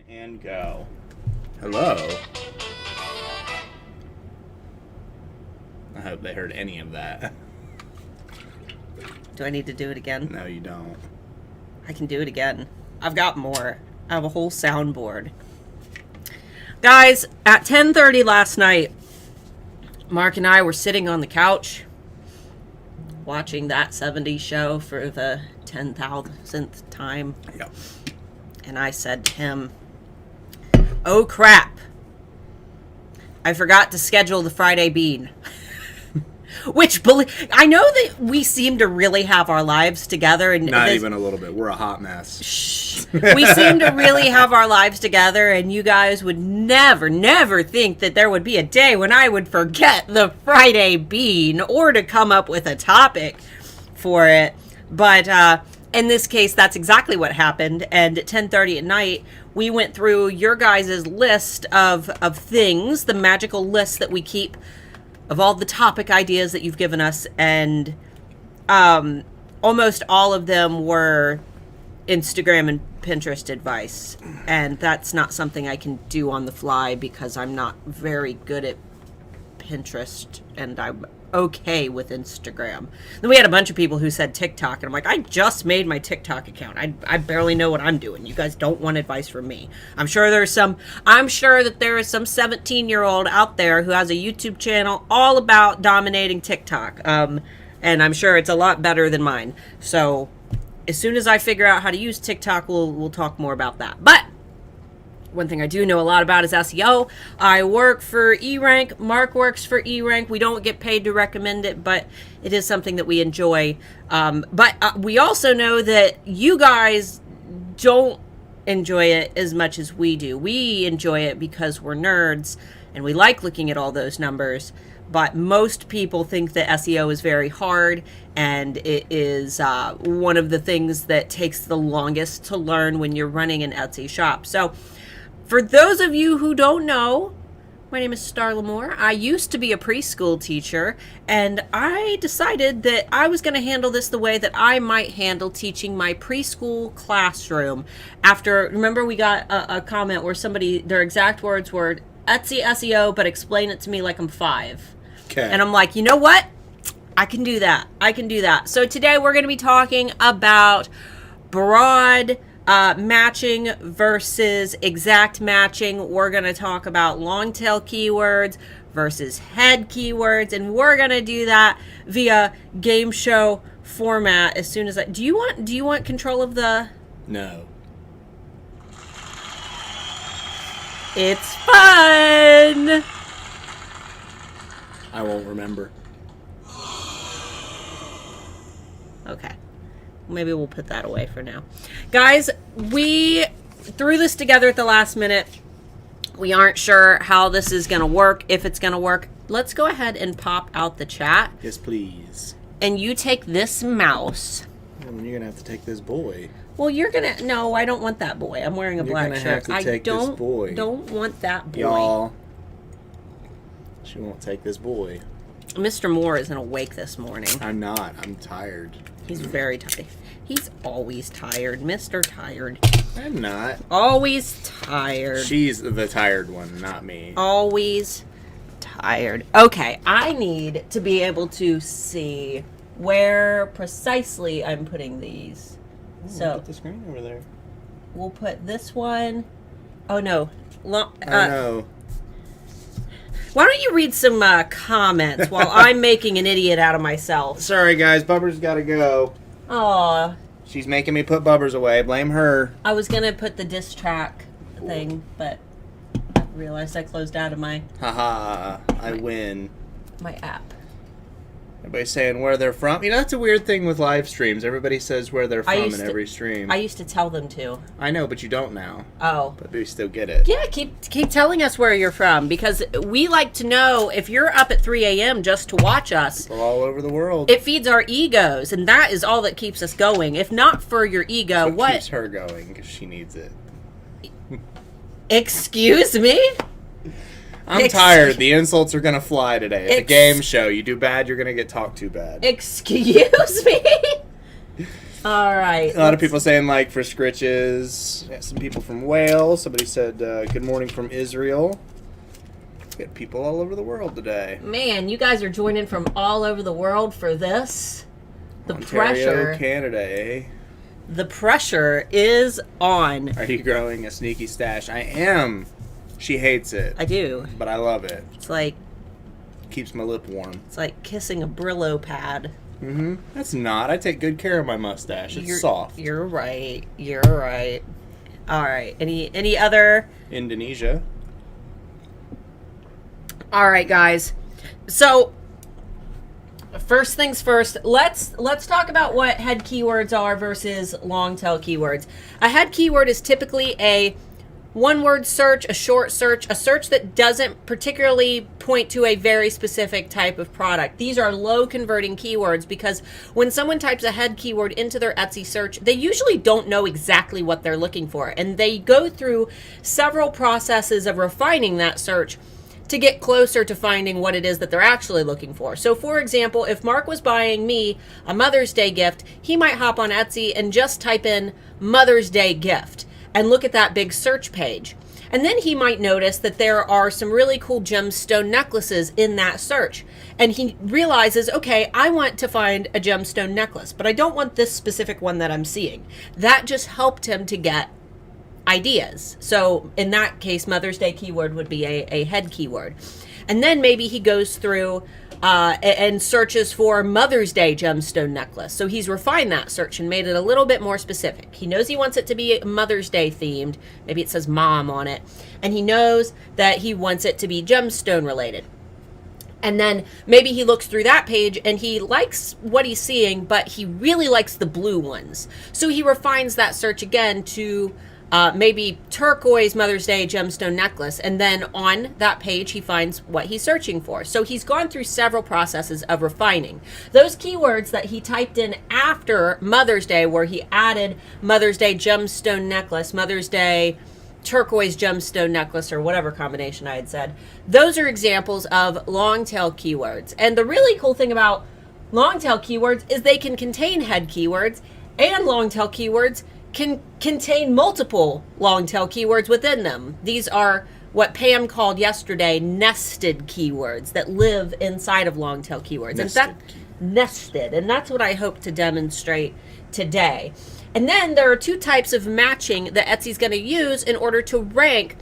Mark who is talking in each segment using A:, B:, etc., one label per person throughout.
A: And go.
B: Hello. I hope they heard any of that.
C: Do I need to do it again?
B: No, you don't.
C: I can do it again. I've got more. I have a whole soundboard. Guys, at 10:30 last night, Mark and I were sitting on the couch watching That 70s Show for the 10,000th time.
B: Yep.
C: And I said to him, "Oh crap, I forgot to schedule the Friday bean." Which, I know that we seem to really have our lives together. And
B: Not even a little bit. We're a hot mess.
C: Shh. We seem to really have our lives together, and you guys would never think that there would be a day when I would forget the Friday bean or to come up with a topic for it. But in this case, that's exactly what happened. And at 10:30 at night, we went through your guys' list of things, the magical list that we keep of all the topic ideas that you've given us, and almost all of them were Instagram and Pinterest advice, and that's not something I can do on the fly because I'm not very good at Pinterest, and I'm okay with Instagram. Then we had a bunch of people who said TikTok, and I'm like, I just made my TikTok account. I barely know what I'm doing. You guys don't want advice from me. I'm sure that there is some 17-year-old out there who has a YouTube channel all about dominating TikTok. And I'm sure it's a lot better than mine. So as soon as I figure out how to use TikTok, we'll talk more about that. But one thing I do know a lot about is SEO. I work for eRank. Mark works for eRank. We don't get paid to recommend it, but it is something that we enjoy. But we also know that you guys don't enjoy it as much as we do. We enjoy it because we're nerds and we like looking at all those numbers. But most people think that SEO is very hard, and it is one of the things that takes the longest to learn when you're running an Etsy shop. So for those of you who don't know, my name is Starla. I used to be a preschool teacher, and I decided that I was going to handle this the way that I might handle teaching my preschool classroom. Remember we got a comment where their exact words were, Etsy SEO, but explain it to me like I'm 5.
B: Okay.
C: And I'm like, you know what? I can do that. So today we're going to be talking about broad matching versus exact matching. We're going to talk about long tail keywords versus head keywords, and we're going to do that via game show format. As soon as do you want control of the?
B: No.
C: It's fun.
B: I won't remember.
C: Okay. Maybe we'll put that away for now. Guys, we threw this together at the last minute. We aren't sure how this is going to work, if it's going to work. Let's go ahead and pop out the chat.
B: Yes, please.
C: And you take this mouse.
B: Well, then you're going to have to take this boy.
C: Well, you're going to... No, I don't want that boy. I'm wearing a black shirt.
B: You're going to have to take this boy.
C: I don't want that boy.
B: Y'all. She won't take this boy.
C: Mr. Moore isn't awake this morning.
B: I'm not. I'm tired.
C: He's very tired. He's always tired. Mr. Tired.
B: I'm not.
C: Always tired.
B: She's the tired one, not me.
C: Always tired. Okay, I need to be able to see where precisely I'm putting these. So
B: put the screen over there.
C: We'll put this one. Oh no.
B: No.
C: Why don't you read some comments while I'm making an idiot out of myself?
B: Sorry, guys. Bubber's got to go.
C: Aw.
B: She's making me put Bubbers away. Blame her.
C: I was going to put the diss track thing, but I realized I closed out of my
B: I win.
C: my app.
B: Everybody's saying where they're from. You know, that's a weird thing with live streams. Everybody says where they're from in every stream.
C: I used to tell them to.
B: I know, but you don't now.
C: Oh.
B: But we still get it.
C: Yeah, keep telling us where you're from, because we like to know if you're up at 3 a.m. just to watch us.
B: People all over the world.
C: It feeds our egos, and that is all that keeps us going. If not for your ego,
B: what keeps her going, because she needs it.
C: Excuse me?
B: I'm tired. The insults are going to fly today. It's a game show. You do bad, you're going to get talked to bad.
C: Excuse me? All right.
B: A lot of people saying like for scritches. Yeah, some people from Wales. Somebody said good morning from Israel. We got people all over the world today.
C: Man, you guys are joining from all over the world for this. The
B: Ontario,
C: pressure.
B: Canada, eh?
C: The pressure is on.
B: Are you growing a sneaky stash? I am. She hates it.
C: I do.
B: But I love it.
C: It's like
B: Keeps my lip warm.
C: It's like kissing a Brillo pad.
B: Mm-hmm. That's not. I take good care of my mustache. It's soft.
C: You're right. You're right. All right. Any other?
B: Indonesia.
C: All right, guys. So first things first, let's talk about what head keywords are versus long tail keywords. A head keyword is typically a one-word search, a short search, a search that doesn't particularly point to a very specific type of product. These are low-converting keywords because when someone types a head keyword into their Etsy search, they usually don't know exactly what they're looking for, and they go through several processes of refining that search to get closer to finding what it is that they're actually looking for. So for example, if Mark was buying me a Mother's Day gift, he might hop on Etsy and just type in Mother's Day gift and look at that big search page. And then he might notice that there are some really cool gemstone necklaces in that search. And he realizes, okay, I want to find a gemstone necklace, but I don't want this specific one that I'm seeing. That just helped him to get ideas. So in that case, Mother's Day keyword would be a head keyword. And then maybe he goes through and searches for Mother's Day gemstone necklace. So he's refined that search and made it a little bit more specific. He knows he wants it to be Mother's Day themed. Maybe it says mom on it. And he knows that he wants it to be gemstone related. And then maybe he looks through that page and he likes what he's seeing, but he really likes the blue ones. So he refines that search again to maybe turquoise Mother's Day gemstone necklace, and then on that page he finds what he's searching for. So he's gone through several processes of refining. Those keywords that he typed in after Mother's Day, where he added Mother's Day gemstone necklace, Mother's Day turquoise gemstone necklace, or whatever combination I had said, those are examples of long tail keywords. And the really cool thing about long tail keywords is they can contain head keywords, and long tail keywords can contain multiple long tail keywords within them. These are what Pam called yesterday nested keywords that live inside of long tail keywords. Nested. And that's what I hope to demonstrate today. And then there are two types of matching that Etsy's going to use in order to rank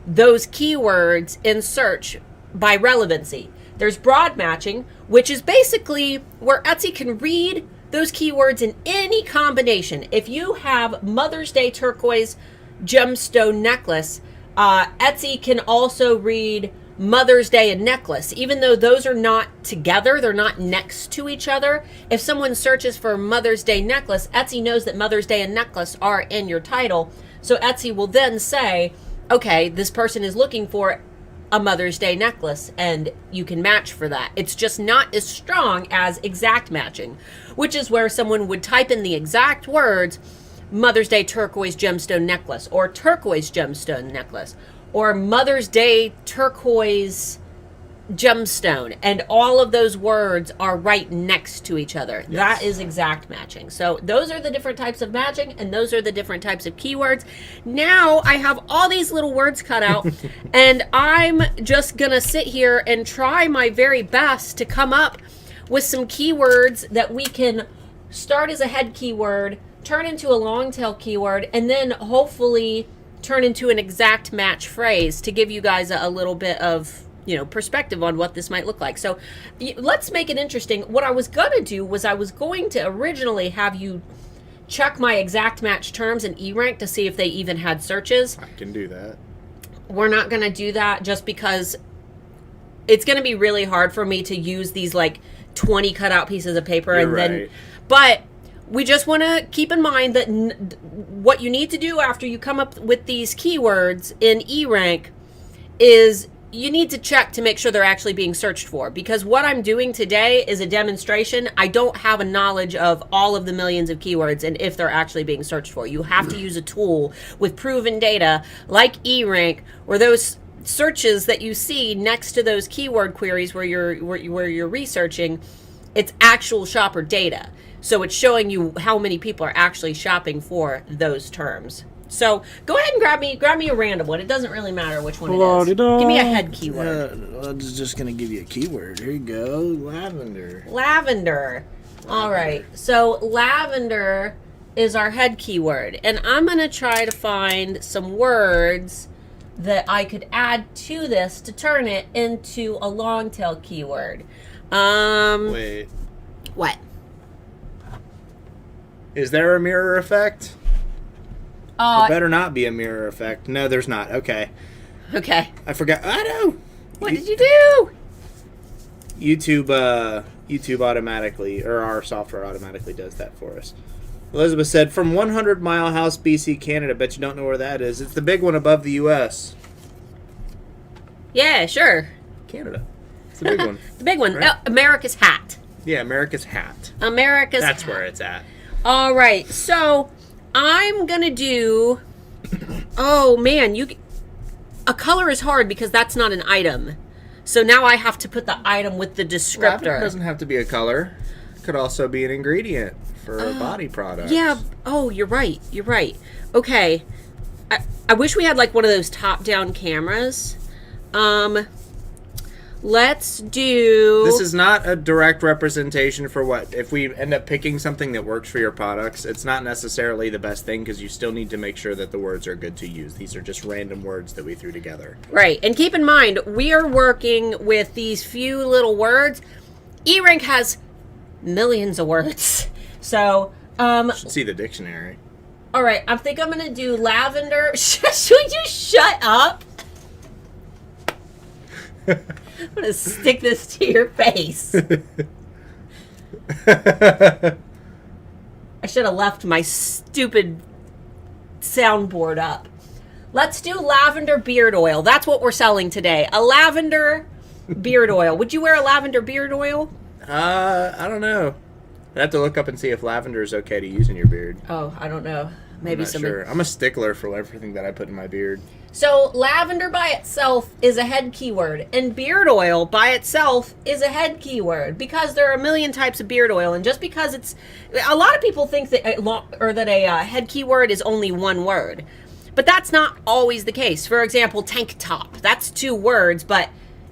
C: those keywords in search by relevancy. There's broad matching, which is basically where Etsy can read those keywords in any combination. If you have Mother's Day turquoise gemstone necklace, Etsy can also read Mother's Day and necklace. Even though those are not together, they're not next to each other. If someone searches for Mother's Day necklace, Etsy knows that Mother's Day and necklace are in your title. So Etsy will then say, okay, this person is looking for a Mother's Day necklace, and you can match for that. It's just not as strong as exact matching, which is where someone would type in the exact words, Mother's Day turquoise gemstone necklace, or turquoise gemstone necklace, or Mother's Day turquoise gemstone, and all of those words are right next to each other. Yes. That is exact matching. So those are the different types of matching, and those are the different types of keywords. Now I have all these little words cut out, and I'm just gonna sit here and try my very best to come up with some keywords that we can start as a head keyword, turn into a long tail keyword, and then hopefully turn into an exact match phrase to give you guys a little bit of perspective on what this might look like. So let's make it interesting. What I was gonna do was I was going to originally have you check my exact match terms in eRank to see if they even had searches.
B: I can do that.
C: We're not gonna do that just because it's gonna be really hard for me to use these like 20 cutout pieces of paper.
B: You're right.
C: But we just want to keep in mind that what you need to do after you come up with these keywords in eRank is you need to check to make sure they're actually being searched for, because what I'm doing today is a demonstration. I don't have a knowledge of all of the millions of keywords and if they're actually being searched for. You have to use a tool with proven data like eRank, where those searches that you see next to those keyword queries where you're researching, it's actual shopper data. So it's showing you how many people are actually shopping for those terms. So go ahead and grab me a random one. It doesn't really matter which one it is. Give me a head keyword.
B: I'm just going to give you a keyword. Here you go. Lavender.
C: Lavender. All right. So lavender is our head keyword. And I'm going to try to find some words that I could add to this to turn it into a long tail keyword.
B: Wait.
C: What?
B: Is there a mirror effect? It better not be a mirror effect. No, there's not. Okay.
C: Okay.
B: I forgot. I know.
C: What did you do?
B: YouTube automatically, or our software automatically does that for us. Elizabeth said, from 100 Mile House, BC, Canada. Bet you don't know where that is. It's the big one above the U.S.
C: Yeah, sure.
B: Canada. It's the big one.
C: The big one.
B: Right?
C: America's hat.
B: Yeah, America's hat.
C: That's
B: hat. Where it's at.
C: All right. So I'm going to do... Oh, man. A color is hard because that's not an item. So now I have to put the item with the descriptor.
B: Lavender doesn't have to be a color. It could also be an ingredient for a body product.
C: Yeah. Oh, you're right. You're right. Okay. I wish we had like one of those top-down cameras. Let's do...
B: This is not a direct representation for what... If we end up picking something that works for your products, it's not necessarily the best thing because you still need to make sure that the words are good to use. These are just random words that we threw together.
C: Right. And keep in mind, we are working with these few little words. eRank has millions of words. So,
B: You should see the dictionary.
C: All right. I think I'm going to do lavender. Should you shut up? I'm going to stick this to your face. I should have left my stupid soundboard up. Let's do lavender beard oil. That's what we're selling today. A lavender beard oil. Would you wear a lavender beard oil?
B: I don't know. I'd have to look up and see if lavender is okay to use in your beard.
C: Oh, I don't know. Maybe
B: I'm not sure. I'm a stickler for everything that I put in my beard.
C: So lavender by itself is a head keyword, and beard oil by itself is a head keyword because there are a million types of beard oil, and just because it's... A lot of people think that a head keyword is only one word, but that's not always the case. For example, tank top. That's 2 words, but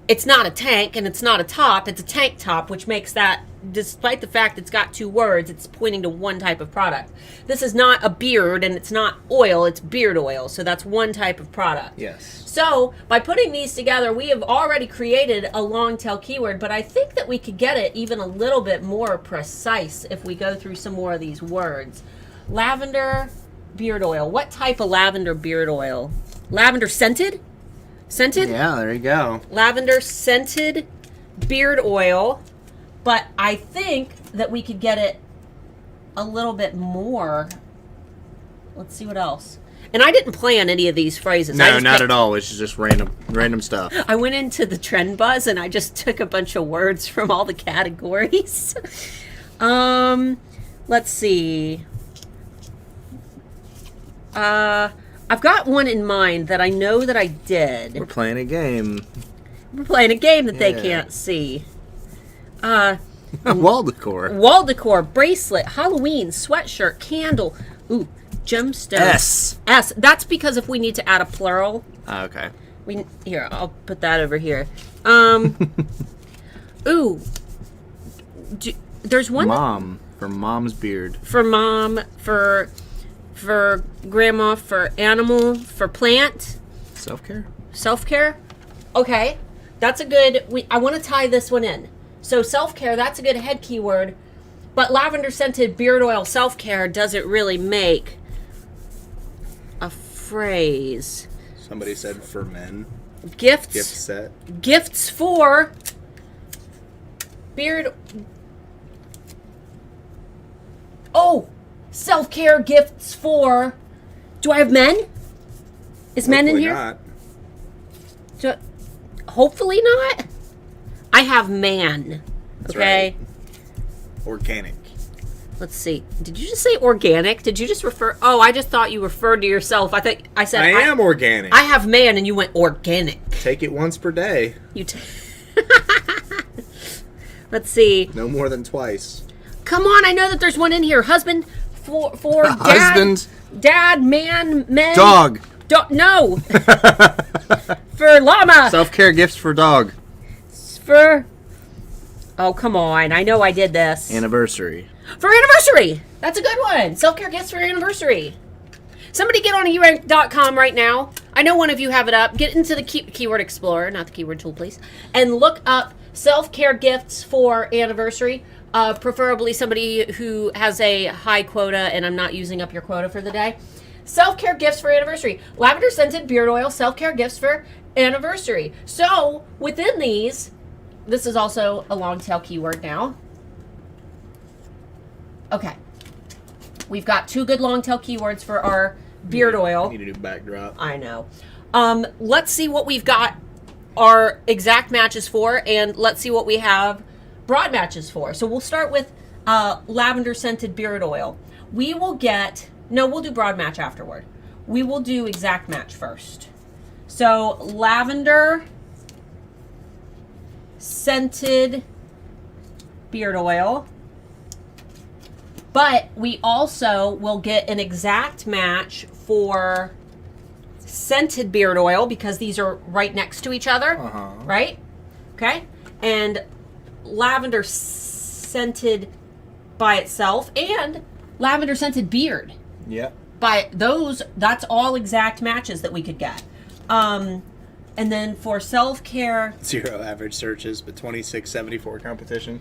C: it's not a tank and it's not a top. It's a tank top, which makes that, despite the fact it's got 2 words, it's pointing to one type of product. This is not a beard and it's not oil, it's beard oil. So that's one type of product.
B: Yes.
C: So by putting these together, we have already created a long tail keyword, but I think that we could get it even a little bit more precise if we go through some more of these words. Lavender beard oil. What type of lavender beard oil? Lavender scented? Scented?
B: Yeah, there you go.
C: Lavender scented beard oil. But I think that we could get it a little bit more. Let's see what else. And I didn't plan any of these phrases.
B: No, not at all. It's just random stuff.
C: I went into the Trend Buzz and I just took a bunch of words from all the categories. Let's see. I've got one in mind that I know that I did.
B: We're playing a game.
C: We're playing a game that they can't see.
B: Wall decor.
C: Wall decor, bracelet, Halloween, sweatshirt, candle. Ooh, gemstone. S. That's because if we need to add a plural.
B: Okay.
C: Here, I'll put that over here. Ooh. There's one.
B: Mom. For mom's beard.
C: For mom, for grandma, for animal, for plant.
B: Self-care?
C: Self-care? Okay. That's a good... I want to tie this one in. So self-care, that's a good head keyword. But lavender-scented beard oil self-care doesn't really make a phrase.
B: Somebody said for men.
C: Gifts.
B: Gift set.
C: Gifts for beard... Oh! Self-care gifts for... Do I have men? Is men in here?
B: Not.
C: Hopefully not. I have man.
B: That's
C: okay.
B: Right. Organic.
C: Let's see. Did you just say organic? Did you just refer... Oh, I just thought you referred to yourself. I said...
B: I am organic.
C: I have man and you went organic.
B: Take it once per day.
C: Let's see.
B: No more than twice.
A: Come on, I know that there's one in here. Husband for dad.
B: Husband.
A: Dad, man, men.
B: Dog.
A: No. For llama.
B: Self-care gifts for dog.
A: For... Oh, come on. I know I did this.
B: Anniversary.
A: For anniversary. That's a good one. Self-care gifts for anniversary. Somebody get on erank.com right now. I know one of you have it up. Get into the Keyword Explorer, not the keyword tool, please, and look up self-care gifts for anniversary. Preferably somebody who has a high quota, and I'm not using up your quota for the day. Self-care gifts for anniversary. Lavender scented beard oil, self-care gifts for anniversary. So within these, this is also a long tail keyword now. Okay. We've got 2 good long tail keywords for our beard oil.
B: Need a new backdrop.
A: I know. Let's see what we've got our exact matches for, and let's see what we have broad matches for. So we'll start with lavender scented beard oil. We will get, no, we'll do broad match afterward. We will do exact match first. So lavender scented beard oil. But we also will get an exact match for scented beard oil because these are right next to each other, right? Okay. And lavender scented by itself and lavender scented beard.
B: Yep.
A: By those, that's all exact matches that we could get. And then for self-care...
B: 0 average searches, but 2674 competition.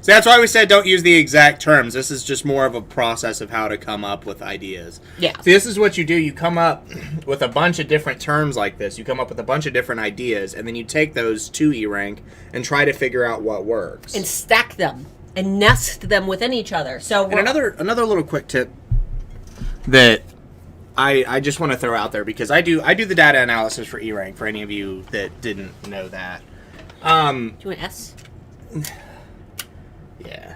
B: So that's why we said don't use the exact terms. This is just more of a process of how to come up with ideas.
A: Yeah.
B: See, this is what you do. You come up with a bunch of different terms like this. You come up with a bunch of different ideas, and then you take those to eRank and try to figure out what works.
A: And stack them and nest them within each other. So
B: and another little quick tip that I just want to throw out there, because I do the data analysis for eRank for any of you that didn't know that.
A: Do you want S?
B: Yeah.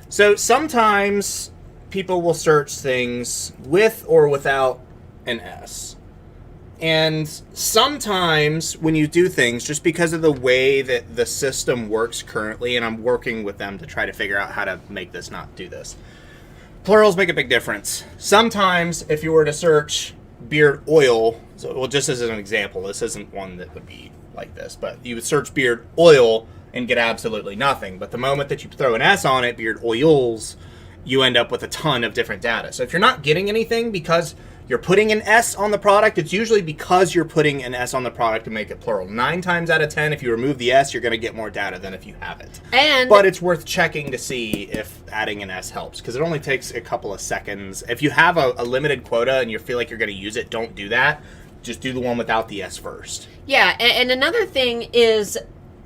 B: So sometimes people will search things with or without an S. And sometimes when you do things, just because of the way that the system works currently, and I'm working with them to try to figure out how to make this not do this, plurals make a big difference. Sometimes if you were to search beard oil, so, well, just as an example, this isn't one that would be like this, but you would search beard oil and get absolutely nothing. But the moment that you throw an S on it, beard oils, you end up with a ton of different data. So if you're not getting anything because you're putting an S on the product, it's usually because you're putting an S on the product to make it plural. 9 times out of 10, if you remove the S, you're going to get more data than if you have it. But it's worth checking to see if adding an S helps, because it only takes a couple of seconds. If you have a limited quota and you feel like you're going to use it, don't do that. Just do the one without the S first.
A: Yeah, and another thing is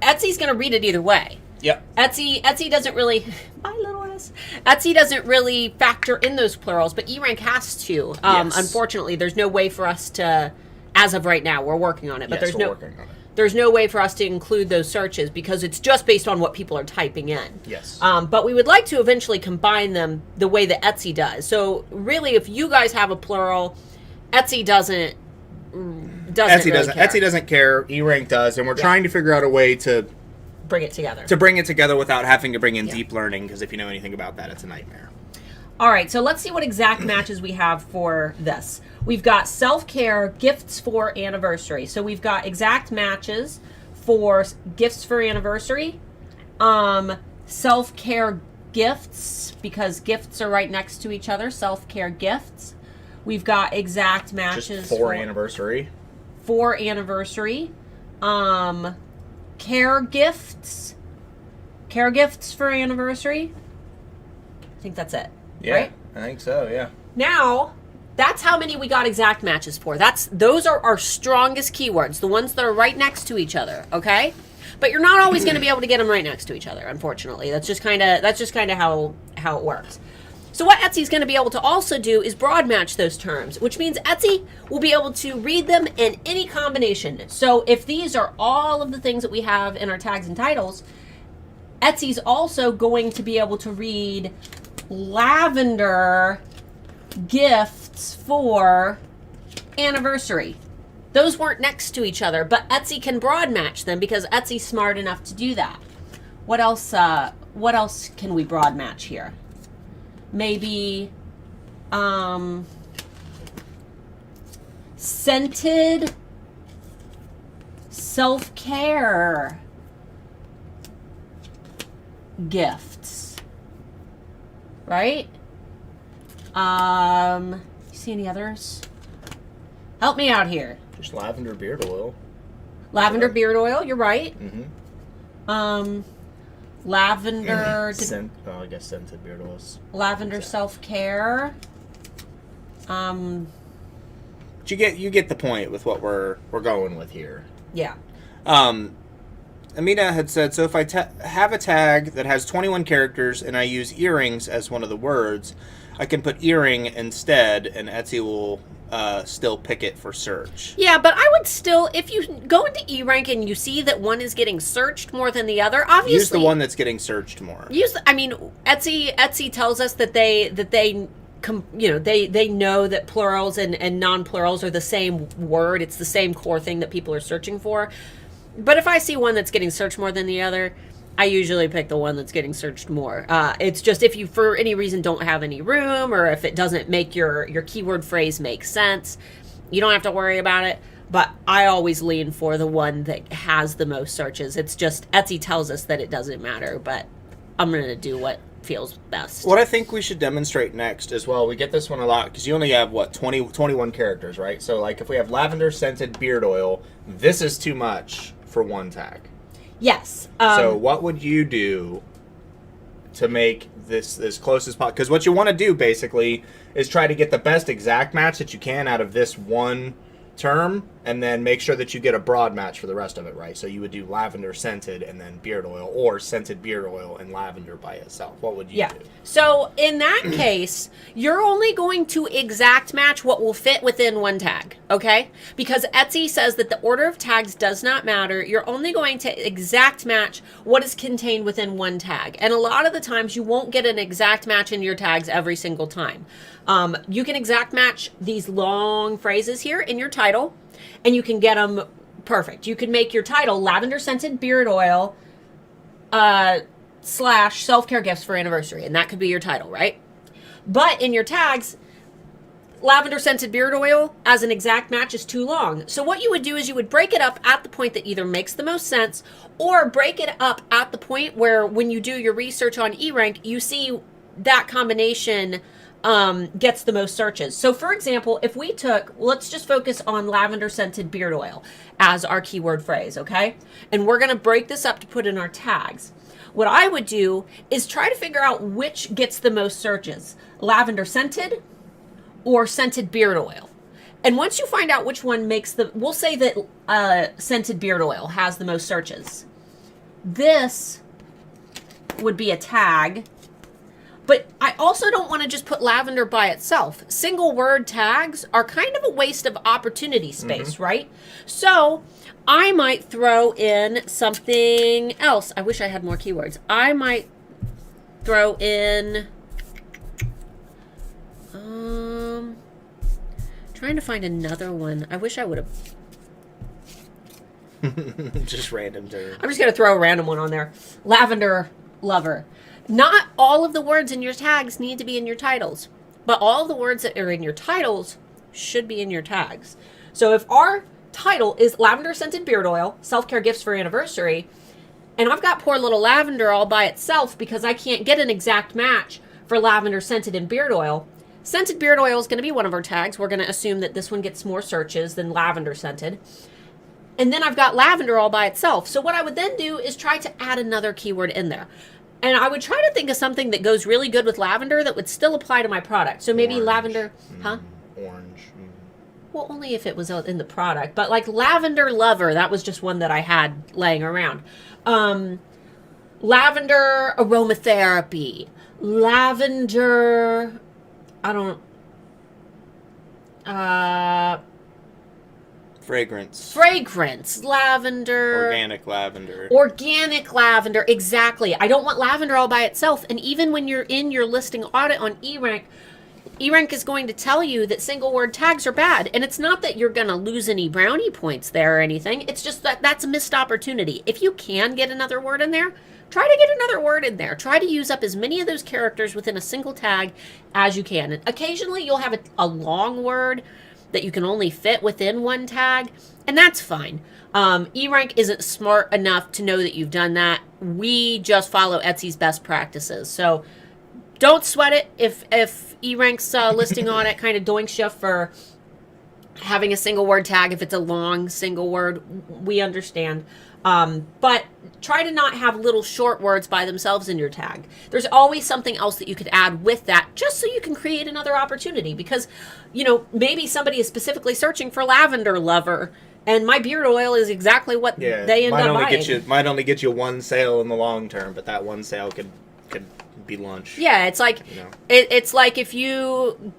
A: Etsy's going to read it either way.
B: Yep.
A: Etsy doesn't really... My little S. Etsy doesn't really factor in those plurals, but eRank has to.
B: Yes.
A: Unfortunately, there's no way for us to... As of right now, we're working on it. But
B: Yes,
A: there's
B: we're working on it.
A: There's no way for us to include those searches because it's just based on what people are typing in.
B: Yes.
A: But we would like to eventually combine them the way that Etsy does. So really, if you guys have a plural, Etsy doesn't
B: Etsy
A: really care.
B: Etsy doesn't care. eRank does, and we're trying to figure out a way to
A: bring it together.
B: bring it together without having to bring in deep learning, because if you know anything about that, it's a nightmare.
A: All right, so let's see what exact matches we have for this. We've got self-care gifts for anniversary. So we've got exact matches for gifts for anniversary, self-care gifts, because gifts are right next to each other, self-care gifts. We've got exact matches
B: Just for anniversary.
A: For anniversary. Care gifts for anniversary. I think that's it.
B: Yeah,
A: right?
B: I think so, yeah.
A: Now, that's how many we got exact matches for. Those are our strongest keywords, the ones that are right next to each other, okay? But you're not always going to be able to get them right next to each other, unfortunately. That's just kind of how it works. So what Etsy's going to be able to also do is broad match those terms, which means Etsy will be able to read them in any combination. So if these are all of the things that we have in our tags and titles, Etsy's also going to be able to read lavender gifts for anniversary. Those weren't next to each other, but Etsy can broad match them because Etsy's smart enough to do that. What else
C: what else can we broad match here? Maybe scented self-care gifts, right? You see any others? Help me out here.
B: Just lavender beard oil.
C: Lavender beard oil, you're right.
B: Mm-hmm.
C: Lavender
B: I guess scented beard oils.
C: lavender self-care.
B: But you get the point with what we're going with here.
C: Yeah.
B: Amina had said, so if I have a tag that has 21 characters and I use earrings as one of the words, I can put earring instead, and Etsy will still pick it for search.
A: Yeah, but I would still, if you go into eRank and you see that one is getting searched more than the other, obviously
B: Use the one that's getting searched more.
A: Etsy tells us that they know that plurals and non-plurals are the same word. It's the same core thing that people are searching for. But if I see one that's getting searched more than the other, I usually pick the one that's getting searched more. It's just if you, for any reason, don't have any room, or if it doesn't make your keyword phrase make sense, you don't have to worry about it. But I always lean for the one that has the most searches. It's just Etsy tells us that it doesn't matter, but I'm going to do what feels best.
B: What I think we should demonstrate next as well, we get this one a lot because you only have 21 characters, right? So like if we have lavender scented beard oil, this is too much for one tag.
C: Yes.
B: So what would you do to make this as close as possible? Because what you want to do basically is try to get the best exact match that you can out of this one term, and then make sure that you get a broad match for the rest of it, right? So you would do lavender scented and then beard oil, or scented beard oil and lavender by itself. What would you do?
A: So in that case, you're only going to exact match what will fit within one tag, okay? Because Etsy says that the order of tags does not matter. You're only going to exact match what is contained within one tag. And a lot of the times you won't get an exact match in your tags every single time. You can exact match these long phrases here in your title, and you can get them perfect. You can make your title lavender scented beard oil / self-care gifts for anniversary, and that could be your title, right? But in your tags, lavender scented beard oil as an exact match is too long. So what you would do is you would break it up at the point that either makes the most sense, or break it up at the point where when you do your research on eRank, you see that combination gets the most searches. So for example, if we let's just focus on lavender scented beard oil as our keyword phrase, okay? And we're gonna break this up to put in our tags. What I would do is try to figure out which gets the most searches, lavender scented or scented beard oil. And once you find out which one we'll say that scented beard oil has the most searches. This would be a tag. But I also don't want to just put lavender by itself. Single word tags are kind of a waste of opportunity space, right? So I might throw in something else. I wish I had more keywords. I might throw in, trying to find another one. I wish I would have.
B: Just random.
A: I'm just going to throw a random one on there. Lavender lover. Not all of the words in your tags need to be in your titles, but all of the words that are in your titles should be in your tags. So if our title is lavender scented beard oil, self-care gifts for anniversary, and I've got poor little lavender all by itself because I can't get an exact match for lavender scented and beard oil, scented beard oil is going to be one of our tags. We're going to assume that this one gets more searches than lavender scented. And then I've got lavender all by itself. So what I would then do is try to add another keyword in there. And I would try to think of something that goes really good with lavender that would still apply to my product. So maybe
B: Orange.
A: Lavender,
B: Orange.
A: Well, only if it was in the product. But like lavender lover, that was just one that I had laying around. Lavender aromatherapy. Lavender, Fragrance, lavender. Organic lavender, exactly. I don't want lavender all by itself. And even when you're in your listing audit on eRank, eRank is going to tell you that single word tags are bad. And it's not that you're going to lose any brownie points there or anything. It's just that that's a missed opportunity. If you can get another word in there, try to get another word in there. Try to use up as many of those characters within a single tag as you can. And occasionally you'll have a long word that you can only fit within one tag, and that's fine. eRank isn't smart enough to know that you've done that. We just follow Etsy's best practices. So don't sweat it if eRank's listing on it kind of doinks you for having a single word tag. If it's a long single word, we understand. But try to not have little short words by themselves in your tag. There's always something else that you could add with that, just so you can create another opportunity. Because, maybe somebody is specifically searching for lavender lover, and my beard oil is exactly what they end up buying.
B: Might only get you one sale in the long term, but that one sale could be lunch.
A: Yeah, it's like it's like if you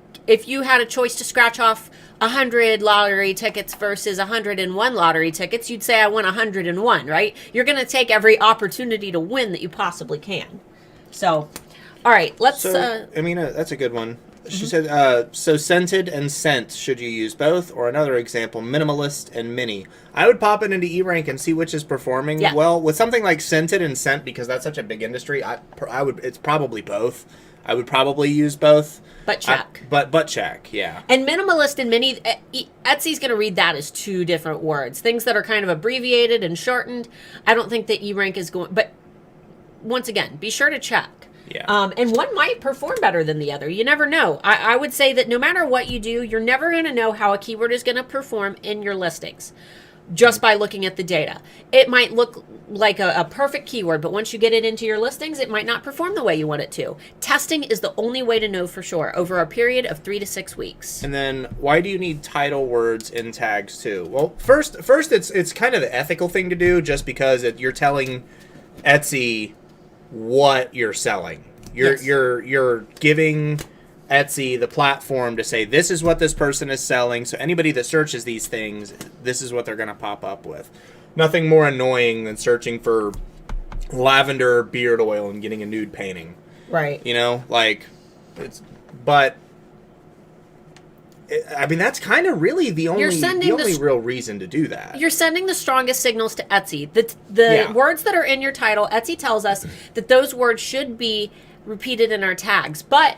A: had a choice to scratch off 100 lottery tickets versus 101 lottery tickets, you'd say I won 101, right? You're going to take every opportunity to win that you possibly can. So, all right, let's...
B: Amina, that's a good one. She said, so scented and scent, should you use both? Or another example, minimalist and mini. I would pop it into eRank and see which is performing well. With something like scented and scent, because that's such a big industry, it's probably both. I would probably use both.
A: But check.
B: But check, yeah.
A: And minimalist and mini, Etsy's going to read that as two different words. Things that are kind of abbreviated and shortened, I don't think that eRank is going... But once again, be sure to check.
B: Yeah.
A: And one might perform better than the other. You never know. I would say that no matter what you do, you're never going to know how a keyword is going to perform in your listings just by looking at the data. It might look like a perfect keyword, but once you get it into your listings, it might not perform the way you want it to. Testing is the only way to know for sure over a period of 3 to 6 weeks.
B: And then, why do you need title words in tags too? Well, first, it's kind of the ethical thing to do, just because you're telling Etsy what you're selling. You're giving Etsy the platform to say, this is what this person is selling, so anybody that searches these things, this is what they're going to pop up with. Nothing more annoying than searching for lavender beard oil and getting a nude painting.
A: Right.
B: That's kind of really the only real reason to do that.
A: You're sending the strongest signals to Etsy. The words that are in your title, Etsy tells us that those words should be repeated in our tags. But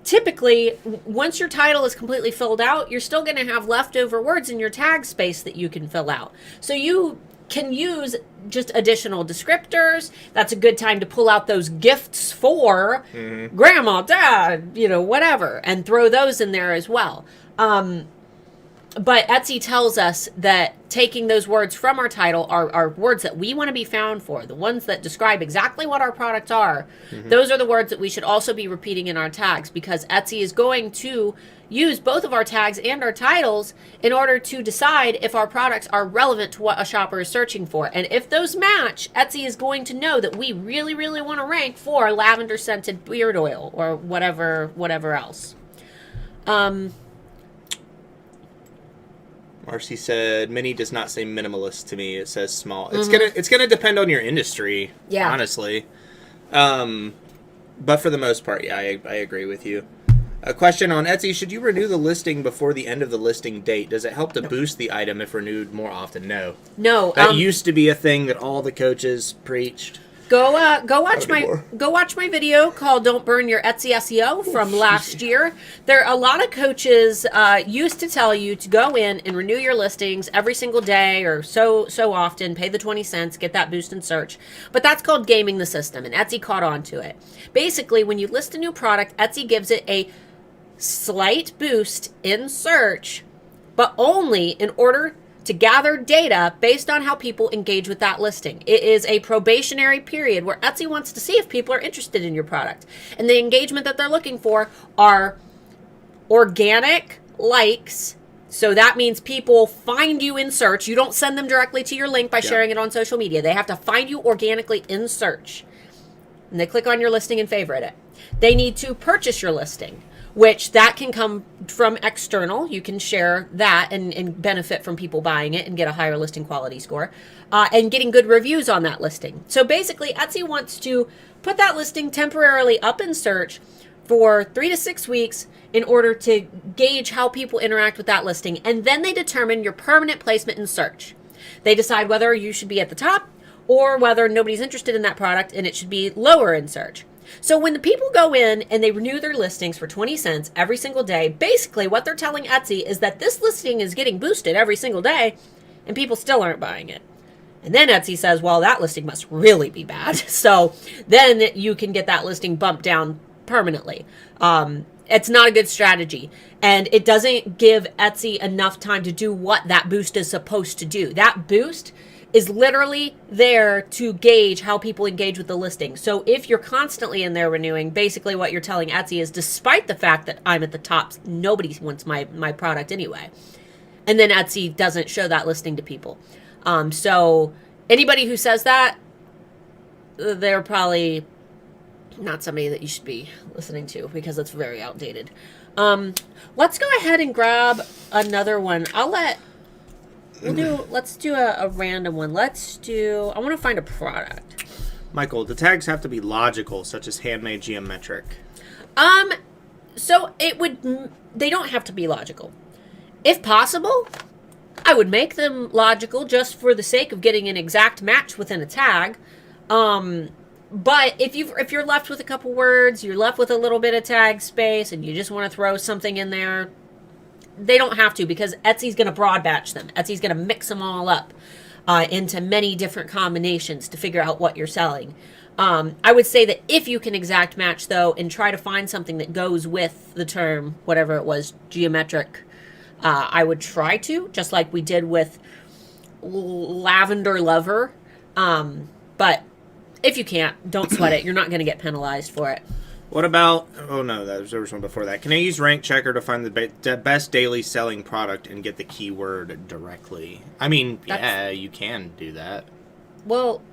A: typically, once your title is completely filled out, you're still going to have leftover words in your tag space that you can fill out. So you can use just additional descriptors. That's a good time to pull out those gifts for grandma, dad, whatever, and throw those in there as well. But Etsy tells us that taking those words from our title are words that we want to be found for, the ones that describe exactly what our products are. Those are the words that we should also be repeating in our tags, because Etsy is going to use both of our tags and our titles in order to decide if our products are relevant to what a shopper is searching for. And if those match, Etsy is going to know that we really, really want to rank for lavender scented beard oil or whatever else.
B: Marcy said, mini does not say minimalist to me. It says small. It's gonna depend on your industry, honestly. But for the most part, I agree with you. A question on Etsy: should you renew the listing before the end of the listing date? Does it help to boost the item if renewed more often? No. That used to be a thing that all the coaches preached.
A: Go watch my video called "Don't Burn Your Etsy SEO" from last year. There are a lot of coaches used to tell you to go in and renew your listings every single day or so often, pay the 20 cents, get that boost in search. But that's called gaming the system, and Etsy caught on to it. Basically, when you list a new product, Etsy gives it a slight boost in search, but only in order to gather data based on how people engage with that listing. It is a probationary period where Etsy wants to see if people are interested in your product. And the engagement that they're looking for are organic likes. So that means people find you in search. You don't send them directly to your link by sharing it on social media. They have to find you organically in search. And they click on your listing and favorite it. They need to purchase your listing, which that can come from external. You can share that and benefit from people buying it and get a higher listing quality score and getting good reviews on that listing. So basically, Etsy wants to put that listing temporarily up in search for 3 to 6 weeks in order to gauge how people interact with that listing. And then they determine your permanent placement in search. They decide whether you should be at the top or whether nobody's interested in that product and it should be lower in search. So when the people go in and they renew their listings for 20 cents every single day, basically what they're telling Etsy is that this listing is getting boosted every single day and people still aren't buying it. And then Etsy says, well, that listing must really be bad. So then you can get that listing bumped down permanently. It's not a good strategy. And it doesn't give Etsy enough time to do what that boost is supposed to do. That boost is literally there to gauge how people engage with the listing. So if you're constantly in there renewing, basically what you're telling Etsy is, despite the fact that I'm at the top, nobody wants my product anyway. And then Etsy doesn't show that listing to people. So anybody who says that, they're probably not somebody that you should be listening to, because it's very outdated. Let's go ahead and grab another one. Let's do a random one. I want to find a product.
B: Michael, the tags have to be logical, such as handmade, geometric.
A: So they don't have to be logical. If possible, I would make them logical just for the sake of getting an exact match within a tag. But if you're left with a couple words, you're left with a little bit of tag space, and you just want to throw something in there, they don't have to, because Etsy's going to broad batch them. Etsy's going to mix them all up into many different combinations to figure out what you're selling. I would say that if you can exact match, though, and try to find something that goes with the term, whatever it was, geometric, I would try to, just like we did with Lavender Lover. But if you can't, don't sweat it. You're not going to get penalized for it.
B: What about, oh no, there was one before that. Can I use Rank Checker to find the best daily selling product and get the keyword directly? I mean, yeah, you can do that.
A: Well,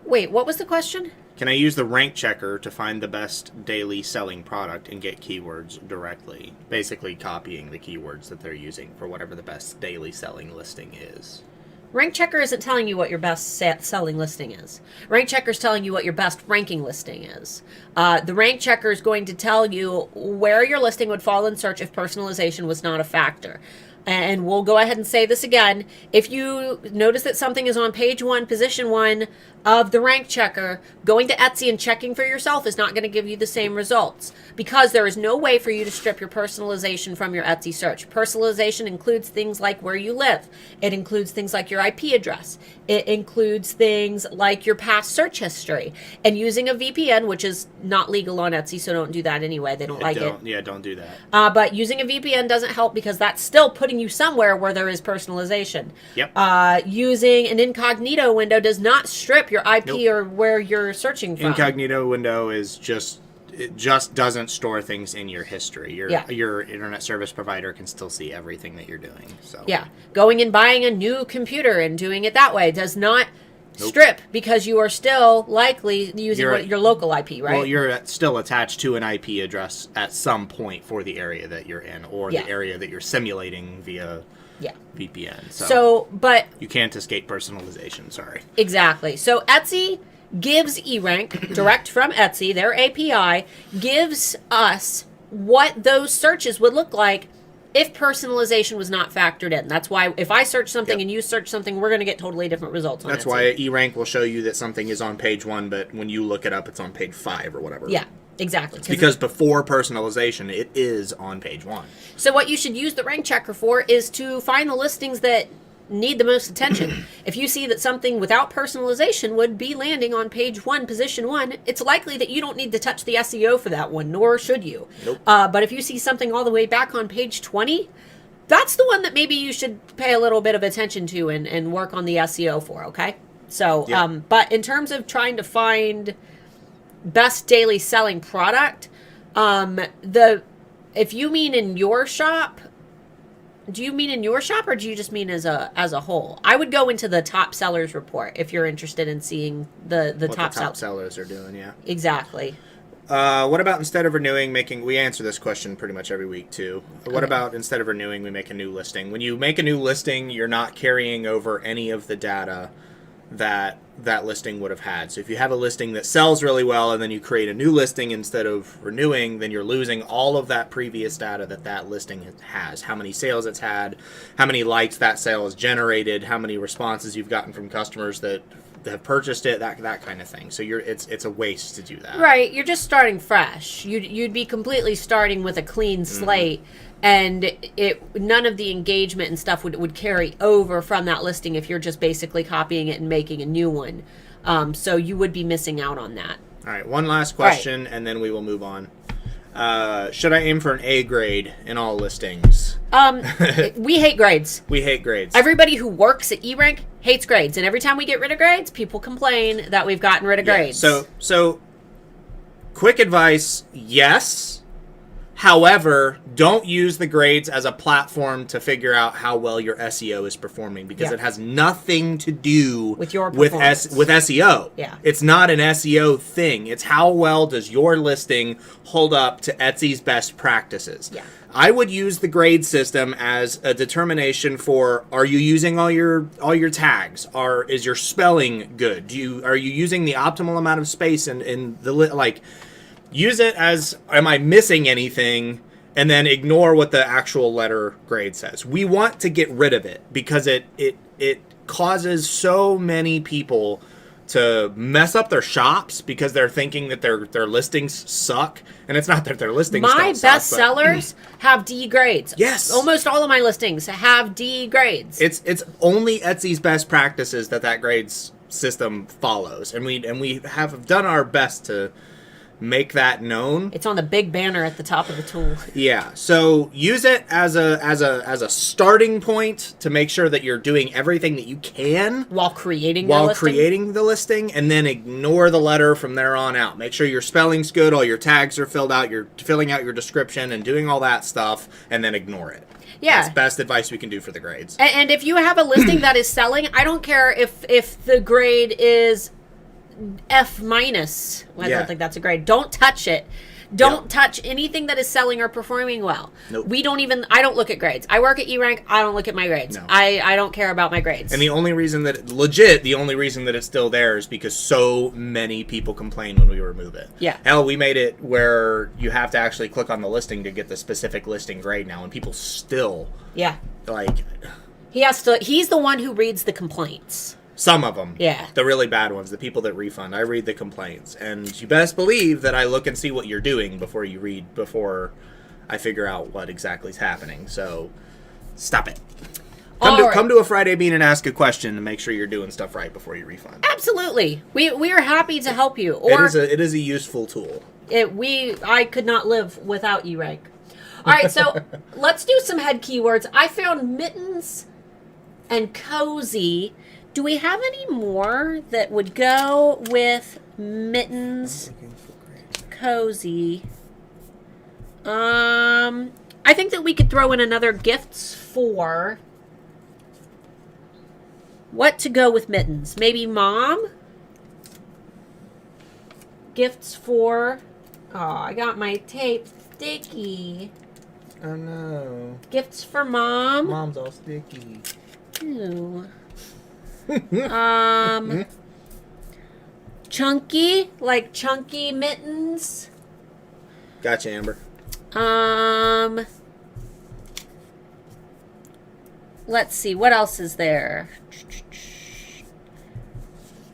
A: wait, what was the question?
B: Can I use the Rank Checker to find the best daily selling product and get keywords directly? Basically copying the keywords that they're using for whatever the best daily selling listing is.
A: Rank Checker isn't telling you what your best selling listing is. Rank Checker is telling you what your best ranking listing is. The Rank Checker is going to tell you where your listing would fall in search if personalization was not a factor. And we'll go ahead and say this again. If you notice that something is on page 1, position 1 of the Rank Checker, going to Etsy and checking for yourself is not going to give you the same results, because there is no way for you to strip your personalization from your Etsy search. Personalization includes things like where you live. It includes things like your IP address. It includes things like your past search history. And using a VPN, which is not legal on Etsy, so don't do that anyway. They don't like it.
B: Yeah, don't do that.
A: But using a VPN doesn't help, because that's still putting you somewhere where there is personalization.
B: Yep.
A: Using an incognito window does not strip your IP or where you're searching from.
B: Incognito window is it just doesn't store things in your history. Your internet service provider can still see everything that you're doing. So
A: yeah, going and buying a new computer and doing it that way does not strip, because you are still likely using your local IP, right?
B: Well, you're still attached to an IP address at some point for the area that you're in, or the area that you're simulating via VPN.
A: But
B: you can't escape personalization. Sorry.
A: Exactly. So Etsy gives eRank direct from Etsy, their API, gives us what those searches would look like if personalization was not factored in. That's why if I search something and you search something, we're going to get totally different results on
B: That's
A: Etsy.
B: why eRank will show you that something is on page 1, but when you look it up, it's on page 5 or whatever.
A: Yeah, exactly.
B: Because before personalization, it is on page 1.
A: So what you should use the rank checker for is to find the listings that need the most attention. If you see that something without personalization would be landing on page 1, position 1, it's likely that you don't need to touch the SEO for that one, nor should you.
B: Nope.
A: But if you see something all the way back on page 20, that's the one that maybe you should pay a little bit of attention to and work on the SEO for, okay? So, but in terms of trying to find best daily selling product, if you mean in your shop, do you mean in your shop, or do you just mean as a whole? I would go into the top sellers report if you're interested in seeing the top
B: sellers are doing. Yeah,
A: exactly.
B: What about instead of renewing, we answer this question pretty much every week too. What about instead of renewing, we make a new listing? When you make a new listing, you're not carrying over any of the data that listing would have had. So if you have a listing that sells really well and then you create a new listing instead of renewing, then you're losing all of that previous data that listing has. How many sales it's had, how many likes that sale has generated, how many responses you've gotten from customers that have purchased it, that kind of thing. So it's a waste to do that.
A: Right, you're just starting fresh. You'd be completely starting with a clean slate, and none of the engagement and stuff would carry over from that listing if you're just basically copying it and making a new one. So you would be missing out on that.
B: All right, one last question, and then we will move on. Should I aim for an A grade in all listings?
A: We hate grades.
B: We hate grades.
A: Everybody who works at eRank hates grades, and every time we get rid of grades, people complain that we've gotten rid of grades.
B: So quick advice, yes. However, don't use the grades as a platform to figure out how well your SEO is performing, because it has nothing to do
A: with your
B: with SEO.
A: Yeah.
B: It's not an SEO thing. It's how well does your listing hold up to Etsy's best practices.
A: Yeah.
B: I would use the grade system as a determination for, are you using all your tags? Is your spelling good? Are you using the optimal amount of space in the use it as, am I missing anything? And then ignore what the actual letter grade says. We want to get rid of it because it causes so many people to mess up their shops because they're thinking that their listings suck, and it's not that their listings
A: my
B: don't suck.
A: best sellers have D grades.
B: Yes,
A: almost all of my listings have D grades.
B: It's only Etsy's best practices that grades system follows, and we have done our best to make that known.
A: It's on the big banner at the top of the tool.
B: Yeah, so use it as a starting point to make sure that you're doing everything that you can
A: while creating
B: the listing, and then ignore the letter from there on out. Make sure your spelling's good, all your tags are filled out, you're filling out your description and doing all that stuff, and then ignore it.
A: Yeah.
B: That's best advice we can do for the grades.
A: And if you have a listing that is selling, I don't care if the grade is F minus. Well, I don't think that's a grade. Don't touch it. Don't touch anything that is selling or performing well.
B: Nope.
A: I don't look at grades. I work at eRank. I don't look at my grades.
B: No.
A: I don't care about my grades.
B: And the only reason that it's still there is because so many people complain when we remove it.
A: Yeah.
B: Hell, we made it where you have to actually click on the listing to get the specific listing grade now, and people still
A: he's the one who reads the complaints.
B: Some of them.
A: Yeah.
B: The really bad ones, the people that refund. I read the complaints. And you best believe that I look and see what you're doing before I figure out what exactly is happening. So, stop it. Come to a Friday Bean and ask a question to make sure you're doing stuff right before you refund.
A: Absolutely. We are happy to help you.
B: It is a useful tool.
A: I could not live without eRank. All right, so let's do some head keywords. I found mittens and cozy. Do we have any more that would go with mittens, cozy? I think that we could throw in another gifts for. What to go with mittens? Maybe mom? Gifts for. Oh, I got my tape sticky.
B: Oh no.
A: Gifts for mom.
B: Mom's all sticky.
A: Ew. Chunky, like chunky mittens.
B: Gotcha, Amber.
A: Let's see, what else is there?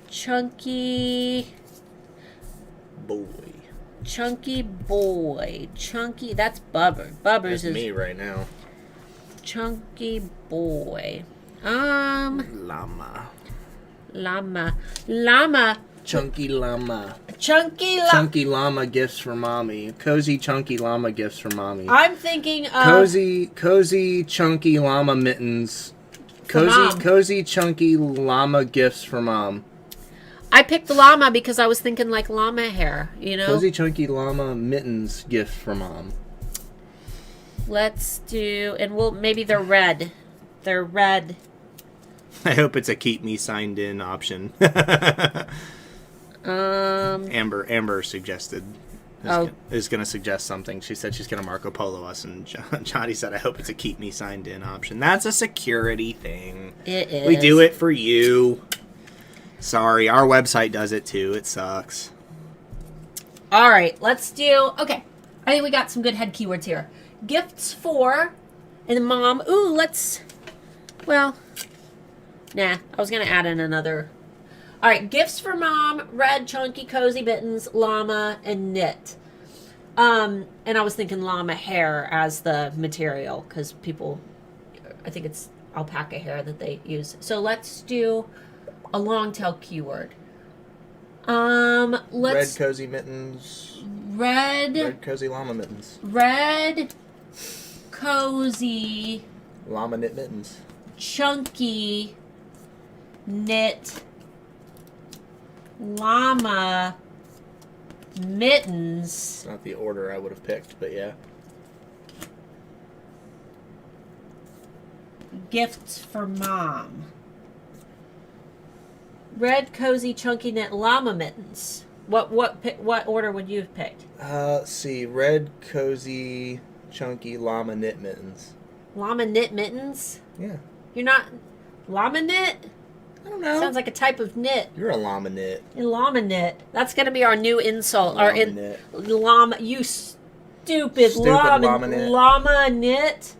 A: Chunky
B: boy.
A: Chunky boy. Chunky, that's Bubber. Bubber's
B: That's me right now.
A: Chunky boy.
B: Llama. Chunky llama. Chunky llama gifts for mommy. Cozy chunky llama gifts for mommy.
A: I'm thinking of
B: cozy chunky llama mittens. Cozy chunky llama gifts for mom.
A: I picked the llama because I was thinking like llama hair, you know?
B: Cozy chunky llama mittens gift for mom.
A: Let's do, and maybe they're red. They're red.
B: I hope it's a keep me signed in option. Amber suggested is going to suggest something. She said she's going to Marco Polo us, and Johnny said, I hope it's a keep me signed in option. That's a security thing.
A: It is.
B: We do it for you. Sorry, our website does it too. It sucks.
A: All right, let's do. Okay, I think we got some good head keywords here. Gifts for, and mom. Ooh, let's. Well, nah. I was gonna add in another. All right, gifts for mom. Red, chunky, cozy mittens, llama, and knit. And I was thinking llama hair as the material because people, I think it's alpaca hair that they use. So let's do a long tail keyword.
B: Red
A: Let's
B: cozy mittens.
A: red
B: Cozy llama mittens.
A: red cozy
B: Llama knit mittens.
A: chunky knit llama mittens.
B: It's not the order I would have picked, but yeah.
A: Gifts for mom. Red cozy chunky knit llama mittens. What order would you have picked?
B: Let's see. Red cozy chunky llama knit mittens.
A: Llama knit mittens?
B: Yeah.
A: You're not llama knit?
B: I don't know.
A: Sounds like a type of knit.
B: You're a llama knit.
A: Llama knit. That's gonna be our new insult.
B: Llama knit.
A: Llama. You stupid
B: llama knit.
A: Llama knit.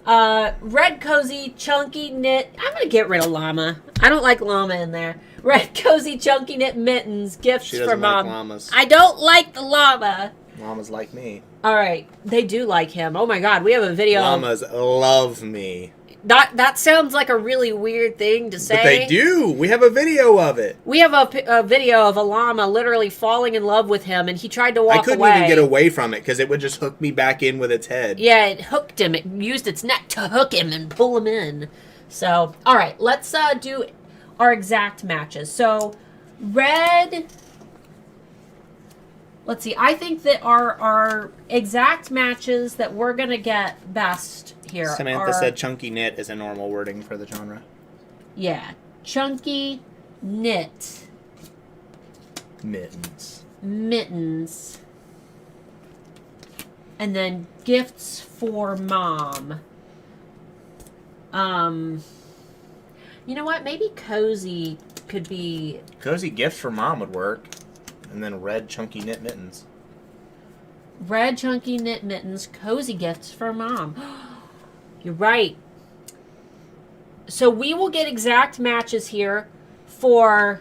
A: Red cozy chunky knit. I'm gonna get rid of llama. I don't like llama in there. Red cozy chunky knit mittens. Gifts
B: She
A: for
B: doesn't like
A: mom.
B: llamas.
A: I don't like the llama.
B: Llamas like me.
A: All right, they do like him. Oh my God, we have a video.
B: Llamas love me.
A: That sounds like a really weird thing to say.
B: But they do. We have a video of it.
A: We have a video of a llama literally falling in love with him, and he tried to walk
B: I couldn't
A: away.
B: even get away from it because it would just hook me back in with its head.
A: Yeah, it hooked him. It used its neck to hook him and pull him in. So, all right, let's do our exact matches. So, red. Let's see. I think that our exact matches that we're gonna get best here.
B: Samantha
A: are,
B: said chunky knit is a normal wording for the genre.
A: Yeah, chunky knit
B: Mittens.
A: mittens, and then gifts for mom. You know what? Maybe cozy could be
B: Cozy gifts for mom would work. And then red chunky knit mittens.
A: red chunky knit mittens, cozy gifts for mom. You're right. So we will get exact matches here for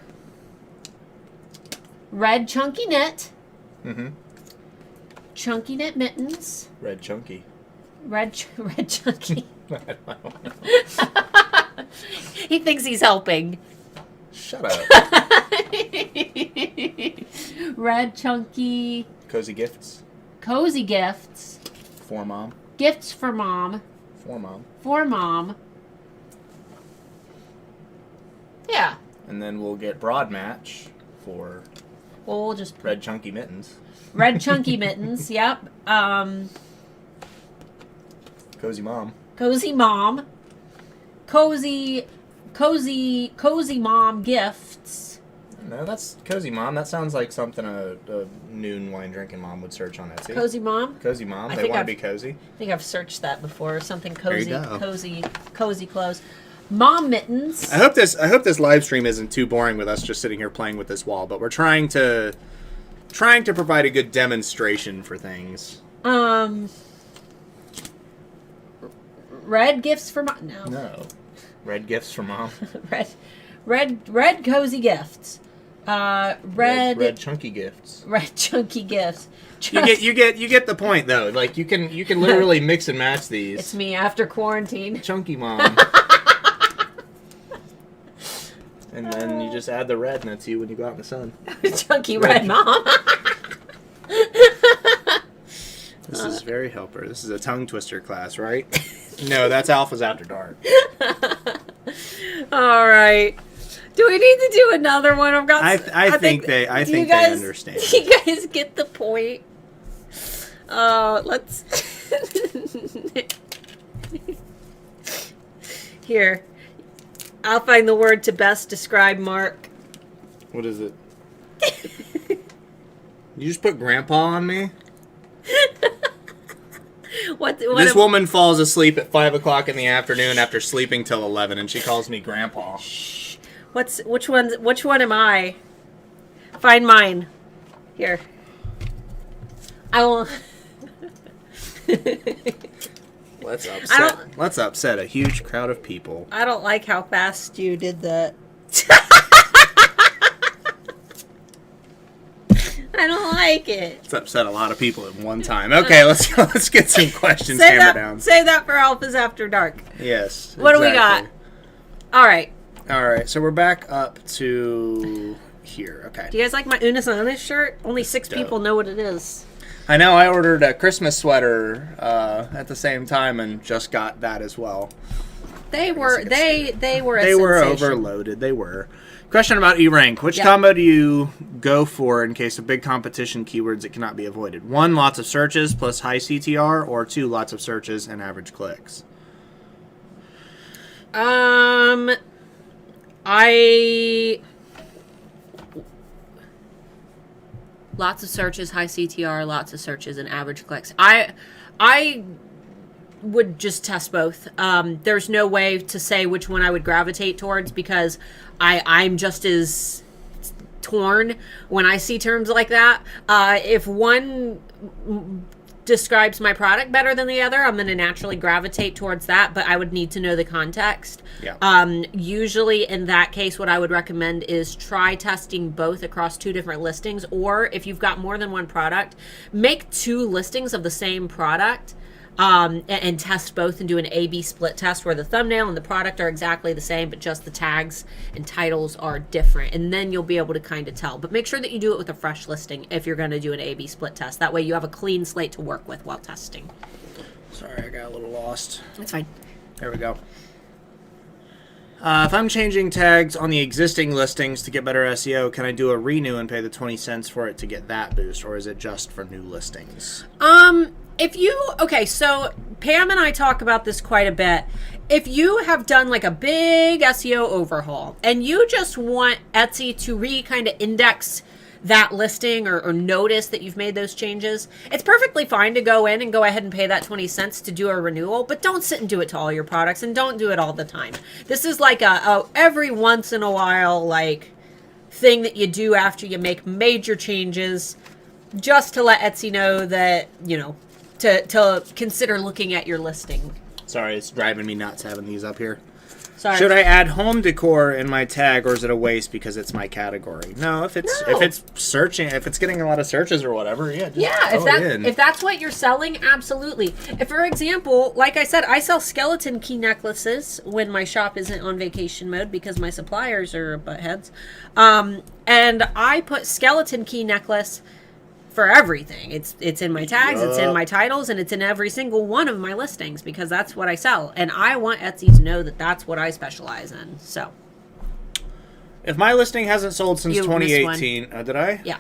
A: red chunky knit,
B: Mm-hmm.
A: chunky knit mittens,
B: Red chunky.
A: red chunky.
B: I don't know.
A: He thinks he's helping.
B: Shut up.
A: Red chunky
B: Cozy gifts
A: cozy gifts,
B: for mom.
A: gifts for mom,
B: For mom.
A: for mom. Yeah.
B: And then we'll get broad match for
A: Well, we'll just
B: red chunky mittens.
A: red chunky mittens. Yep.
B: Cozy mom.
A: Cozy mom. Cozy mom gifts.
B: No, that's cozy mom. That sounds like something a noon wine drinking mom would search on Etsy.
A: Cozy mom.
B: Cozy mom.
A: I
B: They
A: think
B: want to
A: I've-
B: be cozy.
A: I think I've searched that before. Something
B: There you
A: cozy,
B: go.
A: cozy clothes. Mom mittens.
B: I hope this live stream isn't too boring with us just sitting here playing with this wall, but we're trying to provide a good demonstration for things.
A: Red gifts for mom. No.
B: No. Red gifts for mom.
A: red cozy gifts. Red
B: chunky gifts.
A: red chunky gifts.
B: You get the point though. Like you can literally mix and match these.
A: It's me after quarantine.
B: Chunky mom. And then you just add the red and that's you when you go out in the sun.
A: Chunky red mom.
B: This is very helper. This is a tongue twister class, right? No, that's Alpha's After Dark.
A: All right. Do we need to do another one?
B: I think they understand.
A: Do you guys get the point? Let's here. I'll find the word to best describe Mark.
B: What is it? You just put grandpa on me?
A: What
B: This woman falls asleep at 5 o'clock in the afternoon after sleeping till 11 and she calls me grandpa.
C: Which one am I? Find mine. Here. I will.
B: Let's upset a huge crowd of people.
C: I don't like how fast you did that. I don't like it.
B: It's upset a lot of people at one time. Okay, let's get some questions hammered down.
C: Save that for Alphas After Dark.
B: Yes.
C: What do we got? All right.
B: So we're back up to here. Okay.
C: Do you guys like my Unis Honest shirt? Only 6 people know what it is.
B: I know. I ordered a Christmas sweater at the same time and just got that as well.
C: They were
B: overloaded. They were. Question about E-Rank. Which combo do you go for in case of big competition keywords that cannot be avoided? 1, lots of searches plus high CTR, or 2, lots of searches and average clicks?
A: Lots of searches, high CTR, lots of searches, and average clicks. I would just test both. There's no way to say which one I would gravitate towards because I'm just as torn when I see terms like that. If one describes my product better than the other, I'm going to naturally gravitate towards that, but I would need to know the context.
B: Yeah.
A: Usually in that case, what I would recommend is try testing both across 2 different listings, or if you've got more than one product, make 2 listings of the same product. And test both and do an A/B split test where the thumbnail and the product are exactly the same, but just the tags and titles are different. And then you'll be able to kind of tell. But make sure that you do it with a fresh listing if you're going to do an A/B split test. That way you have a clean slate to work with while testing.
B: Sorry, I got a little lost.
A: That's fine.
B: There we go. If I'm changing tags on the existing listings to get better SEO, can I do a renew and pay the 20 cents for it to get that boost, or is it just for new listings?
C: So Pam and I talk about this quite a bit. If you have done like a big SEO overhaul and you just want Etsy to kind of index that listing or notice that you've made those changes, it's perfectly fine to go in and go ahead and pay that 20 cents to do a renewal, but don't sit and do it to all your products and don't do it all the time. This is like a every once in a while like thing that you do after you make major changes, just to let Etsy know that, to consider looking at your listing.
B: Sorry, it's driving me nuts having these up here.
C: Sorry.
B: Should I add home decor in my tag, or is it a waste because it's my category? No, if it's searching, if it's getting a lot of searches or whatever,
C: if that's what you're selling, absolutely. If, for example, like I said, I sell skeleton key necklaces when my shop isn't on vacation mode because my suppliers are buttheads, and I put skeleton key necklace for everything. It's in my tags, it's in my titles, and it's in every single one of my listings because that's what I sell. And I want Etsy to know that that's what I specialize in. So,
B: if my listing hasn't sold since 2018, did I?
C: Yeah.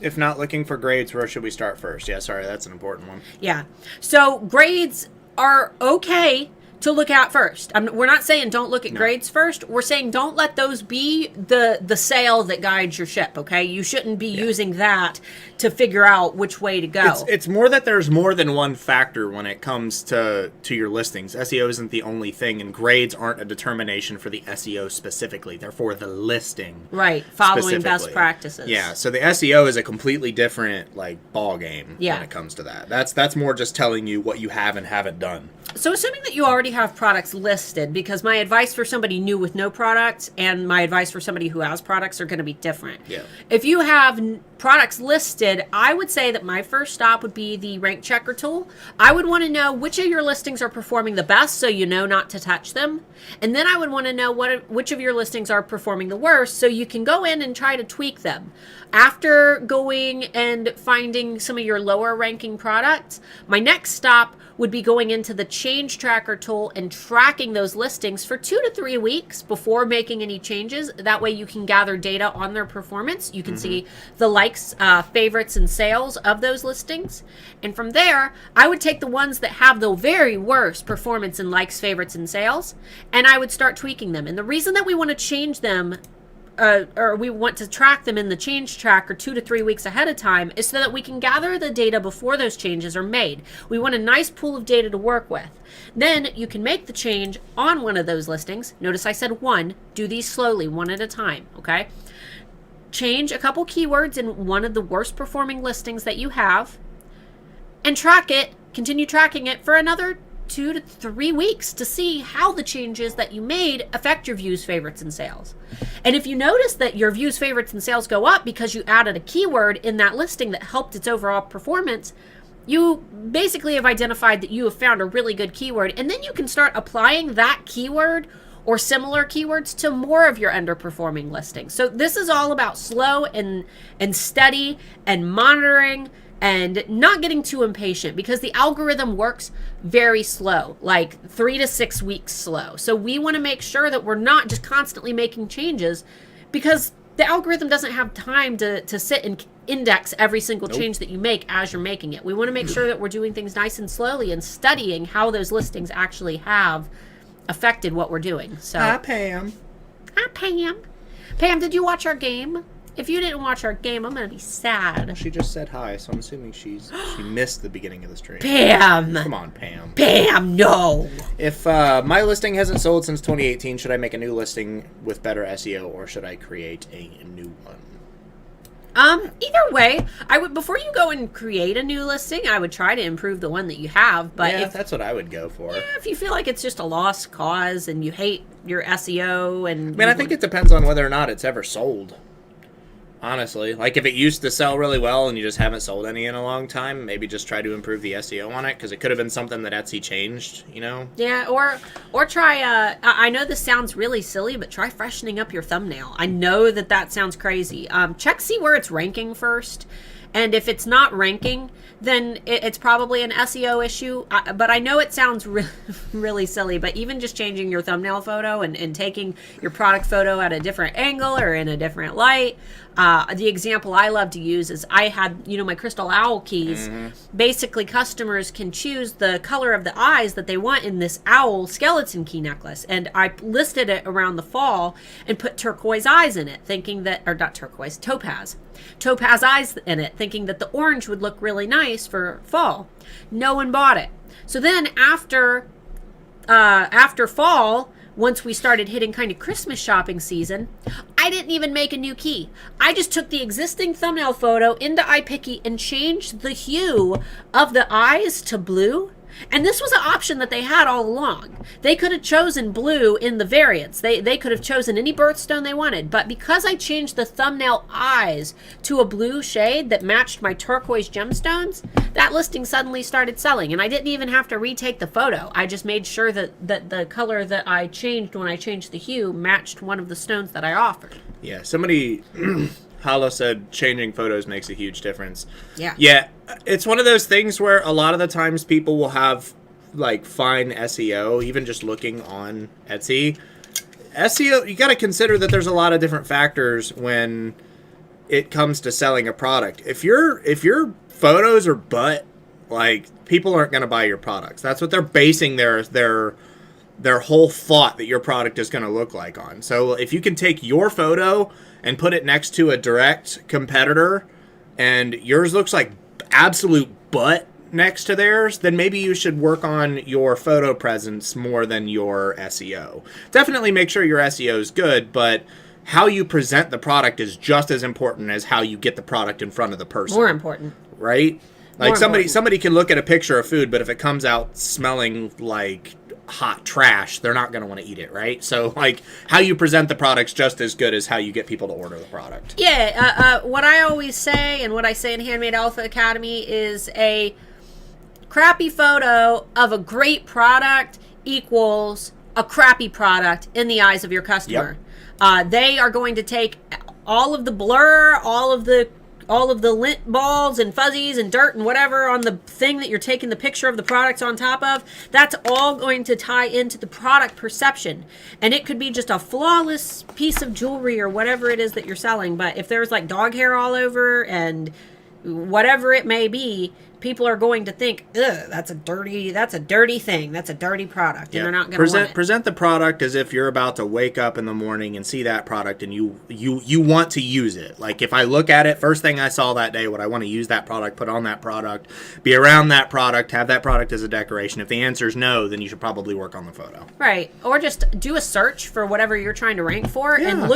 B: If not looking for grades, where should we start first? Yeah, sorry, that's an important one.
C: Yeah. So grades are okay to look at first. We're not saying don't look at grades first. We're saying don't let those be the sale that guides your ship, okay? You shouldn't be using that to figure out which way to go.
B: It's more that there's more than one factor when it comes to your listings. SEO isn't the only thing, and grades aren't a determination for the SEO specifically. They're for the listing.
C: Right, following best practices.
B: Yeah, so the SEO is a completely different ball game when it comes to that. That's more just telling you what you have and haven't done.
C: So assuming that you already have products listed, because my advice for somebody new with no products and my advice for somebody who has products are going to be different.
B: Yeah.
C: If you have products listed, I would say that my first stop would be the rank checker tool. I would want to know which of your listings are performing the best so you know not to touch them. And then I would want to know which of your listings are performing the worst so you can go in and try to tweak them. After going and finding some of your lower ranking products, my next stop would be going into the change tracker tool and tracking those listings for 2 to 3 weeks before making any changes. That way you can gather data on their performance. You can see the likes, favorites, and sales of those listings. And from there, I would take the ones that have the very worst performance in likes, favorites, and sales, and I would start tweaking them. And the reason that we want to change them
A: or we want to track them in the change tracker 2 to 3 weeks ahead of time is so that we can gather the data before those changes are made. We want a nice pool of data to work with. Then you can make the change on one of those listings. Notice I said one. Do these slowly, one at a time, okay? Change a couple keywords in one of the worst performing listings that you have and track it, continue tracking it for another 2 to 3 weeks to see how the changes that you made affect your views, favorites, and sales. And if you notice that your views, favorites, and sales go up because you added a keyword in that listing that helped its overall performance, you basically have identified that you have found a really good keyword, and then you can start applying that keyword or similar keywords to more of your underperforming listings. So this is all about slow and steady and monitoring and not getting too impatient, because the algorithm works very slow, like 3 to 6 weeks slow. So we want to make sure that we're not just constantly making changes, because the algorithm doesn't have time to sit and index every single change that you make as you're making it. We want to make sure that we're doing things nice and slowly and studying how those listings actually have affected what we're doing. So,
B: Hi, Pam.
A: Hi, Pam. Pam, did you watch our game? If you didn't watch our game, I'm going to be sad.
B: She just said hi, so I'm assuming she missed the beginning of the stream.
A: Pam!
B: Come on, Pam.
A: Pam, no!
B: If my listing hasn't sold since 2018, should I make a new listing with better SEO, or should I create a new one?
A: Either way, I would, before you go and create a new listing, I would try to improve the one that you have. But
B: Yeah,
A: if
B: that's what I would go for.
A: if you feel like it's just a lost cause and you hate your SEO and...
B: I think it depends on whether or not it's ever sold. Honestly, like if it used to sell really well and you just haven't sold any in a long time, maybe just try to improve the SEO on it, because it could have been something that Etsy changed, you know?
A: Yeah, or try, I know this sounds really silly, but try freshening up your thumbnail. I know that sounds crazy. Check, see where it's ranking first. And if it's not ranking, then it's probably an SEO issue. But I know it sounds really silly, but even just changing your thumbnail photo and taking your product photo at a different angle or in a different light. The example I love to use is I had, my crystal owl keys. Mm-hmm. Basically, customers can choose the color of the eyes that they want in this owl skeleton key necklace. And I listed it around the fall and put turquoise eyes in it, thinking that, or not turquoise, topaz eyes in it, thinking that the orange would look really nice for fall. No one bought it. So then after fall, once we started hitting kind of Christmas shopping season, I didn't even make a new key. I just took the existing thumbnail photo into iPicky and changed the hue of the eyes to blue. And this was an option that they had all along. They could have chosen blue in the variants. They could have chosen any birthstone they wanted. But because I changed the thumbnail eyes to a blue shade that matched my turquoise gemstones, that listing suddenly started selling. And I didn't even have to retake the photo. I just made sure that the color that I changed when I changed the hue matched one of the stones that I offered.
B: Yeah, somebody... Hala said changing photos makes a huge difference.
A: Yeah.
B: Yeah, it's one of those things where a lot of the times people will have, like, fine SEO, even just looking on Etsy. SEO, you got to consider that there's a lot of different factors when it comes to selling a product. If your photos are butt, like, people aren't going to buy your products. That's what they're basing their whole thought that your product is going to look like on. So if you can take your photo and put it next to a direct competitor and yours looks like absolute butt next to theirs, then maybe you should work on your photo presence more than your SEO. Definitely make sure your SEO is good, but how you present the product is just as important as how you get the product in front of the person.
A: More important.
B: Right? Like somebody can look at a picture of food, but if it comes out smelling like hot trash, they're not going to want to eat it, right? So, like, how you present the product's just as good as how you get people to order the product.
A: Yeah, what I always say, and what I say in Handmade Alpha Academy, is a crappy photo of a great product equals a crappy product in the eyes of your customer. Yep. They are going to take all of the blur, all of the lint balls and fuzzies and dirt and whatever on the thing that you're taking the picture of the products on top of. That's all going to tie into the product perception. And it could be just a flawless piece of jewelry or whatever it is that you're selling. But if there's like dog hair all over and whatever it may be, people are going to think, ugh, that's a dirty thing. That's a dirty product. And they're not going to want it.
B: Present the product as if you're about to wake up in the morning and see that product and you want to use it. Like, if I look at it, first thing I saw that day, would I want to use that product, put on that product, be around that product, have that product as a decoration? If the answer is no, then you should probably work on the photo.
A: Right. Or just do a search for whatever you're trying to rank for and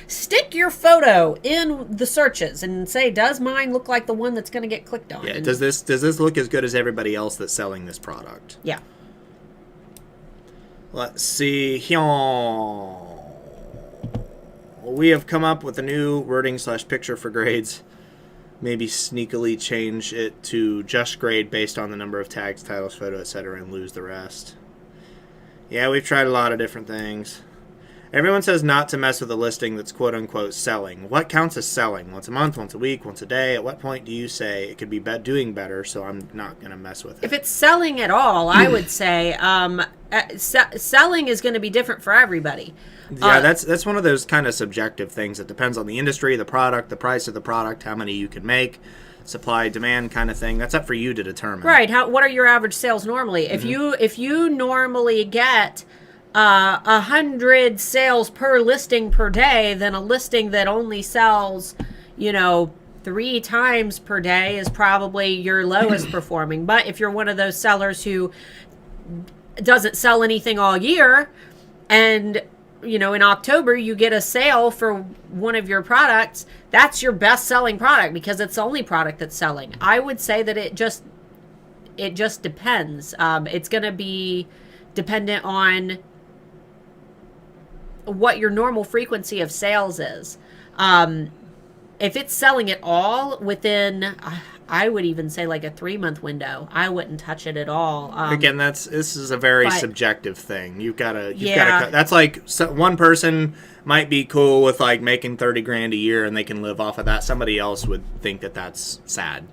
A: stick your photo in the searches and say, does mine look like the one that's going to get clicked on?
B: Yeah. Does this look as good as everybody else that's selling this product?
A: Yeah.
B: Let's see here. We have come up with a new wording/picture for grades. Maybe sneakily change it to just grade based on the number of tags, titles, photo, etc., and lose the rest. Yeah, we've tried a lot of different things. Everyone says not to mess with a listing that's quote-unquote selling. What counts as selling? Once a month, once a week, once a day? At what point do you say it could be doing better, so I'm not going to mess with it?
A: If it's selling at all, I would say selling is going to be different for everybody.
B: Yeah, that's one of those kind of subjective things. It depends on the industry, the product, the price of the product, how many you can make, supply, demand kind of thing. That's up for you to determine.
A: Right. What are your average sales normally?
B: Mm-hmm.
A: If you normally get 100 sales per listing per day, then a listing that only sells, 3 times per day is probably your lowest performing. But if you're one of those sellers who doesn't sell anything all year, and in October you get a sale for one of your products, that's your best selling product because it's the only product that's selling. I would say that it just depends. It's going to be dependent on what your normal frequency of sales is. If it's selling at all within, I would even say like a 3-month window, I wouldn't touch it at all.
B: Again, this is a very subjective thing. You've got to. That's like one person might be cool with like making $30,000 a year and they can live off of that. Somebody else would think that that's sad.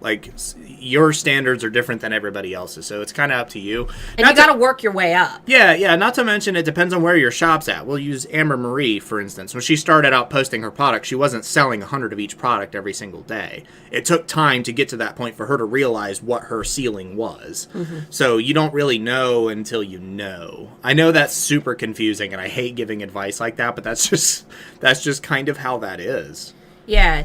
B: Like your standards are different than everybody else's, so it's kind of up to you.
A: And you got to work your way up.
B: Yeah. Not to mention, it depends on where your shop's at. We'll use Amber Marie, for instance. When she started out posting her products, she wasn't selling 100 of each product every single day. It took time to get to that point for her to realize what her ceiling was. Mm-hmm. So you don't really know until you know. I know that's super confusing, and I hate giving advice like that, but that's just kind of how that is.
A: Yeah,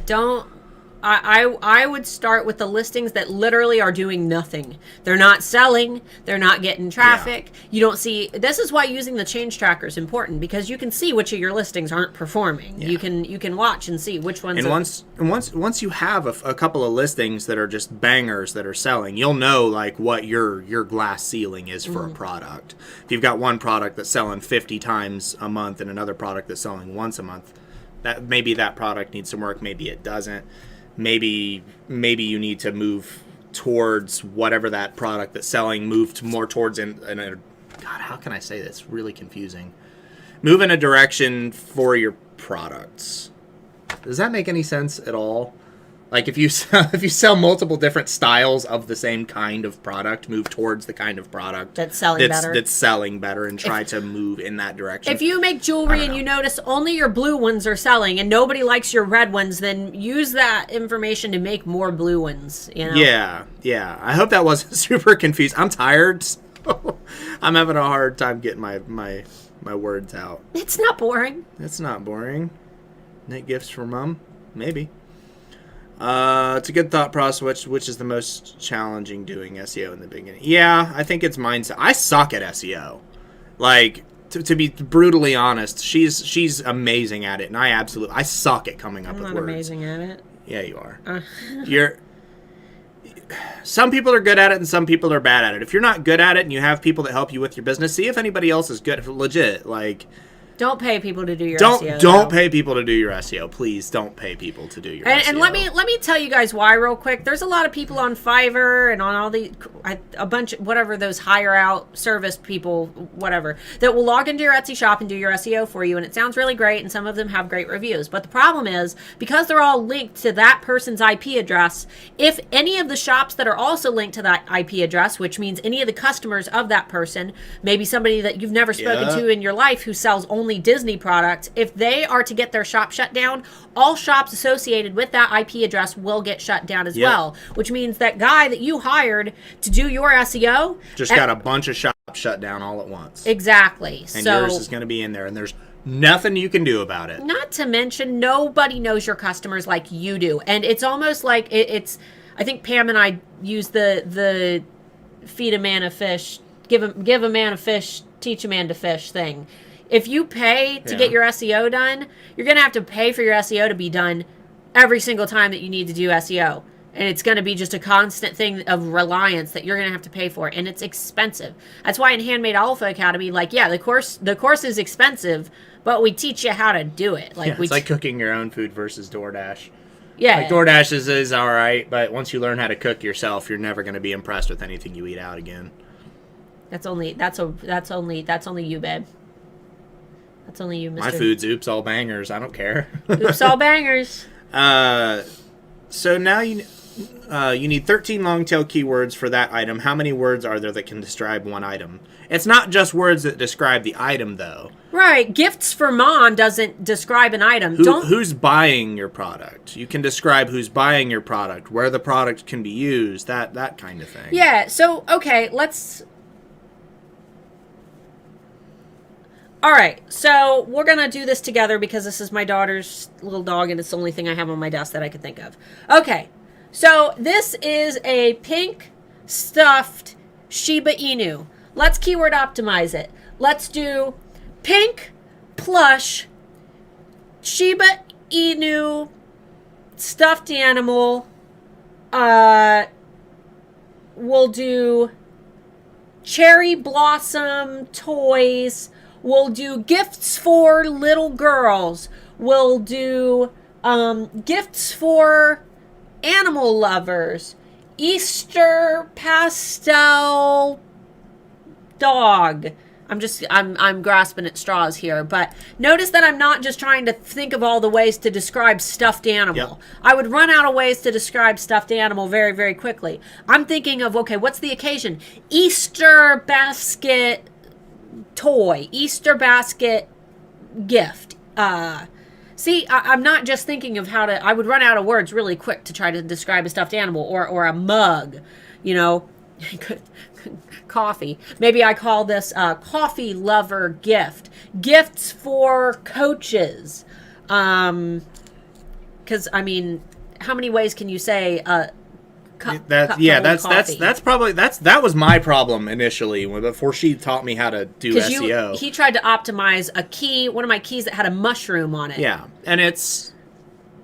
A: I would start with the listings that literally are doing nothing. They're not selling. They're not getting traffic. Yeah. You don't see. This is why using the change tracker is important, because you can see which of your listings aren't performing. Yeah. You can watch and see which ones.
B: And once you have a couple of listings that are just bangers that are selling, you'll know like what your glass ceiling is for a product. If you've got one product that's selling 50 times a month and another product that's selling once a month, maybe that product needs some work. Maybe it doesn't. Maybe you need to move towards whatever that product that's selling, move more towards God, how can I say this? It's really confusing. Move in a direction for your products. Does that make any sense at all? Like if you sell multiple different styles of the same kind of product, move towards the kind of product
A: that's selling better,
B: and try to move in that direction.
A: If you make jewelry and you notice only your blue ones are selling and nobody likes your red ones, then use that information to make more blue ones.
B: Yeah. I hope that wasn't super confused. I'm tired. So I'm having a hard time getting my words out.
A: It's not boring.
B: It's not boring. Knit gifts for mom? Maybe. It's a good thought process. Which is the most challenging doing SEO in the beginning? Yeah, I think it's mindset. I suck at SEO. Like, to be brutally honest, she's amazing at it, and I suck at coming up with words.
A: I'm not amazing at it.
B: Yeah, you are. Some people are good at it, and some people are bad at it. If you're not good at it, and you have people that help you with your business, see if anybody else is good. Legit, like.
A: Don't pay people to do your SEO.
B: Don't pay people to do your SEO. Please don't pay people to do your SEO.
A: And let me tell you guys why real quick. There's a lot of people on Fiverr and on all a bunch, whatever those hire out service people, whatever, that will log into your Etsy shop and do your SEO for you. And it sounds really great. And some of them have great reviews. But the problem is, because they're all linked to that person's IP address, if any of the shops that are also linked to that IP address, which means any of the customers of that person, maybe somebody that you've never spoken to in your life who sells only only Disney products, if they are to get their shop shut down, all shops associated with that IP address will get shut down as well, which means that guy that you hired to do your SEO
B: just got a bunch of shops shut down all at once.
A: Exactly.
B: And
A: so
B: yours is going to be in there, and there's nothing you can do about it.
A: Not to mention, nobody knows your customers like you do. And it's almost like it's, I think Pam and I use the feed a man a fish, give a man a fish, teach a man to fish thing. If you pay to get your SEO done, you're going to have to pay for your SEO to be done every single time that you need to do SEO. And it's going to be just a constant thing of reliance that you're going to have to pay for. And it's expensive. That's why in Handmade Alpha Academy, the course is expensive, but we teach you how to do it.
B: It's like cooking your own food versus DoorDash.
A: Yeah.
B: Like DoorDash is all right, but once you learn how to cook yourself, you're never going to be impressed with anything you eat out again.
A: That's only you, babe. That's only you, Mr.
B: My food's oops all bangers. I don't care.
A: Oops all bangers.
B: So now you need 13 long tail keywords for that item. How many words are there that can describe one item? It's not just words that describe the item, though.
A: Right. Gifts for Mom doesn't describe an item.
B: Who's buying your product? You can describe who's buying your product, where the product can be used, that kind of thing.
A: Yeah. So, okay, let's... All right, so we're going to do this together because this is my daughter's little dog and it's the only thing I have on my desk that I could think of. Okay, so this is a pink stuffed Shiba Inu. Let's keyword optimize it. Let's do pink plush Shiba Inu stuffed animal. We'll do cherry blossom toys. We'll do gifts for little girls. We'll do gifts for animal lovers. Easter pastel dog. I'm grasping at straws here, but notice that I'm not just trying to think of all the ways to describe stuffed animal.
B: Yep.
A: I would run out of ways to describe stuffed animal very, very quickly. I'm thinking of, okay, what's the occasion? Easter basket toy, Easter basket gift. See, I'm not just thinking of how to... I would run out of words really quick to try to describe a stuffed animal or a mug, coffee. Maybe I call this coffee lover gift. Gifts for coaches. Because, how many ways can you say... That was my problem initially before she taught me how to do SEO. He tried to optimize a key, one of my keys that had a mushroom on it.
B: Yeah, and it's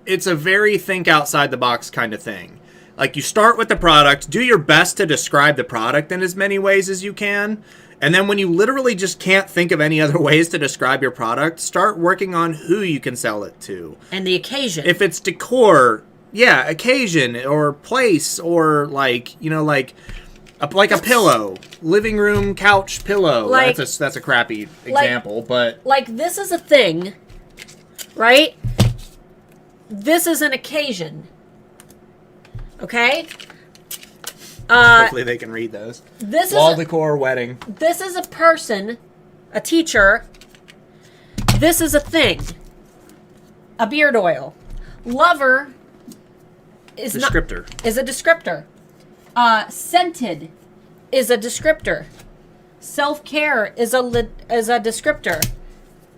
B: a very think outside the box kind of thing. Like, you start with the product, do your best to describe the product in as many ways as you can, and then when you literally just can't think of any other ways to describe your product, start working on who you can sell it to.
A: And the occasion.
B: If it's decor... Yeah, occasion or place or like a pillow, living room couch pillow. That's a crappy example, but
A: this is a thing, right? This is an occasion. Okay?
B: Hopefully they can read those.
A: This
B: wall
A: is
B: decor wedding.
A: This is a person, a teacher. This is a thing. A beard oil. Lover is a descriptor. Scented is a descriptor. Self-care is a descriptor.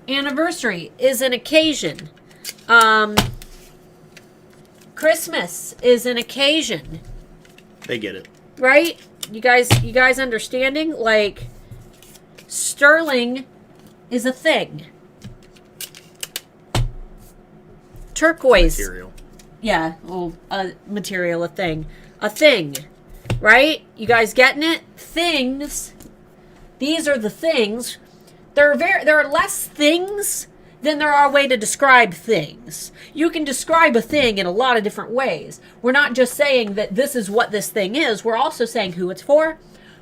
A: Anniversary is an occasion. Christmas is an occasion.
B: They get it.
A: Right? You guys understanding? Like, sterling is a thing. Turquoise.
B: Material.
A: Yeah, well, material, a thing. A thing, right? You guys getting it? Things. These are the things. There are less things than there are way to describe things. You can describe a thing in a lot of different ways. We're not just saying that this is what this thing is. We're also saying who it's for,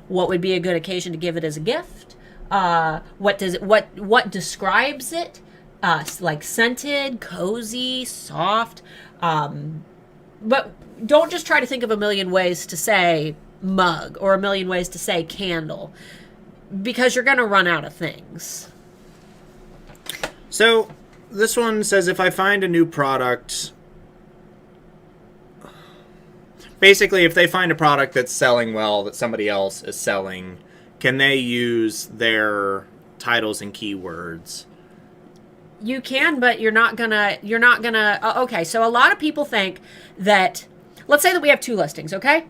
A: what would be a good occasion to give it as a gift, what describes it, like scented, cozy, soft. But don't just try to think of a million ways to say mug or a million ways to say candle, because you're going to run out of things.
B: So this one says, if I find a new product, basically if they find a product that's selling well that somebody else is selling, can they use their titles and keywords?
A: You can, but you're not gonna, okay, so a lot of people think that, let's say that we have 2 listings, okay?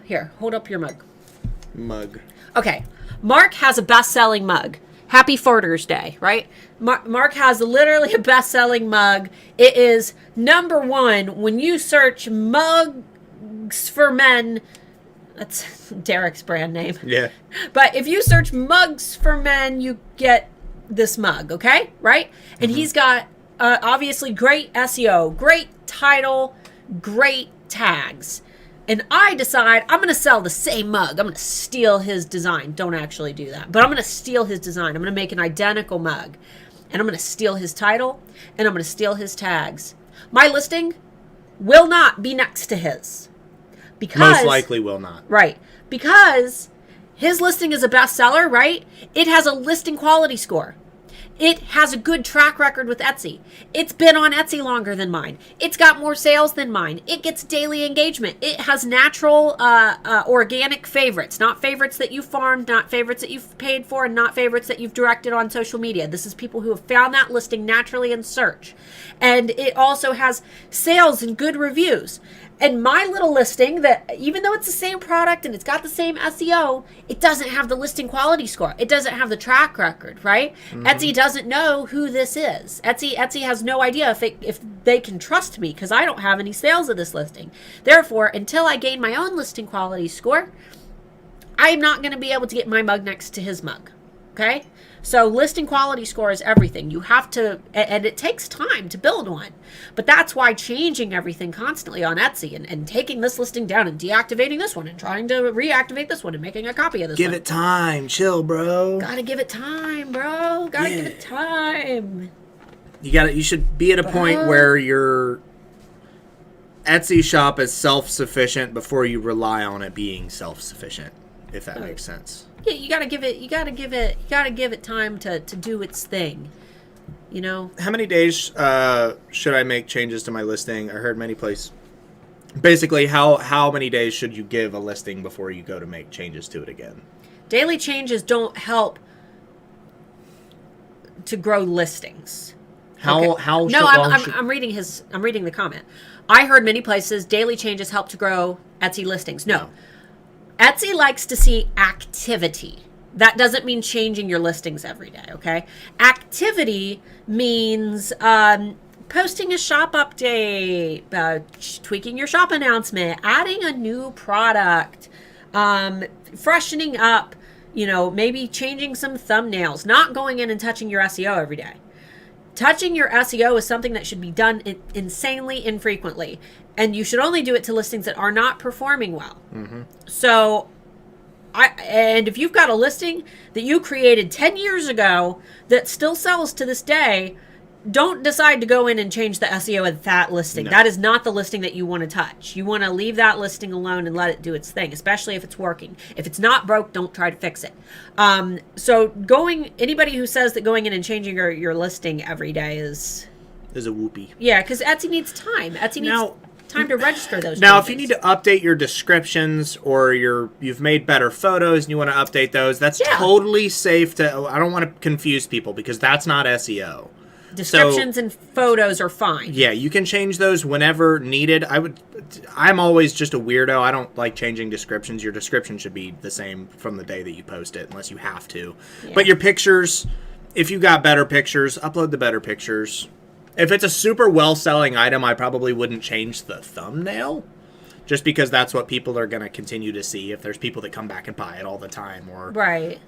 A: Here, hold up your mug. Okay, Mark has a best-selling mug. Happy Farters Day, right? Mark has literally a best-selling mug. It is #1 when you search mugs for men. That's Derek's brand name.
B: Yeah.
A: But if you search mugs for men, you get this mug, okay? Right? And he's got obviously great SEO, great title, great tags. And I decide I'm going to sell the same mug. I'm going to steal his design. Don't actually do that. But I'm going to steal his design. I'm going to make an identical mug. And I'm going to steal his title. And I'm going to steal his tags. My listing will not be next to his. Because,
B: most likely will not.
A: Right. Because his listing is a bestseller, right? It has a listing quality score. It has a good track record with Etsy. It's been on Etsy longer than mine. It's got more sales than mine. It gets daily engagement. It has natural, organic favorites. Not favorites that you farmed, not favorites that you've paid for, and not favorites that you've directed on social media. This is people who have found that listing naturally in search. And it also has sales and good reviews. And my little listing, that even though it's the same product and it's got the same SEO, it doesn't have the listing quality score. It doesn't have the track record, right? Mm-hmm. Etsy doesn't know who this is. Etsy has no idea if they can trust me because I don't have any sales of this listing. Therefore, until I gain my own listing quality score, I am not going to be able to get my mug next to his mug, okay? So listing quality score is everything. You have to, and it takes time to build one. But that's why changing everything constantly on Etsy and taking this listing down and deactivating this one and trying to reactivate this one and making a copy of this one.
B: Give it time. Chill, bro.
A: Gotta give it time, bro. Gotta give it time.
B: You should be at a point where your Etsy shop is self-sufficient before you rely on it being self-sufficient, if that makes sense.
A: Yeah, you gotta give it time to do its thing. You know?
B: How many days should I make changes to my listing? I heard many places. Basically, how many days should you give a listing before you go to make changes to it again?
A: Daily changes don't help to grow listings.
B: How
A: No, I'm reading the comment. I heard many places daily changes help to grow Etsy listings. No. Etsy likes to see activity. That doesn't mean changing your listings every day, okay? Activity means posting a shop update, tweaking your shop announcement, adding a new product, freshening up, maybe changing some thumbnails, not going in and touching your SEO every day. Touching your SEO is something that should be done insanely infrequently. And you should only do it to listings that are not performing well. Mm-hmm. So, and if you've got a listing that you created 10 years ago that still sells to this day, don't decide to go in and change the SEO of that listing. No. That is not the listing that you want to touch. You want to leave that listing alone and let it do its thing, especially if it's working. If it's not broke, don't try to fix it. So anybody who says that going in and changing your listing every day is
B: a whoopee.
A: Yeah, because Etsy needs time. Etsy needs time to register those
B: now
A: changes.
B: If you need to update your descriptions or you've made better photos and you want to update those, that's totally safe. I don't want to confuse people because that's not SEO.
A: Descriptions and photos are fine.
B: Yeah, you can change those whenever needed. I'm always just a weirdo. I don't like changing descriptions. Your description should be the same from the day that you post it, unless you have to. Yeah. But your pictures, if you got better pictures, upload the better pictures. If it's a super well-selling item, I probably wouldn't change the thumbnail, just because that's what people are going to continue to see if there's people that come back and buy it all the time. Or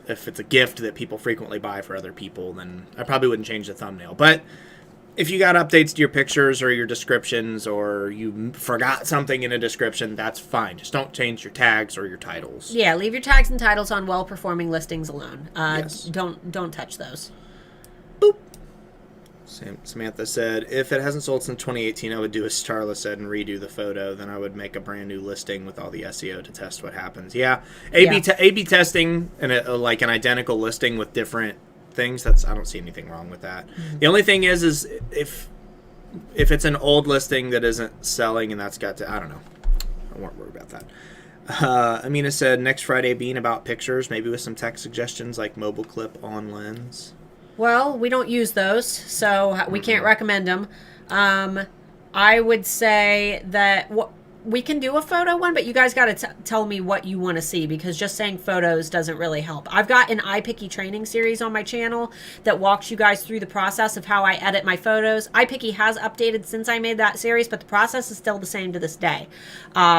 B: if it's a gift that people frequently buy for other people, then I probably wouldn't change the thumbnail. But if you got updates to your pictures or your descriptions or you forgot something in a description, that's fine. Just don't change your tags or your titles.
A: Yeah, leave your tags and titles on well-performing listings alone.
B: Yes.
A: Don't touch those.
B: Boop. Samantha said, if it hasn't sold since 2018, I would do as Starla said and redo the photo. Then I would make a brand new listing with all the SEO to test what happens. Yeah, A/B testing and like an identical listing with different things, I don't see anything wrong with that. The only thing is if it's an old listing that isn't selling and that's got to, I don't know. I won't worry about that. Amina said next Friday being about pictures, maybe with some text suggestions like mobile clip on lens.
A: Well, we don't use those, so we can't recommend them. I would say that we can do a photo one, but you guys got to tell me what you want to see, because just saying photos doesn't really help. I've got an iPicky training series on my channel that walks you guys through the process of how I edit my photos. iPicky has updated since I made that series, but the process is still the same to this day.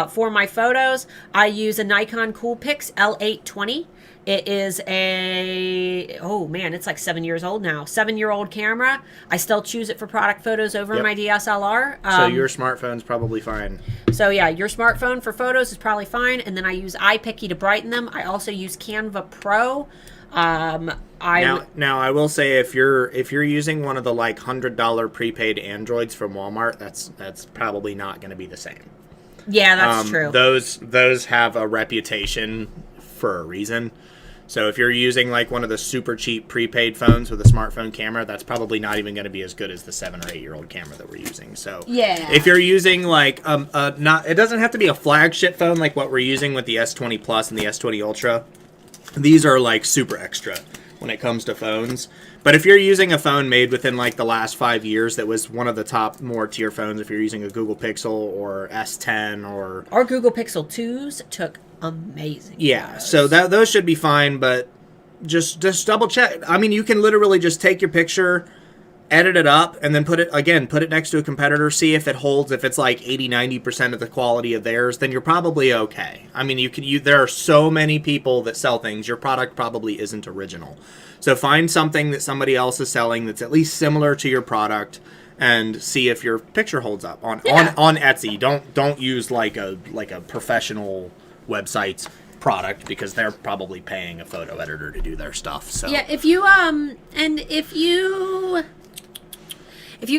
A: For my photos, I use a Nikon Coolpix L820. It is it's like 7 years old now. 7-year-old camera. I still choose it for product photos over my DSLR.
B: So your smartphone's probably fine.
A: So yeah, your smartphone for photos is probably fine. And then I use iPicky to brighten them. I also use Canva Pro. Now
B: I will say if you're using one of the like $100 prepaid Androids from Walmart, that's probably not going to be the same.
A: Yeah, that's true.
B: Those have a reputation for a reason. So if you're using like one of the super cheap prepaid phones with a smartphone camera, that's probably not even going to be as good as the 7 or 8 year old camera that we're using. So
A: yeah,
B: if you're using like it doesn't have to be a flagship phone like what we're using with the S20 Plus and the S20 Ultra. These are like super extra when it comes to phones. But if you're using a phone made within like the last 5 years that was one of the top more tier phones, if you're using a Google Pixel or S10 or
A: our Google Pixel 2s took amazing.
B: Yeah,
A: photos.
B: so those should be fine, but just double check. I mean, you can literally just take your picture, edit it up, and then put it next to a competitor, see if it holds. If it's like 80-90% of the quality of theirs, then you're probably okay. I mean, there are so many people that sell things. Your product probably isn't original. So find something that somebody else is selling that's at least similar to your product and see if your picture holds up on Etsy. Don't use like a professional website's product, because they're probably paying a photo editor to do their stuff. So
A: yeah, if you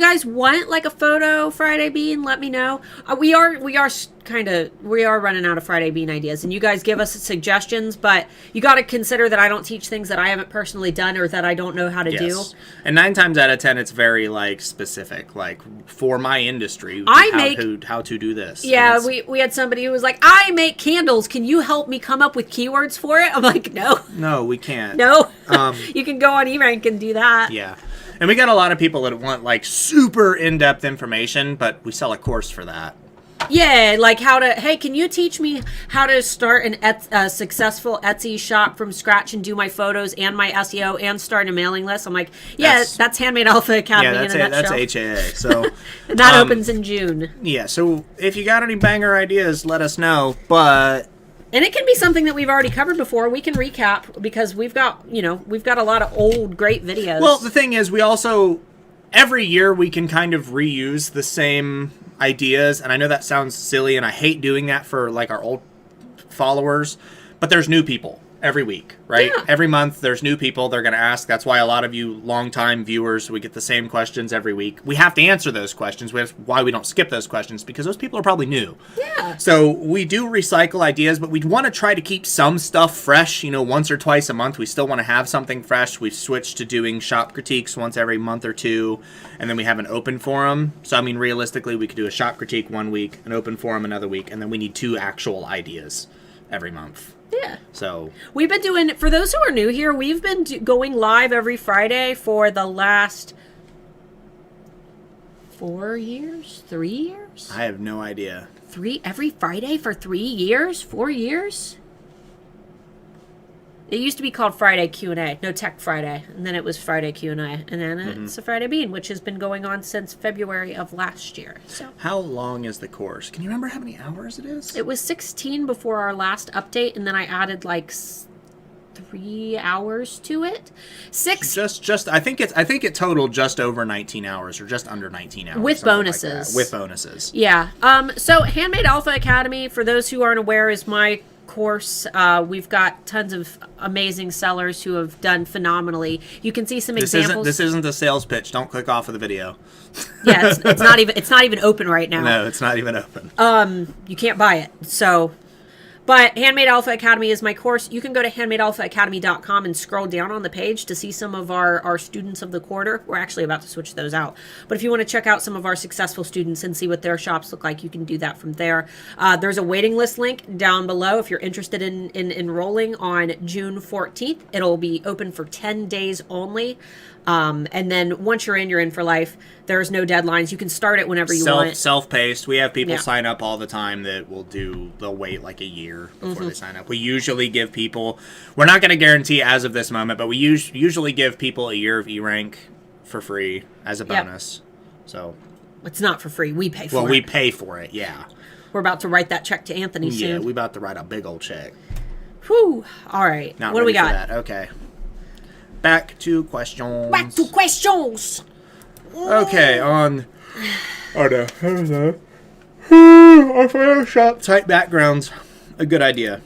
A: guys want like a photo Friday bean, let me know. We are running out of Friday bean ideas, and you guys give us suggestions, but you got to consider that I don't teach things that I haven't personally done or that I don't know how to do.
B: And 9 times out of 10, it's very like specific, like for my industry, how to do this.
A: Yeah, we had somebody who was like, I make candles. Can you help me come up with keywords for it? I'm like, no,
B: we can't.
A: No, you can go on eRank and do that.
B: Yeah. And we got a lot of people that want like super in-depth information, but we sell a course for that.
A: Yeah, like can you teach me how to start a successful Etsy shop from scratch and do my photos and my SEO and start a mailing list? I'm like, that's Handmade Alpha Academy in a nutshell.
B: That's HAA. So
A: and that opens in June.
B: Yeah, so if you got any banger ideas, let us know.
A: And it can be something that we've already covered before. We can recap, because we've got a lot of old great videos.
B: Well, the thing is, we also every year we can kind of reuse the same ideas, and I know that sounds silly, and I hate doing that for like our old followers, but there's new people every week, right?
A: Yeah.
B: Every month there's new people they're going to ask. That's why a lot of you longtime viewers, we get the same questions every week. We have to answer those questions. That's why we don't skip those questions, because those people are probably new.
A: Yeah.
B: So we do recycle ideas, but we want to try to keep some stuff fresh. Once or twice a month, we still want to have something fresh. We've switched to doing shop critiques once every month or two, and then we have an open forum. So, I mean, realistically, we could do a shop critique one week, an open forum another week, and then we need 2 actual ideas every month.
A: Yeah.
B: So
A: we've been doing, for those who are new here, we've been going live every Friday for the last 4 years, 3 years.
B: I have no idea.
A: Every Friday for 3 years, 4 years. It used to be called Friday Q&A, no Tech Friday, and then it was Friday Q&A, and then it's a Friday Bean, which has been going on since February of last year. So
B: how long is the course? Can you remember how many hours it is?
A: It was 16 before our last update, and then I added like 3 hours to it.
B: I think it totaled just over 19 hours, or just under 19 hours
A: with bonuses.
B: With bonuses.
A: Yeah. So Handmade Alpha Academy, for those who aren't aware, is my course. We've got tons of amazing sellers who have done phenomenally. You can see some examples.
B: This isn't a sales pitch. Don't click off of the video.
A: Yeah, it's not even open right now.
B: No, it's not even open.
A: You can't buy it. So, But Handmade Alpha Academy is my course. You can go to handmadealphaacademy.com and scroll down on the page to see some of our students of the quarter. We're actually about to switch those out. But if you want to check out some of our successful students and see what their shops look like, you can do that from there. There's a waiting list link down below if you're interested in enrolling on June 14th. It'll be open for 10 days only. And then once you're in for life. There's no deadlines. You can start it whenever you want.
B: Self-paced. We have people sign up all the time that they'll wait like a year before they sign up. We usually give people, we're not going to guarantee as of this moment, but we usually give people a year of E-Rank for free as a bonus. So
A: it's not for free. We pay for it.
B: Well, we pay for it, yeah.
A: We're about to write that check to Anthony soon.
B: Yeah, we're about to write a big old check.
A: Whew. All right.
B: Not
A: what do we got?
B: For that. Okay. Back to questions. Okay, on Photoshop type backgrounds, a good idea.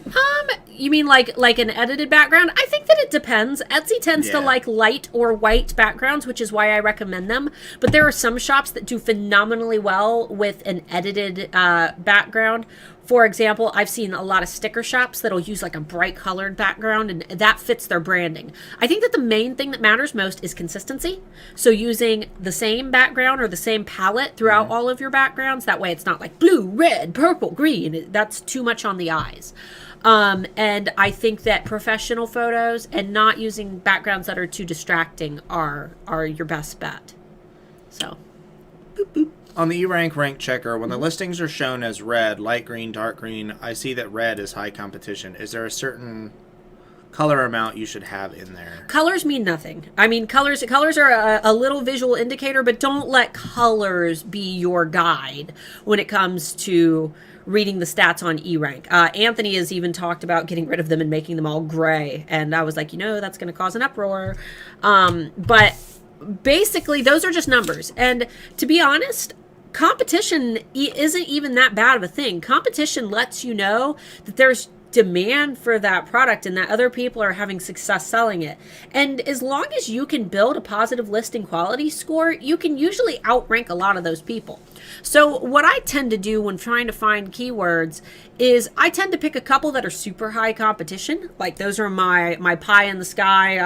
A: You mean like an edited background? I think that it depends. Etsy tends to like light or white backgrounds, which is why I recommend them. But there are some shops that do phenomenally well with an edited background. For example, I've seen a lot of sticker shops that'll use like a bright colored background, and that fits their branding. I think that the main thing that matters most is consistency. So using the same background or the same palette throughout all of your backgrounds. That way it's not like blue, red, purple, green. That's too much on the eyes. And I think that professional photos and not using backgrounds that are too distracting are your best bet. So,
B: boop, boop. On the E-Rank rank checker, when the listings are shown as red, light green, dark green, I see that red is high competition. Is there a certain color amount you should have in there?
A: Colors mean nothing. I mean, colors are a little visual indicator, but don't let colors be your guide when it comes to reading the stats on E-Rank. Anthony has even talked about getting rid of them and making them all gray. And I was like, that's going to cause an uproar. But basically, those are just numbers. And to be honest, competition isn't even that bad of a thing. Competition lets you know that there's demand for that product and that other people are having success selling it. And as long as you can build a positive listing quality score, you can usually outrank a lot of those people. So what I tend to do when trying to find keywords is I tend to pick a couple that are super high competition. Like those are my pie in the sky.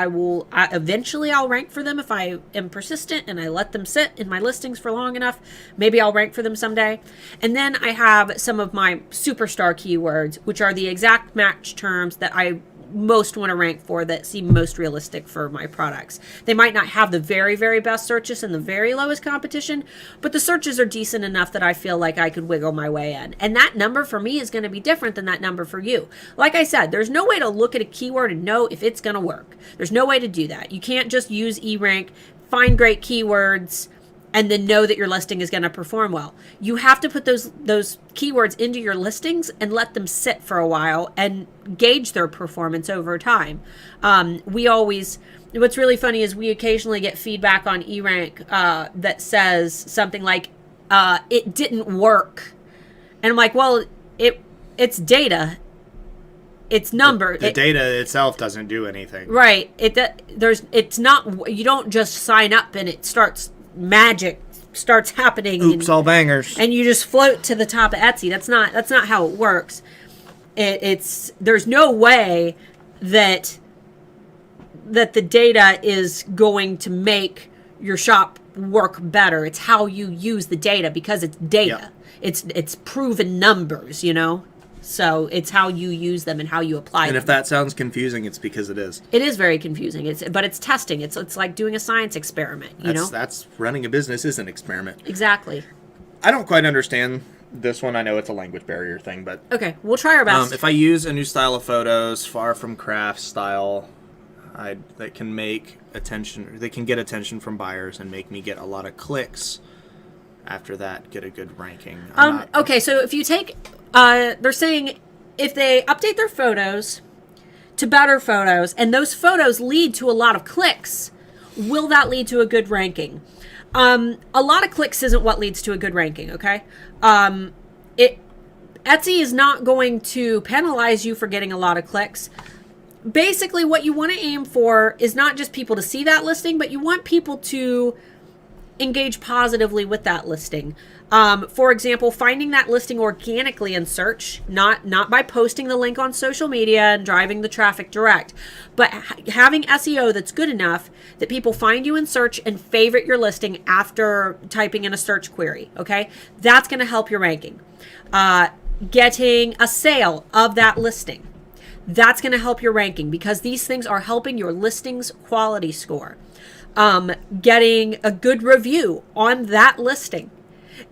A: Eventually I'll rank for them if I am persistent and I let them sit in my listings for long enough. Maybe I'll rank for them someday. And then I have some of my superstar keywords, which are the exact match terms that I most want to rank for, that seem most realistic for my products. They might not have the very, very best searches and the very lowest competition, but the searches are decent enough that I feel like I could wiggle my way in. And that number for me is going to be different than that number for you. Like I said, there's no way to look at a keyword and know if it's going to work. There's no way to do that. You can't just use eRank, find great keywords, and then know that your listing is going to perform well. You have to put those keywords into your listings and let them sit for a while and gauge their performance over time. What's really funny is we occasionally get feedback on eRank that says something like, it didn't work. And I'm like, well, it's data. It's number.
B: The data itself doesn't do anything.
A: Right. It's not, you don't just sign up and it magic starts happening.
B: Oops, all bangers.
A: And you just float to the top of Etsy. That's not how it works. There's no way that the data is going to make your shop work better. It's how you use the data, because it's data. Yep. It's proven numbers, So it's how you use them and how you apply them.
B: And if that sounds confusing, it's because it is.
A: It is very confusing. But it's testing. It's like doing a science experiment,
B: That's running a business is an experiment.
A: Exactly.
B: I don't quite understand this one. I know it's a language barrier thing, but...
A: Okay, we'll try our best.
B: If I use a new style of photos, far from craft style, that can get attention from buyers and make me get a lot of clicks. After that, get a good ranking.
A: Okay, so if you take... they're saying if they update their photos to better photos and those photos lead to a lot of clicks, will that lead to a good ranking? A lot of clicks isn't what leads to a good ranking, okay? Etsy is not going to penalize you for getting a lot of clicks. Basically, what you want to aim for is not just people to see that listing, but you want people to engage positively with that listing. For example, finding that listing organically in search, not by posting the link on social media and driving the traffic direct, but having SEO that's good enough that people find you in search and favorite your listing after typing in a search query. Okay, that's going to help your ranking. Getting a sale of that listing, that's going to help your ranking, because these things are helping your listing's quality score. Getting a good review on that listing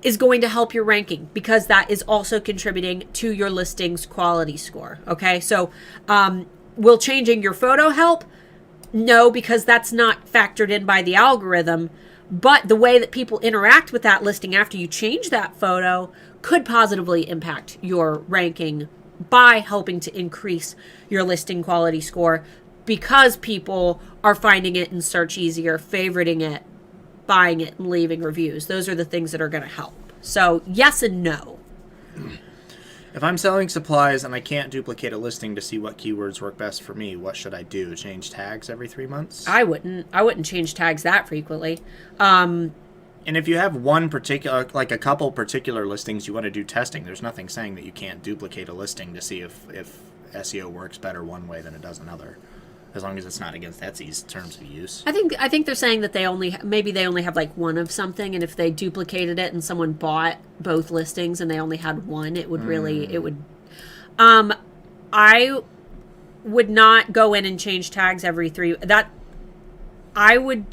A: is going to help your ranking, because that is also contributing to your listing's quality score. Okay, so will changing your photo help? No, because that's not factored in by the algorithm. But the way that people interact with that listing after you change that photo could positively impact your ranking by helping to increase your listing quality score, because people are finding it in search easier, favoriting it, buying it, and leaving reviews. Those are the things that are going to help. So yes and no.
B: If I'm selling supplies and I can't duplicate a listing to see what keywords work best for me, what should I do? Change tags every 3 months?
A: I wouldn't change tags that frequently.
B: And if you have one particular, like a couple particular listings you want to do testing, there's nothing saying that you can't duplicate a listing to see if SEO works better one way than it does another, as long as it's not against Etsy's terms of use.
A: I think they're saying that they only have like one of something, and if they duplicated it and someone bought both listings and they only had one, it would I would not go in and change tags every 3. I would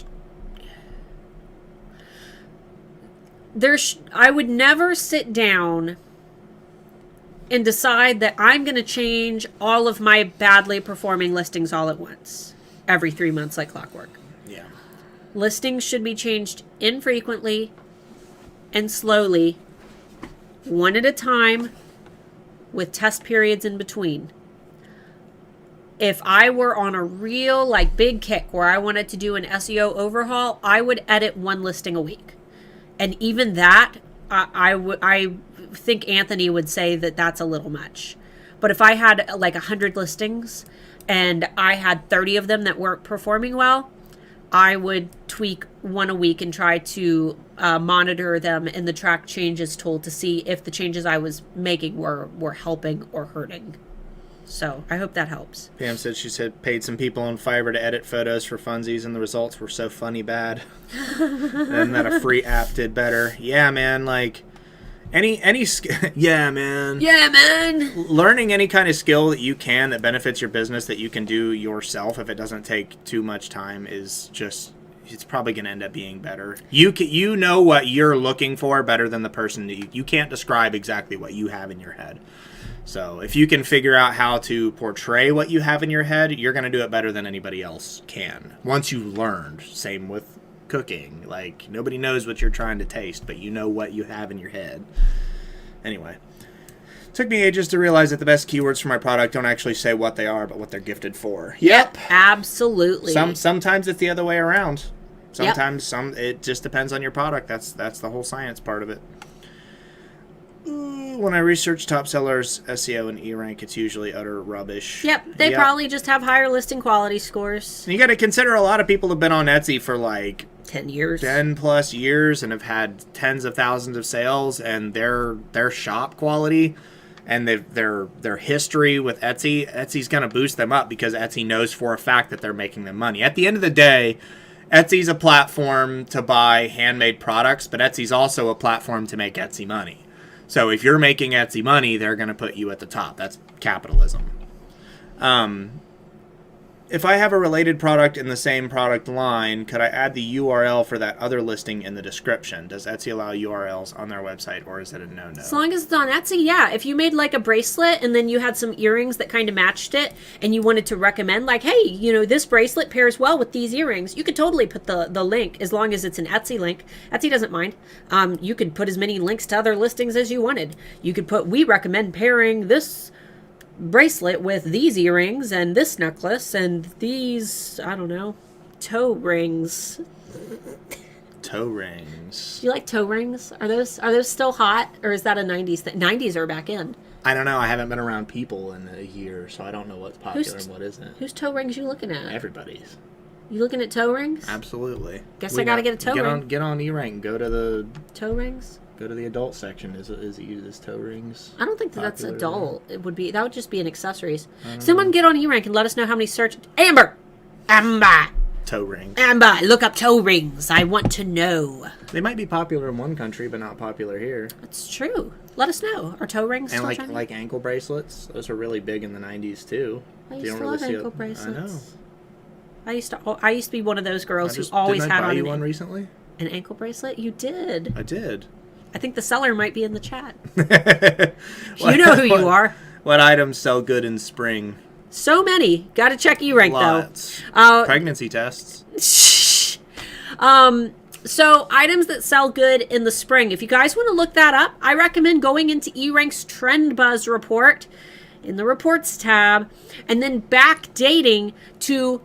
A: never sit down and decide that I'm going to change all of my badly performing listings all at once every 3 months like clockwork.
B: Yeah.
A: Listings should be changed infrequently and slowly, one at a time, with test periods in between. If I were on a real big kick where I wanted to do an SEO overhaul, I would edit one listing a week. And even that, I think Anthony would say that that's a little much. But if I had 100 listings and I had 30 of them that weren't performing well, I would tweak one a week and try to monitor them in the track changes tool to see if the changes I was making were helping or hurting. So I hope that helps.
B: Pam said she paid some people on Fiverr to edit photos for funsies, and the results were so funny bad. And that a free app did better. Yeah, man. Yeah, man.
A: Yeah, man.
B: Learning any kind of skill that you can that benefits your business that you can do yourself, if it doesn't take too much time, is just, it's probably going to end up being better. You know what you're looking for better than the person that you can't describe exactly what you have in your head. So if you can figure out how to portray what you have in your head, you're going to do it better than anybody else can. Once you've learned. Same with cooking. Nobody knows what you're trying to taste, but you know what you have in your head. Anyway. Took me ages to realize that the best keywords for my product don't actually say what they are, but what they're gifted for. Yep.
A: Absolutely.
B: Sometimes it's the other way around. Sometimes it just depends on your product. That's the whole science part of it. When I research top sellers, SEO, and E-rank, it's usually utter rubbish.
A: Yep, they probably just have higher listing quality scores.
B: And you got to consider a lot of people have been on Etsy for
A: 10 years.
B: 10 plus years and have had tens of thousands of sales, and their shop quality and their history with Etsy's going to boost them up because Etsy knows for a fact that they're making them money. At the end of the day, Etsy's a platform to buy handmade products, but Etsy's also a platform to make Etsy money. So if you're making Etsy money, they're going to put you at the top. That's capitalism. If I have a related product in the same product line, could I add the URL for that other listing in the description? Does Etsy allow URLs on their website, or is it a no-no?
A: As long as it's on Etsy, yeah. If you made a bracelet and then you had some earrings that kind of matched it and you wanted to recommend hey, this bracelet pairs well with these earrings, you could totally put the link as long as it's an Etsy link. Etsy doesn't mind. You could put as many links to other listings as you wanted. You could put, we recommend pairing this bracelet with these earrings and this necklace and these, I don't know, toe rings.
B: Toe rings.
A: Do you like toe rings? Are those still hot, or is that a 90s thing? 90s are back in.
B: I don't know. I haven't been around people in a year, so I don't know what's popular and what isn't.
A: Whose toe rings you looking at?
B: Everybody's.
A: You looking at toe rings?
B: Absolutely.
A: Guess I gotta get a toe ring.
B: Get on E-Rank. Go to the
A: Toe rings?
B: adult section. Is it used as toe rings?
A: I don't think that's
B: Popular
A: adult. It would be, that would just be an accessories. Someone get on E-Rank and let us know how many search. Amber!
B: Toe ring.
A: Amber, look up toe rings. I want to know.
B: They might be popular in one country, but not popular here.
A: That's true. Let us know. Are toe rings
B: And
A: still trendy?
B: like ankle bracelets, those were really big in the 90s too.
A: I
B: You
A: used
B: don't
A: to love
B: see
A: ankle
B: it.
A: bracelets. I used to be one of those girls who
B: Didn't
A: always
B: I
A: had
B: buy
A: on
B: you one recently?
A: an ankle bracelet. You did.
B: I did.
A: I think the seller might be in the chat. You know who you are.
B: What items sell good in spring?
A: So many. Got to check E-Rank
B: Lots.
A: though.
B: Pregnancy tests.
A: So items that sell good in the spring. If you guys want to look that up, I recommend going into E-Rank's Trend Buzz report in the reports tab, and then backdating to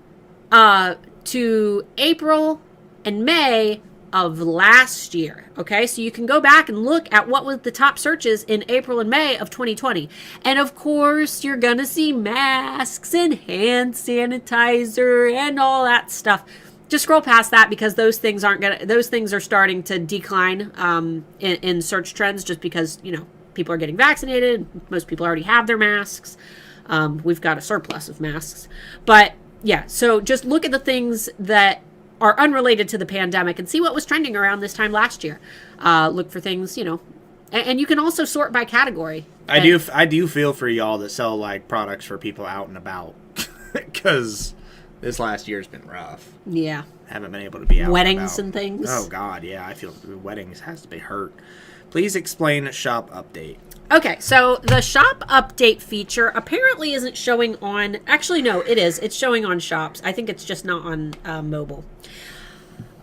A: April and May of last year. Okay, so you can go back and look at what was the top searches in April and May of 2020. And of course, you're gonna see masks and hand sanitizer and all that stuff. Just scroll past that because those things are starting to decline in search trends, just because, you know, people are getting vaccinated. Most people already have their masks. We've got a surplus of masks. But yeah, so just look at the things that are unrelated to the pandemic and see what was trending around this time last year. Look for things, you know, and you can also sort by category.
B: I do feel for y'all that sell like products for people out and about, because this last year's been rough.
A: Yeah.
B: Haven't been able to be out.
A: Weddings and things.
B: Oh God, yeah. I feel weddings has to be hurt. Please explain shop update.
A: Okay, so the shop update feature apparently isn't showing on... Actually, no, it is. It's showing on shops. I think it's just not on mobile.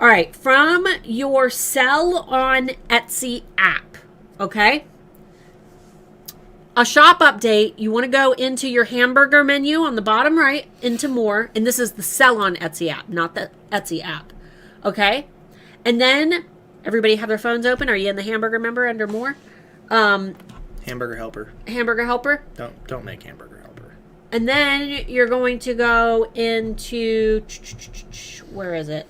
A: All right, from your Sell on Etsy app, okay? A shop update, you want to go into your hamburger menu on the bottom right, into More, and this is the Sell on Etsy app, not the Etsy app, okay? And then, everybody have their phones open? Are you in the hamburger member under More?
B: Hamburger helper.
A: Hamburger helper.
B: Don't make hamburger helper.
A: And then you're going to go into, where is it?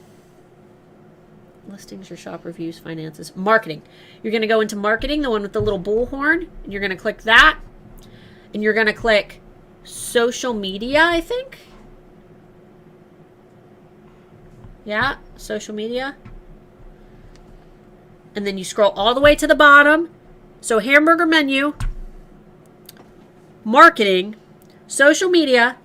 A: Listings, your shop reviews, finances, marketing. You're going to go into marketing, the one with the little bullhorn, and you're going to click that. And you're going to click social media, I think. Yeah, social media. And then you scroll all the way to the bottom. So hamburger menu, marketing, social media,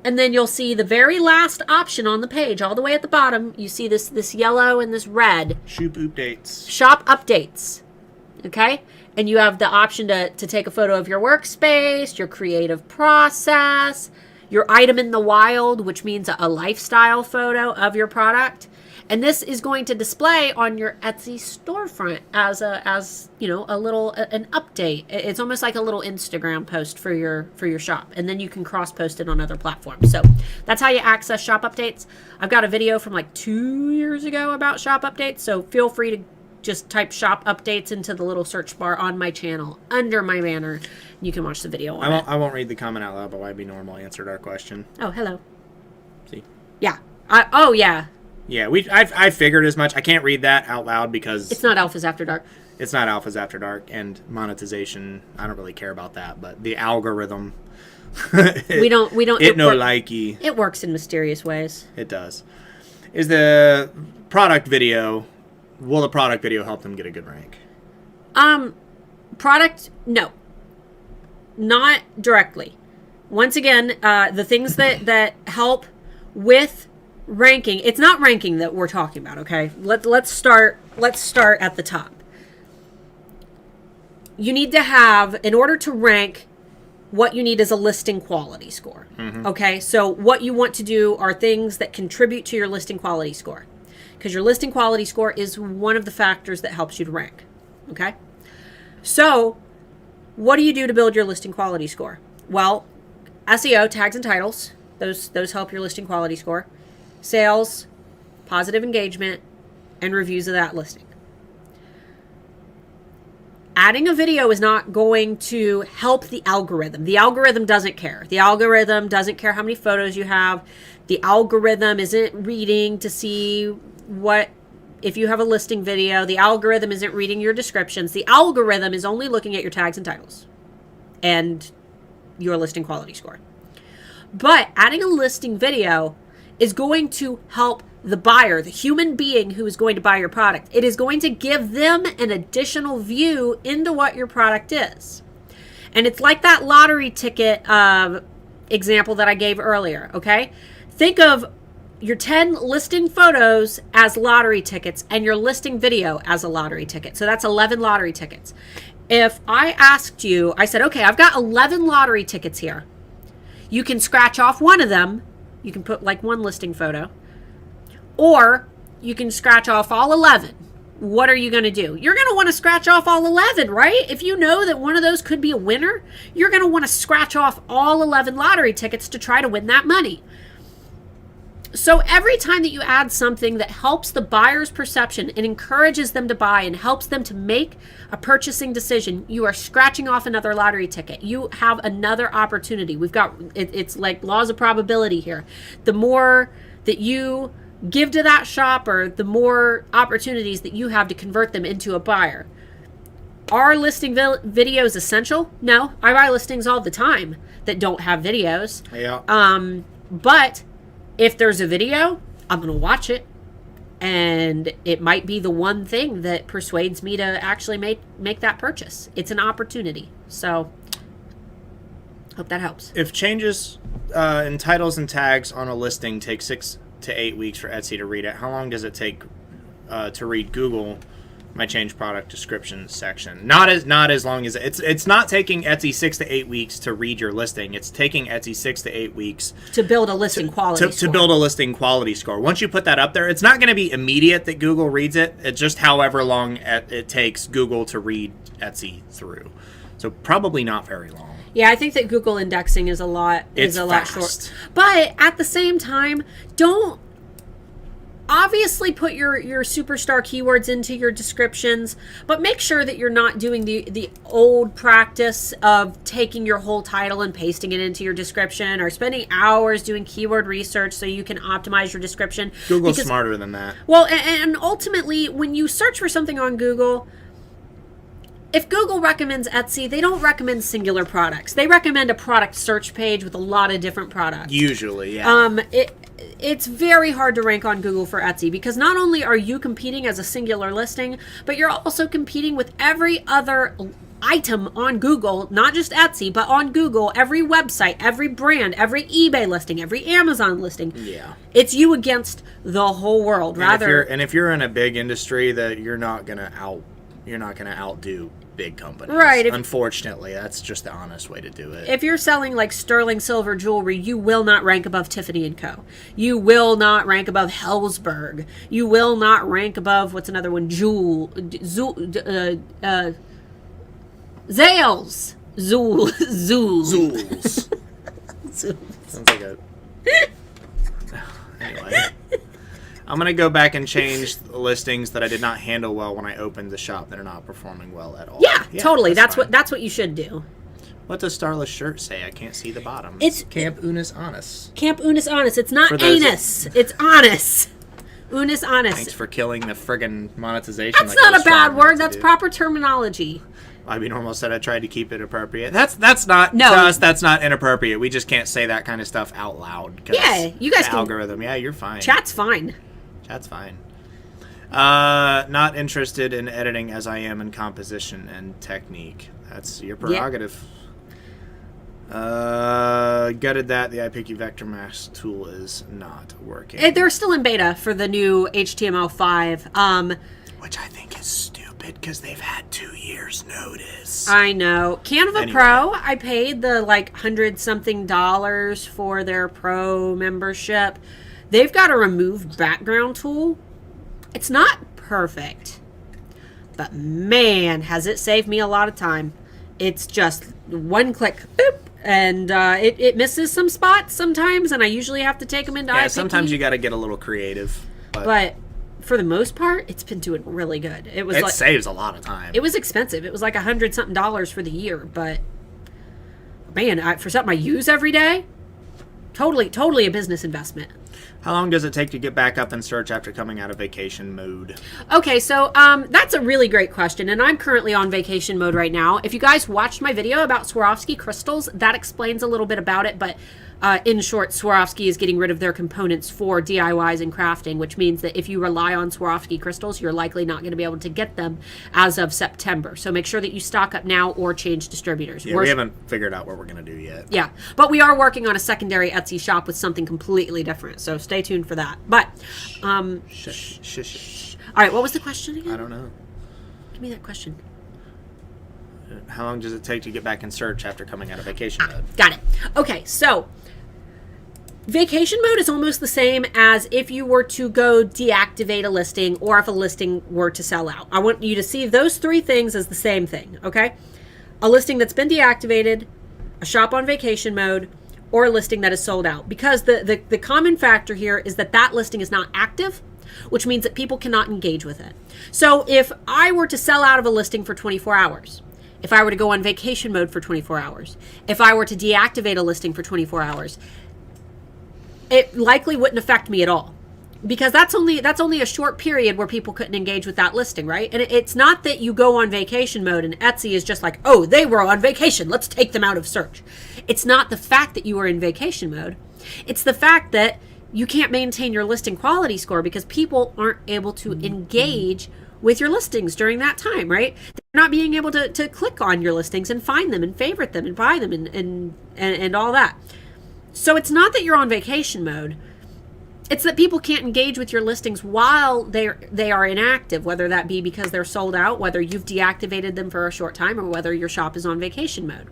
A: and then you'll see the very last option on the page, all the way at the bottom. You see this yellow and this red.
B: Shop updates.
A: Shop updates. Okay? And you have the option to take a photo of your workspace, your creative process, your item in the wild, which means a lifestyle photo of your product. And this is going to display on your Etsy storefront as you know, an update. It's almost like a little Instagram post for your shop, and then you can cross post it on other platforms. So that's how you access shop updates. I've got a video from like 2 years ago about shop updates, so feel free to just type shop updates into the little search bar on my channel under my banner. You can watch the video on it.
B: I won't read the comment out loud, but YB Normal answered our question.
A: Oh, hello.
B: See?
A: Yeah. Oh, yeah.
B: Yeah, I figured as much. I can't read that out loud because
A: it's not Alphas After Dark.
B: It's not Alphas After Dark, and monetization. I don't really care about that, but the algorithm.
A: We don't.
B: Likey.
A: It works in mysterious ways.
B: It does. Is the product video? Will the product video help them get a good rank?
A: Product, no, not directly. Once again, the things that help with ranking, it's not ranking that we're talking about, okay? Let's start at the top. You need to have, in order to rank, what you need is a listing quality score. Mm-hmm. Okay? So what you want to do are things that contribute to your listing quality score, because your listing quality score is one of the factors that helps you to rank. Okay? So what do you do to build your listing quality score? Well, SEO, tags and titles, those help your listing quality score. Sales, positive engagement, and reviews of that listing. adding a video is not going to help the algorithm. The algorithm doesn't care. The algorithm doesn't care how many photos you have. The algorithm isn't reading to see what, if you have a listing video, the algorithm isn't reading your descriptions. The algorithm is only looking at your tags and titles and your listing quality score. But adding a listing video is going to help the buyer, the human being who is going to buy your product. It is going to give them an additional view into what your product is. And it's like that lottery ticket example that I gave earlier, okay? Think of your 10 listing photos as lottery tickets and your listing video as a lottery ticket. So that's 11 lottery tickets. If I asked you, I said, okay, I've got 11 lottery tickets here. You can scratch off one of them. You can put like one listing photo. Or you can scratch off all 11. What are you going to do? You're going to want to scratch off all 11, right? If you know that one of those could be a winner, you're going to want to scratch off all 11 lottery tickets to try to win that money. So every time that you add something that helps the buyer's perception and encourages them to buy and helps them to make a purchasing decision, you are scratching off another lottery ticket. You have another opportunity. We've got, it's like laws of probability here. The more that you give to that shopper, the more opportunities that you have to convert them into a buyer. Are listing videos essential? No, I buy listings all the time that don't have videos.
B: Yeah.
A: But if there's a video, I'm going to watch it. And it might be the one thing that persuades me to actually make that purchase. It's an opportunity. So, hope that helps.
B: If changes in titles and tags on a listing take 6 to 8 weeks for Etsy to read it, how long does it take to read Google my change product description section? Not as long as it's not taking Etsy 6 to 8 weeks to read your listing. It's taking Etsy 6 to 8 weeks
A: to build a listing quality score.
B: To build a listing quality score. Once you put that up there, it's not going to be immediate that Google reads it. It's just however long it takes Google to read Etsy through. So probably not very long.
A: Yeah, I think that Google indexing is a lot short. But at the same time, don't obviously put your superstar keywords into your descriptions, but make sure that you're not doing the old practice of taking your whole title and pasting it into your description, or spending hours doing keyword research so you can optimize your description.
B: Google's smarter than that.
A: Well, and ultimately, when you search for something on Google, if Google recommends Etsy, they don't recommend singular products. They recommend a product search page with a lot of different products.
B: Usually, yeah.
A: It's very hard to rank on Google for Etsy, because not only are you competing as a singular listing, but you're also competing with every other item on Google, not just Etsy, but on Google, every website, every brand, every eBay listing, every Amazon listing.
B: Yeah.
A: It's you against the whole world.
B: And if you're in a big industry, that you're not gonna outdo big companies.
A: Right.
B: Unfortunately, that's just the honest way to do it.
A: If you're selling like sterling silver jewelry, you will not rank above Tiffany & Co. You will not rank above Helzberg. You will not rank above, what's another one? Zales.
B: Zools. Sounds like a... Anyway. I'm going to go back and change the listings that I did not handle well when I opened the shop that are not performing well at all.
A: Yeah, totally. That's what you should do.
B: What does Starla's shirt say? I can't see the bottom.
A: It's
B: Camp Unis Honest.
A: Camp Unis Honest. It's not anus. It's honest. Unis Honest.
B: Thanks for killing the friggin' monetization.
A: That's not a bad word. That's proper terminology.
B: Ivy Normal said I tried to keep it appropriate. That's not to us. That's not inappropriate. We just can't say that kind of stuff out loud.
A: Yeah, you guys can.
B: Algorithm. Yeah, you're fine.
A: Chat's fine.
B: Chat's fine. Not interested in editing as I am in composition and technique. That's your prerogative. Gutted that the iPicky Vector Mask tool is not working.
A: They're still in beta for the new HTML5.
B: Which I think is stupid because they've had 2 years notice.
A: I know. Canva Pro, I paid the $100-something for their Pro membership. They've got a remove background tool. It's not perfect, but man, has it saved me a lot of time. It's just one click, boop, and it misses some spots sometimes, and I usually have to take them into iPicky.
B: Sometimes you got to get a little creative.
A: But for the most part, it's been doing really good.
B: It saves a lot of time.
A: It was expensive. It was like $100-something for the year, but man, for something I use every day, totally a business investment.
B: How long does it take to get back up in search after coming out of vacation mode?
A: Okay, so that's a really great question, and I'm currently on vacation mode right now. If you guys watched my video about Swarovski crystals, that explains a little bit about it, but in short, Swarovski is getting rid of their components for DIYs and crafting, which means that if you rely on Swarovski crystals, you're likely not going to be able to get them as of September. So make sure that you stock up now or change distributors.
B: Yeah, we haven't figured out what we're going to do yet.
A: Yeah, but we are working on a secondary Etsy shop with something completely different, so stay tuned for that. But,
B: Shush.
A: All right, what was the question again?
B: I don't know.
A: Give me that question.
B: How long does it take to get back in search after coming out of vacation mode?
A: Got it. Okay, so vacation mode is almost the same as if you were to go deactivate a listing or if a listing were to sell out. I want you to see those three things as the same thing, okay? A listing that's been deactivated, a shop on vacation mode, or a listing that is sold out. Because the common factor here is that listing is not active, which means that people cannot engage with it. So if I were to sell out of a listing for 24 hours, if I were to go on vacation mode for 24 hours, if I were to deactivate a listing for 24 hours, it likely wouldn't affect me at all, because that's only a short period where people couldn't engage with that listing, right? And it's not that you go on vacation mode and Etsy is just like, oh, they were on vacation, let's take them out of search. It's not the fact that you were in vacation mode. It's the fact that you can't maintain your listing quality score because people aren't able to engage with your listings during that time, right? They're not being able to click on your listings and find them and favorite them and buy them and all that. So it's not that you're on vacation mode. It's that people can't engage with your listings while they are inactive, whether that be because they're sold out, whether you've deactivated them for a short time, or whether your shop is on vacation mode.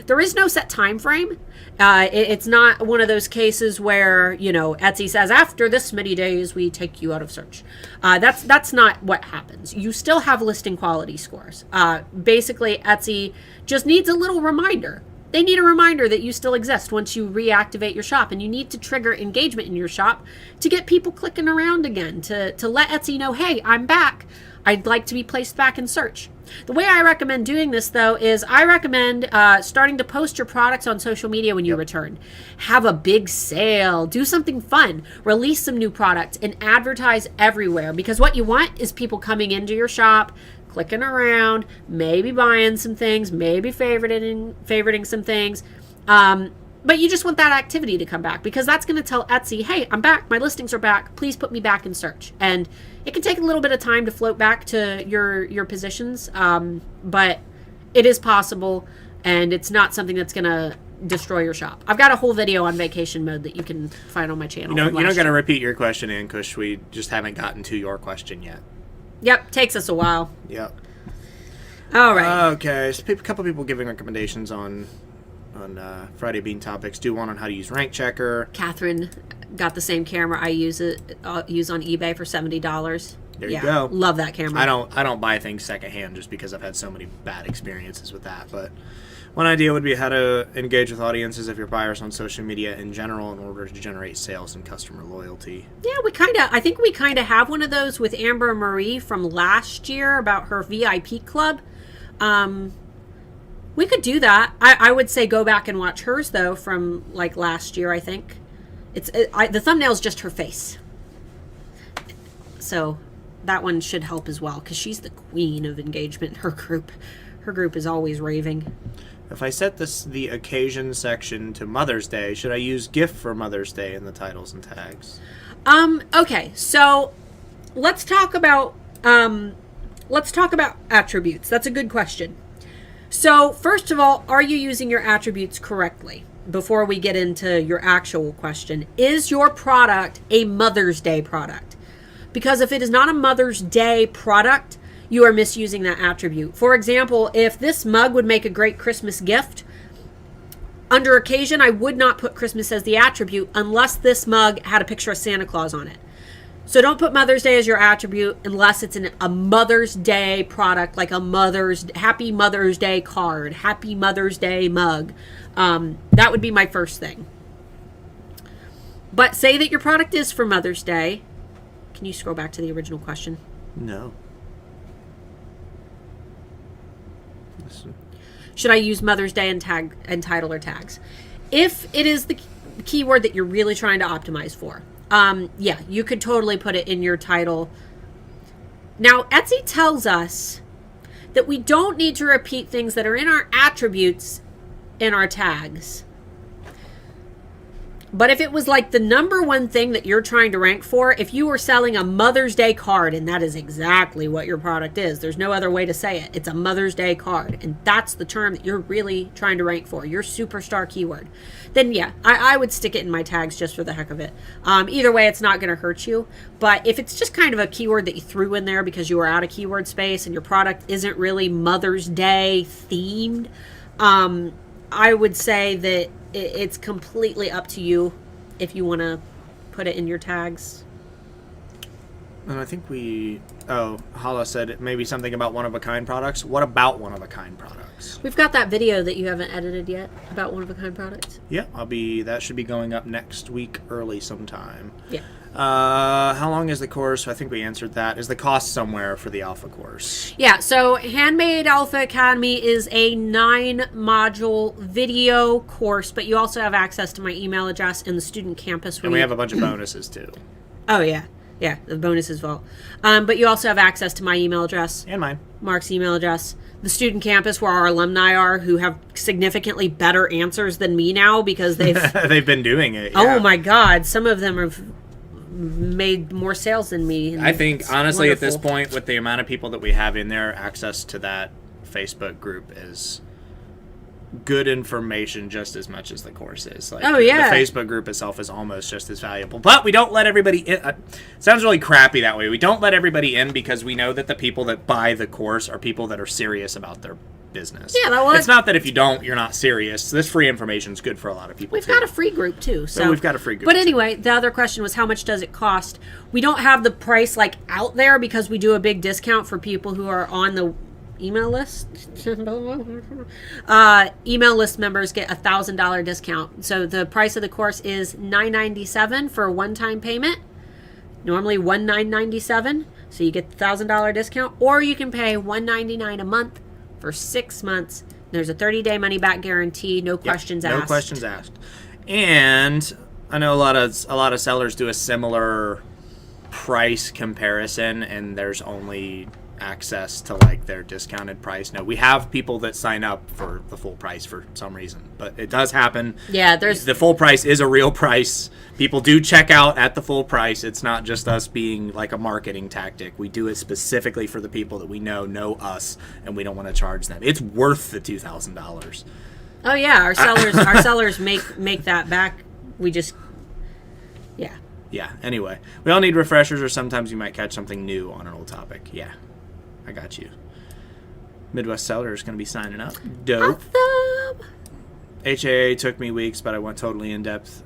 A: There is no set time frame. It's not one of those cases where, Etsy says, after this many days, we take you out of search. That's not what happens. You still have listing quality scores. Basically, Etsy just needs a little reminder. They need a reminder that you still exist once you reactivate your shop, and you need to trigger engagement in your shop to get people clicking around again, to let Etsy know, hey, I'm back. I'd like to be placed back in search. The way I recommend doing this, though, is I recommend starting to post your products on social media when you return. Have a big sale. Do something fun. Release some new products and advertise everywhere, because what you want is people coming into your shop, clicking around, maybe buying some things, maybe favoriting some things. But you just want that activity to come back, because that's going to tell Etsy, hey, I'm back. My listings are back. Please put me back in search. And it can take a little bit of time to float back to your positions, but it is possible, and it's not something that's going to destroy your shop. I've got a whole video on vacation mode that you can find on my channel.
B: You're not going to repeat your question, Ann, because we just haven't gotten to your question yet.
A: Yep, takes us a while.
B: Yep.
A: All right.
B: Okay, so a couple people giving recommendations on Friday Bean Topics. Do one on how to use Rank Checker.
A: Catherine got the same camera I use on eBay for $70.
B: There you go.
A: Love that camera.
B: I don't buy things secondhand just because I've had so many bad experiences with that. But one idea would be how to engage with audiences of your buyers on social media in general in order to generate sales and customer loyalty.
A: Yeah, I think we kind of have one of those with Amber Marie from last year about her VIP club. We could do that. I would say go back and watch hers, though, from like last year, I think. The thumbnail's just her face. So that one should help as well, because she's the queen of engagement in her group. Her group is always raving.
B: If I set the occasion section to Mother's Day, should I use gift for Mother's Day in the titles and tags?
A: Okay, so let's talk about attributes. That's a good question. So first of all, are you using your attributes correctly? Before we get into your actual question, is your product a Mother's Day product? Because if it is not a Mother's Day product, you are misusing that attribute. For example, if this mug would make a great Christmas gift, under occasion, I would not put Christmas as the attribute unless this mug had a picture of Santa Claus on it. So don't put Mother's Day as your attribute unless it's a Mother's Day product, like a Happy Mother's Day card, Happy Mother's Day mug. That would be my first thing. But say that your product is for Mother's Day. Can you scroll back to the original question?
B: No. Listen.
A: Should I use Mother's Day and title or tags? If it is the keyword that you're really trying to optimize for, yeah, you could totally put it in your title. Now, Etsy tells us that we don't need to repeat things that are in our attributes in our tags. But if it was like the number one thing that you're trying to rank for, if you were selling a Mother's Day card, and that is exactly what your product is, there's no other way to say it. It's a Mother's Day card, and that's the term that you're really trying to rank for, your superstar keyword. Then yeah, I would stick it in my tags just for the heck of it. Either way, it's not going to hurt you. But if it's just kind of a keyword that you threw in there because you were out of keyword space and your product isn't really Mother's Day themed, I would say that it's completely up to you if you want to put it in your tags.
B: And I think Hala said maybe something about one-of-a-kind products. What about one-of-a-kind products?
A: We've got that video that you haven't edited yet about one-of-a-kind products.
B: Yeah, that should be going up next week early sometime.
A: Yeah.
B: How long is the course? I think we answered that. Is the cost somewhere for the Alpha course?
A: Yeah, so Handmade Alpha Academy is a 9-module video course, but you also have access to my email address in the student campus.
B: And we have a bunch of bonuses too.
A: Oh, yeah. Yeah, the bonuses vault. But you also have access to my email address.
B: And mine.
A: Mark's email address. The student campus where our alumni are, who have significantly better answers than me now because they've...
B: They've been doing it. Yeah.
A: Oh, my God. Some of them have made more sales than me.
B: I think, honestly,
A: wonderful.
B: at this point, with the amount of people that we have in there, access to that Facebook group is good information just as much as the course is. Like,
A: oh, yeah.
B: The Facebook group itself is almost just as valuable. But we don't let everybody in. It sounds really crappy that way. We don't let everybody in because we know that the people that buy the course are people that are serious about their business.
A: Yeah, well,
B: it's not that if you don't, you're not serious. This free information is good for a lot of people.
A: We've got a free group too. So
B: we've got a free group.
A: But anyway, the other question was how much does it cost? We don't have the price like out there because we do a big discount for people who are on the email list. Email list members get $1,000 discount. So the price of the course is $997 for a one-time payment. Normally $1,997. So you get the $1,000 discount, or you can pay $199 a month for 6 months. There's a 30-day money-back guarantee. No questions asked.
B: No questions asked. And I know a lot of sellers do a similar price comparison, and there's only access to like their discounted price. No, we have people that sign up for the full price for some reason, but it does happen.
A: Yeah, the
B: full price is a real price. People do check out at the full price. It's not just us being like a marketing tactic. We do it specifically for the people that we know us, and we don't want to charge them. It's worth the $2,000.
A: Oh yeah, our sellers make that back. We just
B: yeah. Anyway, we all need refreshers, or sometimes you might catch something new on an old topic. Yeah, I got you. Midwest Seller is going to be signing up. Dope.
A: Awesome.
B: HAA took me weeks, but I went totally in depth.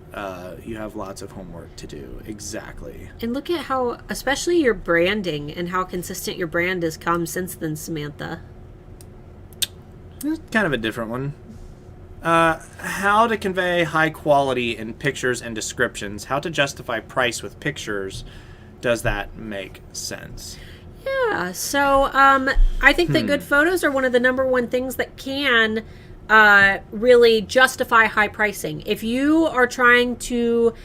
B: You have lots of homework to do. Exactly.
A: And look at how, especially your branding and how consistent your brand has come since then, Samantha.
B: Kind of a different one. How to convey high quality in pictures and descriptions. How to justify price with pictures. Does that make sense?
A: Yeah, so I think that good photos are one of the number one things that can really justify high pricing. If you are trying to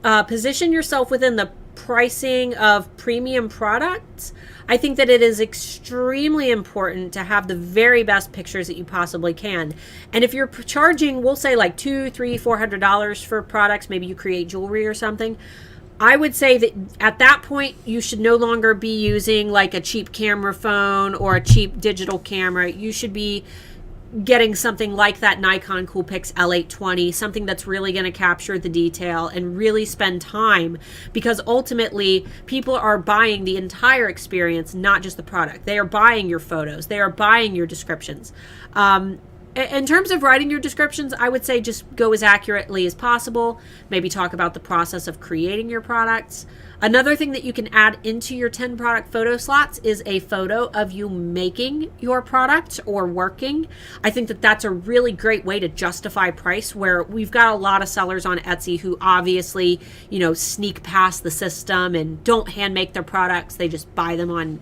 A: position yourself within the pricing of premium products, I think that it is extremely important to have the very best pictures that you possibly can. And if you're charging, we'll say like $200, $300, $400 for products, maybe you create jewelry or something, I would say that at that point, you should no longer be using like a cheap camera phone or a cheap digital camera. You should be getting something like that Nikon Coolpix L820, something that's really going to capture the detail and really spend time, because ultimately people are buying the entire experience, not just the product. They are buying your photos. They are buying your descriptions. in terms of writing your descriptions, I would say just go as accurately as possible. Maybe talk about the process of creating your products. Another thing that you can add into your 10 product photo slots is a photo of you making your product or working. I think that that's a really great way to justify price, where we've got a lot of sellers on Etsy who obviously, sneak past the system and don't hand make their products. They just buy them on,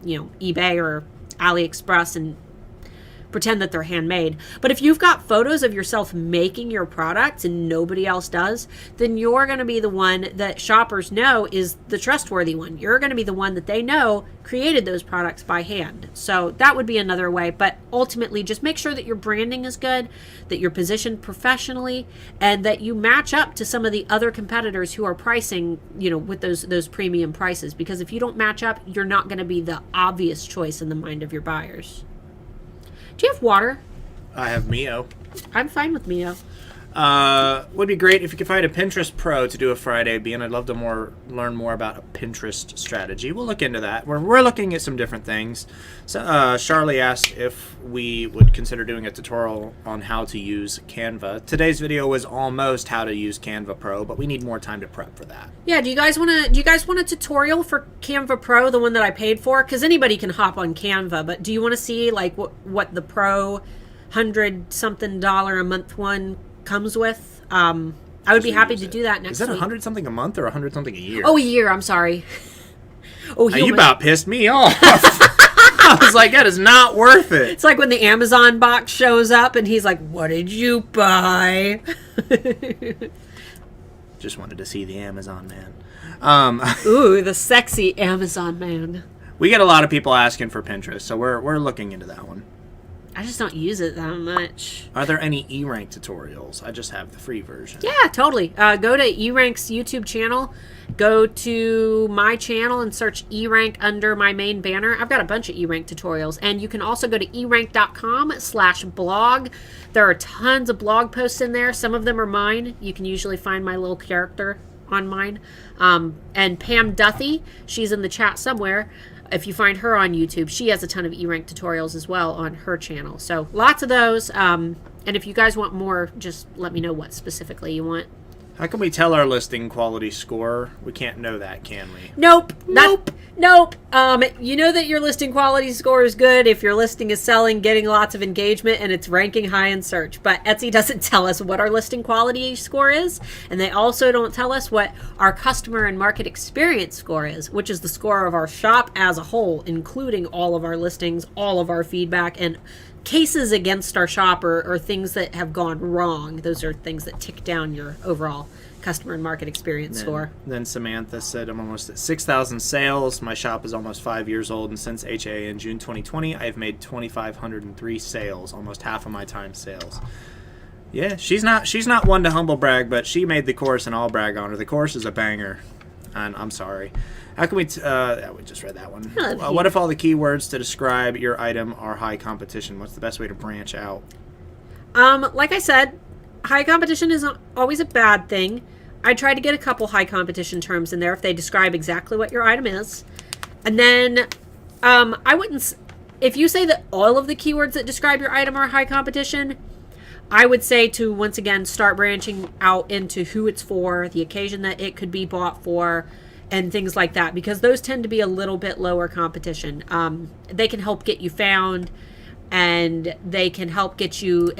A: eBay or AliExpress and pretend that they're handmade. But if you've got photos of yourself making your products and nobody else does, then you're going to be the one that shoppers know is the trustworthy one. You're going to be the one that they know created those products by hand. So that would be another way. But ultimately, just make sure that your branding is good, that you're positioned professionally, and that you match up to some of the other competitors who are pricing, with those premium prices. Because if you don't match up, you're not going to be the obvious choice in the mind of your buyers. Do you have water?
B: I have Mio.
A: I'm fine with Mio.
B: Would be great if you could find a Pinterest pro to do a Friday being. I'd love to learn more about a Pinterest strategy. We'll look into that. We're looking at some different things. So, Charlie asked if we would consider doing a tutorial on how to use Canva. Today's video was almost how to use Canva Pro, but we need more time to prep for that.
A: Yeah. Do you guys want a tutorial for Canva Pro, the one that I paid for? Because anybody can hop on Canva, but do you want to see like what the Pro $100-something a month one comes with? I would be happy to do that next week.
B: Is that $100 something a month or $100 something a year?
A: Oh, a year. I'm sorry. Oh,
B: you about pissed me off. I was like, that is not worth it.
A: It's like when the Amazon box shows up and he's like, "What did you buy?"
B: Just wanted to see the Amazon man.
A: Ooh, the sexy Amazon man.
B: We get a lot of people asking for Pinterest, so we're looking into that one.
A: I just don't use it that much.
B: Are there any E-Rank tutorials? I just have the free version.
A: Yeah, totally. Go to E-Rank's YouTube channel. Go to my channel and search E-Rank under my main banner. I've got a bunch of E-Rank tutorials. And you can also go to erank.com/blog. There are tons of blog posts in there. Some of them are mine. You can usually find my little character on mine. And Pam Duthie, she's in the chat somewhere. If you find her on YouTube, she has a ton of E-Rank tutorials as well on her channel. So lots of those. And if you guys want more, just let me know what specifically you want.
B: How can we tell our listing quality score? We can't know that, can we?
A: Nope. You know that your listing quality score is good if your listing is selling, getting lots of engagement, and it's ranking high in search. But Etsy doesn't tell us what our listing quality score is, and they also don't tell us what our customer and market experience score is, which is the score of our shop as a whole, including all of our listings, all of our feedback, and cases against our shop or things that have gone wrong. Those are things that tick down your overall customer and market experience score.
B: Then Samantha said, I'm almost at 6,000 sales. My shop is almost 5 years old, and since HA in June 2020, I've made 2,503 sales, almost half of my time sales. Yeah, she's not one to humble brag, but she made the course, and I'll brag on her. The course is a banger, and I'm sorry. How can we... we just read that one. What if all the keywords to describe your item are high competition? What's the best way to branch out?
A: Like I said, high competition is always a bad thing. I try to get a couple high competition terms in there if they describe exactly what your item is. And then I wouldn't... If you say that all of the keywords that describe your item are high competition, I would say to, once again, start branching out into who it's for, the occasion that it could be bought for, and things like that, because those tend to be a little bit lower competition. They can help get you found, and they can help get you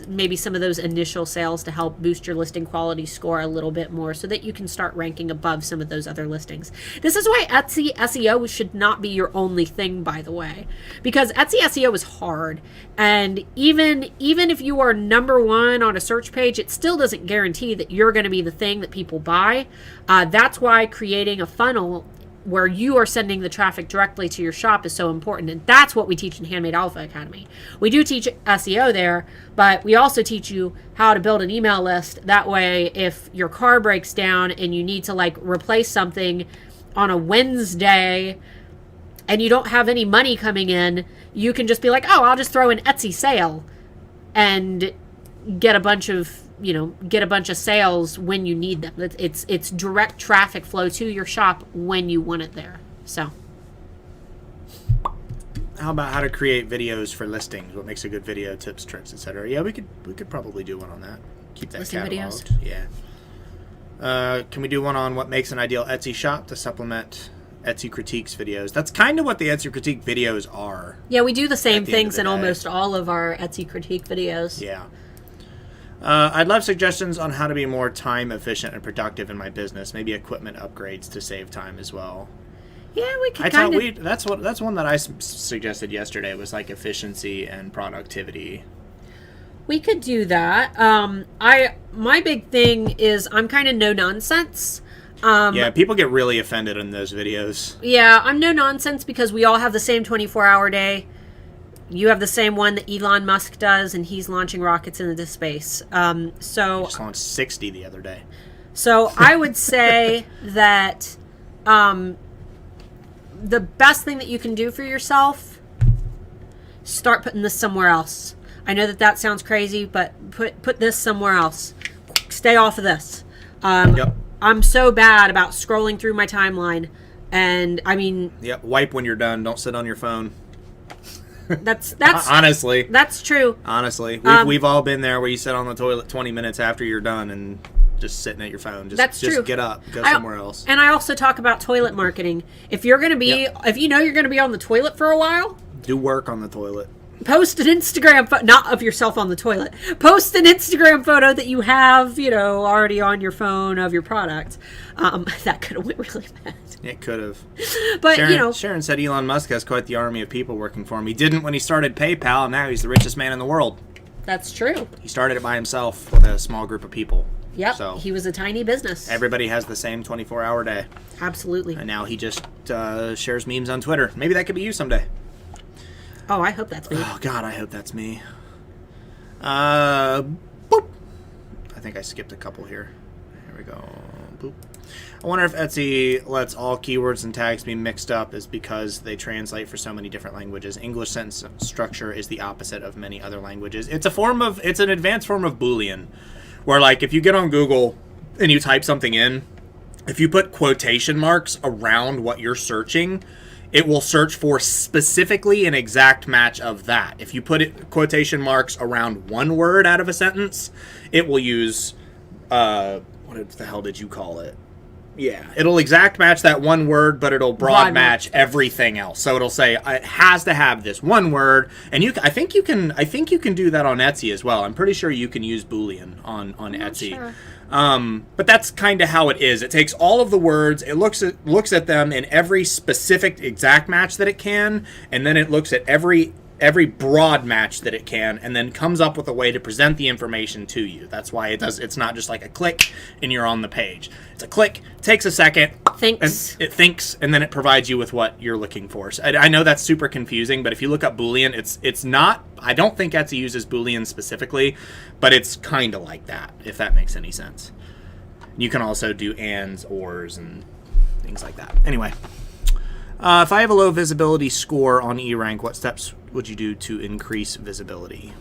A: maybe some of those initial sales to help boost your listing quality score a little bit more so that you can start ranking above some of those other listings. This is why Etsy SEO should not be your only thing, by the way, because Etsy SEO is hard, and even if you are number one on a search page, it still doesn't guarantee that you're going to be the thing that people buy. That's why creating a funnel where you are sending the traffic directly to your shop is so important. And that's what we teach in Handmade Alpha Academy. We do teach SEO there, but we also teach you how to build an email list. That way, if your car breaks down and you need to replace something on a Wednesday and you don't have any money coming in, you can just be like, oh, I'll just throw an Etsy sale and get a bunch of sales when you need them. It's direct traffic flow to your shop when you want it there. So
B: how about how to create videos for listings? What makes a good video? Tips, tricks, etc. Yeah, we could probably do one on that. Keep that
A: Listing
B: cataloged.
A: videos?
B: Yeah. Can we do one on what makes an ideal Etsy shop to supplement Etsy critiques videos? That's kind of what the Etsy critique videos are.
C: Yeah, we do the same
B: At the end of
C: things
B: the
C: in
B: day.
C: almost all of our Etsy critique videos.
B: Yeah. I'd love suggestions on how to be more time efficient and productive in my business. Maybe equipment upgrades to save time as well.
C: Yeah, we can kind of...
B: That's one that I suggested yesterday, was like efficiency and productivity.
C: We could do that. My big thing is I'm kind of no nonsense.
B: Yeah, people get really offended in those videos.
C: Yeah, I'm no nonsense because we all have the same 24-hour day. You have the same one that Elon Musk does, and he's launching rockets into space.
B: I just launched 60 the other day.
C: So I would say that the best thing that you can do for yourself, start putting this somewhere else. I know that sounds crazy, but put this somewhere else. Stay off of this.
B: Yep.
C: I'm so bad about scrolling through my timeline, and I mean...
B: Yep, wipe when you're done. Don't sit on your phone.
C: That's
B: honestly.
C: That's true.
B: Honestly. We've all been there where you sit on the toilet 20 minutes after you're done and just sitting at your phone. Just
C: true.
B: Get up. Go somewhere else.
C: And I also talk about toilet marketing. If you're going to be... If you know you're going to be on the toilet for a while...
B: Do work on the toilet.
C: Post an Instagram photo, not of yourself on the toilet. Post an Instagram photo that you have, already on your phone of your product. That could have went really bad.
B: It could have.
C: But,
B: Sharon said Elon Musk has quite the army of people working for him. He didn't when he started PayPal, and now he's the richest man in the world.
C: That's true.
B: He started it by himself with a small group of people.
C: Yep,
B: so
C: he was a tiny business.
B: Everybody has the same 24-hour day.
C: Absolutely.
B: And now he just shares memes on Twitter. Maybe that could be you someday.
C: Oh, I hope that's me.
B: Oh, God, I hope that's me. Boop. I think I skipped a couple here. Here we go. Boop. I wonder if Etsy lets all keywords and tags be mixed up is because they translate for so many different languages. English sentence structure is the opposite of many other languages. It's an advanced form of Boolean, where like if you get on Google and you type something in, if you put quotation marks around what you're searching, it will search for specifically an exact match of that. If you put quotation marks around one word out of a sentence, it will use, what the hell did you call it? Yeah, it'll exact match that one word, but it'll broad match everything else. So it'll say it has to have this one word, and I think you can do that on Etsy as well. I'm pretty sure you can use Boolean on Etsy. Sure. But that's kind of how it is. It takes all of the words, it looks at them in every specific exact match that it can, and then it looks at every broad match that it can, and then comes up with a way to present the information to you. That's why it's not just like a click and you're on the page. It's a click, takes a second, it thinks, and then it provides you with what you're looking for. So I know that's super confusing, but if you look up Boolean, it's not, I don't think Etsy uses Boolean specifically, but it's kind of like that, if that makes any sense. You can also do ands, ors, and things like that. Anyway. If I have a low visibility score on eRank, what steps would you do to increase visibility?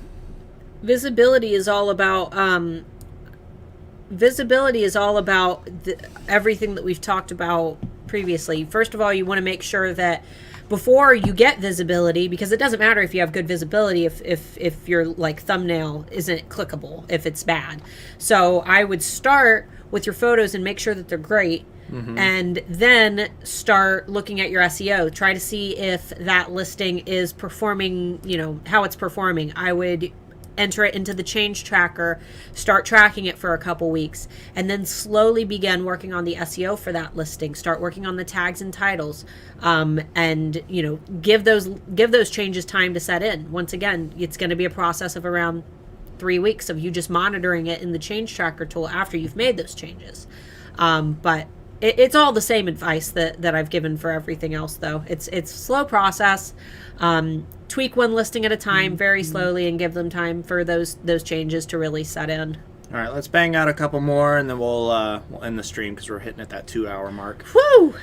C: Visibility is all about everything that we've talked about previously. First of all, you want to make sure that before you get visibility, because it doesn't matter if you have good visibility if your like thumbnail isn't clickable, if it's bad. So I would start with your photos and make sure that they're great. Mm-hmm. And then start looking at your SEO. Try to see if that listing is performing, how it's performing. I would enter it into the change tracker, start tracking it for a couple weeks, and then slowly begin working on the SEO for that listing. Start working on the tags and titles, and give those changes time to set in. Once again, it's going to be a process of around 3 weeks of you just monitoring it in the change tracker tool after you've made those changes. But it's all the same advice that I've given for everything else, though. It's a slow process. Tweak one listing at a time, very slowly, and give them time for those changes to really set in.
B: All right, let's bang out a couple more, and then we'll end the stream because we're hitting at that 2-hour mark.
C: Woo!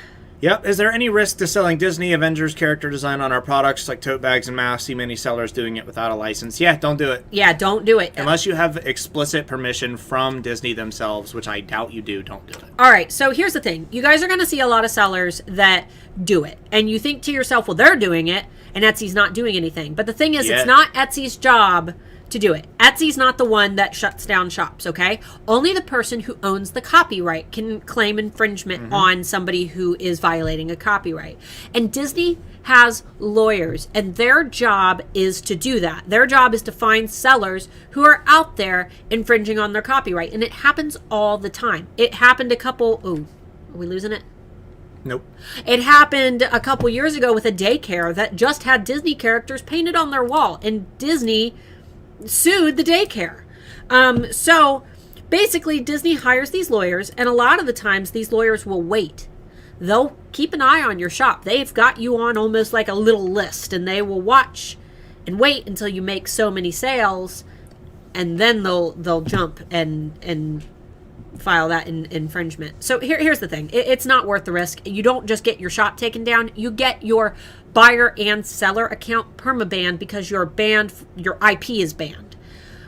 B: Yep. Is there any risk to selling Disney Avengers character design on our products like tote bags and masks? See many sellers doing it without a license. Yeah, don't do it.
C: Yeah, don't do it.
B: Unless you have explicit permission from Disney themselves, which I doubt you do, don't do it.
C: All right, so here's the thing. You guys are going to see a lot of sellers that do it. And you think to yourself, well, they're doing it,
A: and Etsy's not doing anything. But the thing is,
B: Yeah.
A: it's not Etsy's job to do it. Etsy's not the one that shuts down shops, okay? Only the person who owns the copyright can claim infringement on somebody who is violating a copyright. And Disney has lawyers, and their job is to do that. Their job is to find sellers who are out there infringing on their copyright, and it happens all the time. It happened a couple... Oh, are we losing it?
B: Nope.
A: It happened a couple years ago with a daycare that just had Disney characters painted on their wall, and Disney sued the daycare. So basically, Disney hires these lawyers, and a lot of the times these lawyers will wait. They'll keep an eye on your shop. They've got you on almost like a little list, and they will watch and wait until you make so many sales, and then they'll jump and file that infringement. So here's the thing. It's not worth the risk. You don't just get your shop taken down. You get your buyer and seller account permabanned because your IP is banned.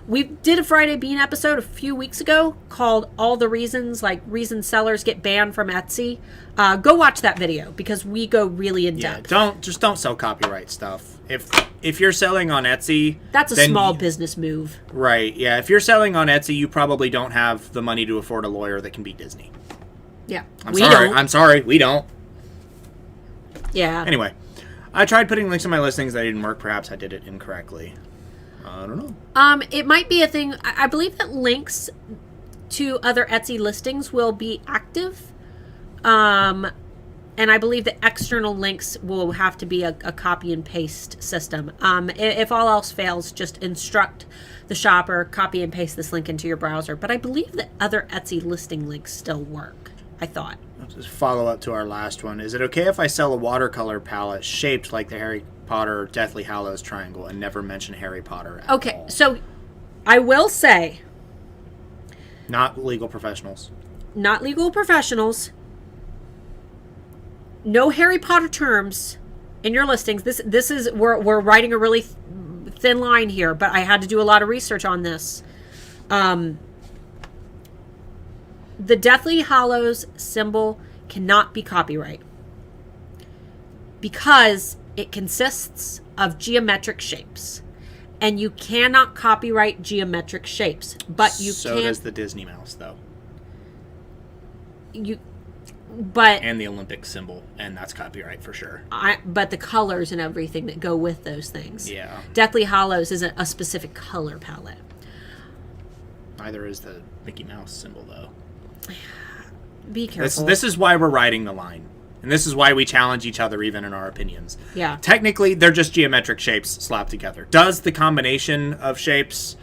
A: We did a Friday Bean episode a few weeks ago called All the Reasons, like reasons sellers get banned from Etsy. Go watch that video because we go really in depth.
B: Don't sell copyright stuff. If you're selling on Etsy,
A: That's a small business move.
B: Right, yeah. If you're selling on Etsy, you probably don't have the money to afford a lawyer that can beat Disney.
A: Yeah.
B: I'm sorry, we don't.
A: Yeah.
B: Anyway, I tried putting links in my listings that didn't work. Perhaps I did it incorrectly. I don't know.
A: It might be a thing. I believe that links to other Etsy listings will be active. And I believe that external links will have to be a copy and paste system. If all else fails, just instruct the shopper, copy and paste this link into your browser. But I believe that other Etsy listing links still work, I thought.
B: Just follow up to our last one. Is it okay if I sell a watercolor palette shaped like the Harry Potter Deathly Hallows triangle and never mention Harry Potter at
A: Okay,
B: all?
A: so I will say,
B: Not legal professionals.
A: not legal professionals, no Harry Potter terms in your listings. This is we're writing a really thin line here, but I had to do a lot of research on this. The Deathly Hallows symbol cannot be copyright because it consists of geometric shapes, and you cannot copyright geometric shapes. But you
B: So
A: can.
B: does the Disney mouse, though,
A: But
B: and the Olympic symbol, and that's copyright for sure.
A: but the colors and everything that go with those things.
B: Yeah.
A: Deathly Hallows isn't a specific color palette.
B: Neither is the Mickey Mouse symbol, though.
A: Be careful.
B: This is why we're riding the line. And this is why we challenge each other even in our opinions.
A: Yeah.
B: Technically, they're just geometric shapes slapped together. Does the combination of shapes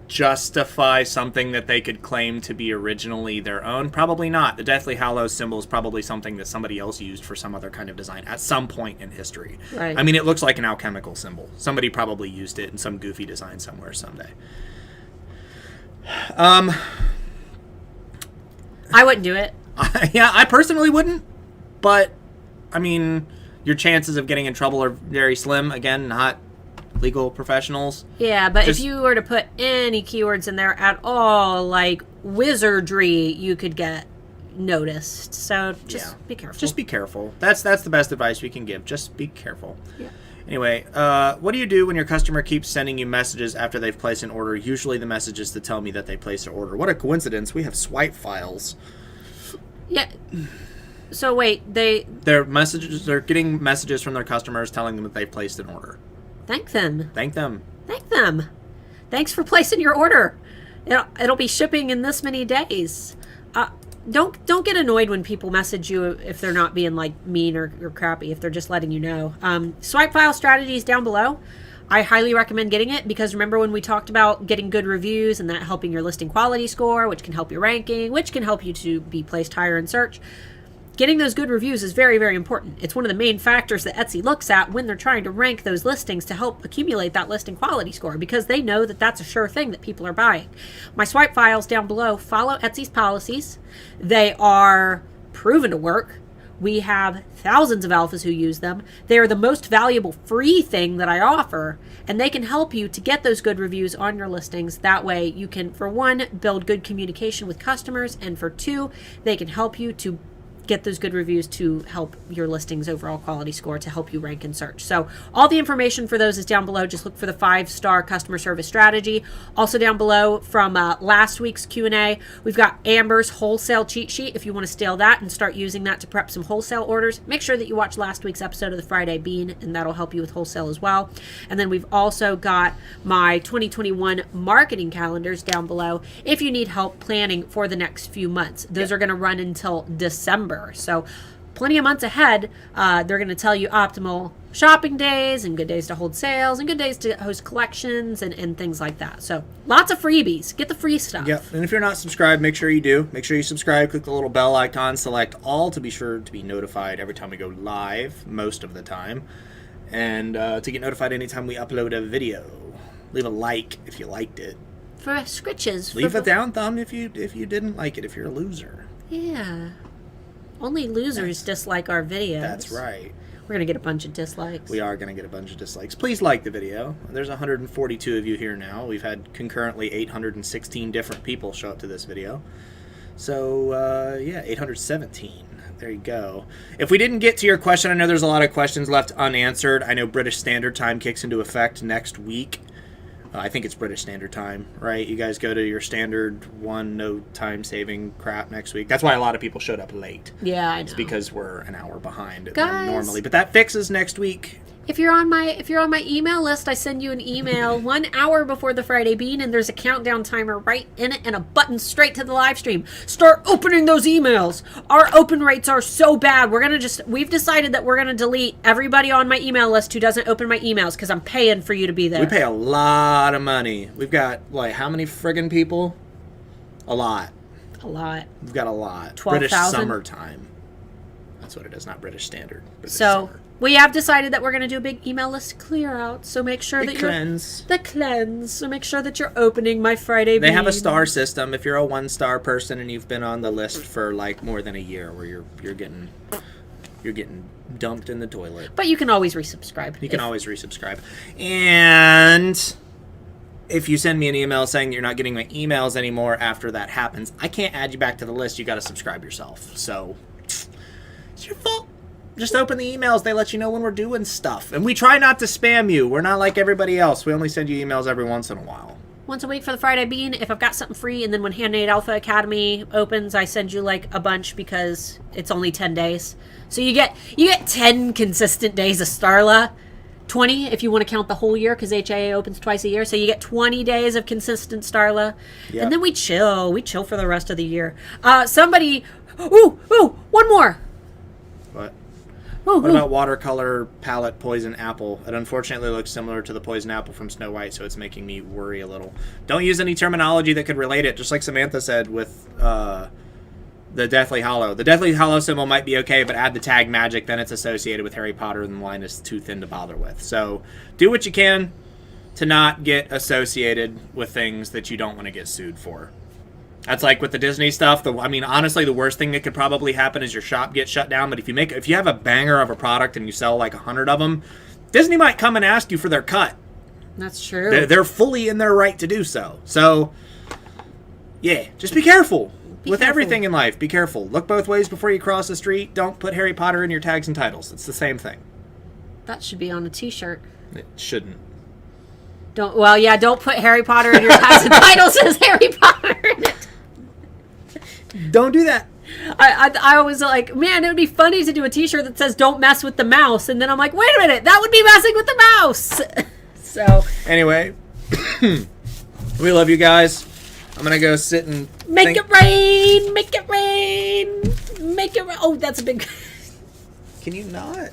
B: justify something that they could claim to be originally their own? Probably not. The Deathly Hallows symbol is probably something that somebody else used for some other kind of design at some point in history.
A: Right.
B: I mean, it looks like an alchemical symbol. Somebody probably used it in some goofy design somewhere someday.
A: I wouldn't do it.
B: Yeah, I personally wouldn't, but I mean, your chances of getting in trouble are very slim. Again, not legal professionals.
A: Yeah, but
B: Just-
A: if you were to put any keywords in there at all, like wizardry, you could get noticed. So just be careful.
B: Just be careful. That's the best advice we can give. Just be careful.
A: Yeah.
B: Anyway, what do you do when your customer keeps sending you messages after they've placed an order? Usually the messages to tell me that they placed an order. What a coincidence. We have swipe files.
A: Yeah. So wait, they're
B: getting messages from their customers telling them that they've placed an order.
A: thank them.
B: Thank them.
A: Thank them. Thanks for placing your order. It'll be shipping in this many days. Don't get annoyed when people message you if they're not being like mean or crappy, if they're just letting you know. Swipe file strategies down below. I highly recommend getting it because remember when we talked about getting good reviews and that helping your listing quality score, which can help your ranking, which can help you to be placed higher in search. Getting those good reviews is very, very important. It's one of the main factors that Etsy looks at when they're trying to rank those listings to help accumulate that listing quality score because they know that that's a sure thing that people are buying. My swipe files down below follow Etsy's policies. They are proven to work. We have thousands of alphas who use them. They are the most valuable free thing that I offer, and they can help you to get those good reviews on your listings. That way you can, for one, build good communication with customers, and for two, they can help you to get those good reviews to help your listings overall quality score, to help you rank and search. So all the information for those is down below. Just look for the 5-star customer service strategy. Also down below from last week's Q&A, we've got Amber's wholesale cheat sheet. If you want to steal that and start using that to prep some wholesale orders, make sure that you watch last week's episode of the Friday Bean, and that'll help you with wholesale as well. And then we've also got my 2021 marketing calendars down below if you need help planning for the next few months. Those are going to run until December. So plenty of months ahead. They're going to tell you optimal shopping days and good days to hold sales and good days to host collections and things like that. So lots of freebies. Get the free stuff.
B: Yep. And if you're not subscribed, make sure you do. Make sure you subscribe. Click the little bell icon. Select all to be sure to be notified every time we go live, most of the time. And to get notified anytime we upload a video. Leave a like if you liked it.
A: For scritches.
B: Leave a down thumb if you didn't like it, if you're a loser.
A: Yeah. Only losers dislike our videos.
B: That's right.
A: We're going to get a bunch of dislikes.
B: We are going to get a bunch of dislikes. Please like the video. There's 142 of you here now. We've had concurrently 816 different people show up to this video. So, yeah, 817. There you go. If we didn't get to your question, I know there's a lot of questions left unanswered. I know British Standard Time kicks into effect next week. I think it's British Standard Time, right? You guys go to your standard one, no time saving crap next week. That's why a lot of people showed up late.
A: Yeah, I know.
B: It's because we're an hour behind
A: Guys,
B: normally. But that fixes next week.
A: If you're on my email list, I send you an email 1 hour before the Friday Bean, and there's a countdown timer right in it and a button straight to the live stream. Start opening those emails. Our open rates are so bad. We've decided that we're gonna delete everybody on my email list who doesn't open my emails because I'm paying for you to be there.
B: We pay a lot of money. We've got like how many friggin' people? A lot.
A: A lot.
B: We've got a lot.
A: 12,000?
B: British summertime. That's what it is, not British Standard. British
A: So
B: summer.
A: we have decided that we're going to do a big email list clear out. So make sure that
B: The cleanse.
A: So make sure that you're opening my Friday
B: They have a
A: Bean.
B: star system. If you're a 1-star person and you've been on the list for like more than a year, where you're getting dumped in the toilet.
A: But you can always resubscribe.
B: You can always resubscribe. And if you send me an email saying that you're not getting my emails anymore after that happens, I can't add you back to the list. You got to subscribe yourself. So it's your fault. Just open the emails. They let you know when we're doing stuff. And we try not to spam you. We're not like everybody else. We only send you emails every once in a while.
A: Once a week for the Friday Bean, if I've got something free, and then when Handmade Alpha Academy opens, I send you like a bunch because it's only 10 days. So you get 10 consistent days of Starla. 20 if you want to count the whole year because HIA opens twice a year. So you get 20 days of consistent Starla.
B: Yep.
A: And then we chill. We chill for the rest of the year. One more.
B: What?
A: Ooh,
B: What about watercolor palette Poison Apple? It unfortunately looks similar to the Poison Apple from Snow White, so it's making me worry a little. Don't use any terminology that could relate it, just like Samantha said with the Deathly Hallow. The Deathly Hallow symbol might be okay, but add the tag magic, then it's associated with Harry Potter, and the line is too thin to bother with. So do what you can to not get associated with things that you don't want to get sued for. That's like with the Disney stuff. Honestly, the worst thing that could probably happen is your shop gets shut down. But if you have a banger of a product and you sell like 100 of them, Disney might come and ask you for their cut.
A: That's true.
B: They're fully in their right to do so. So, yeah, just be careful. With everything in life, be careful. Look both ways before you cross the street. Don't put Harry Potter in your tags and titles. It's the same thing.
A: That should be on a t-shirt.
B: It shouldn't.
A: Don't put Harry Potter in your tags and titles says Harry Potter in it.
B: Don't do that.
A: I was like, man, it would be funny to do a t-shirt that says don't mess with the mouse. And then I'm like, wait a minute, that would be messing with the mouse. So
B: anyway, we love you guys. I'm going to go sit and
A: Make it rain. Make it rain. Make it rain. Oh, that's a big...
B: Can you not?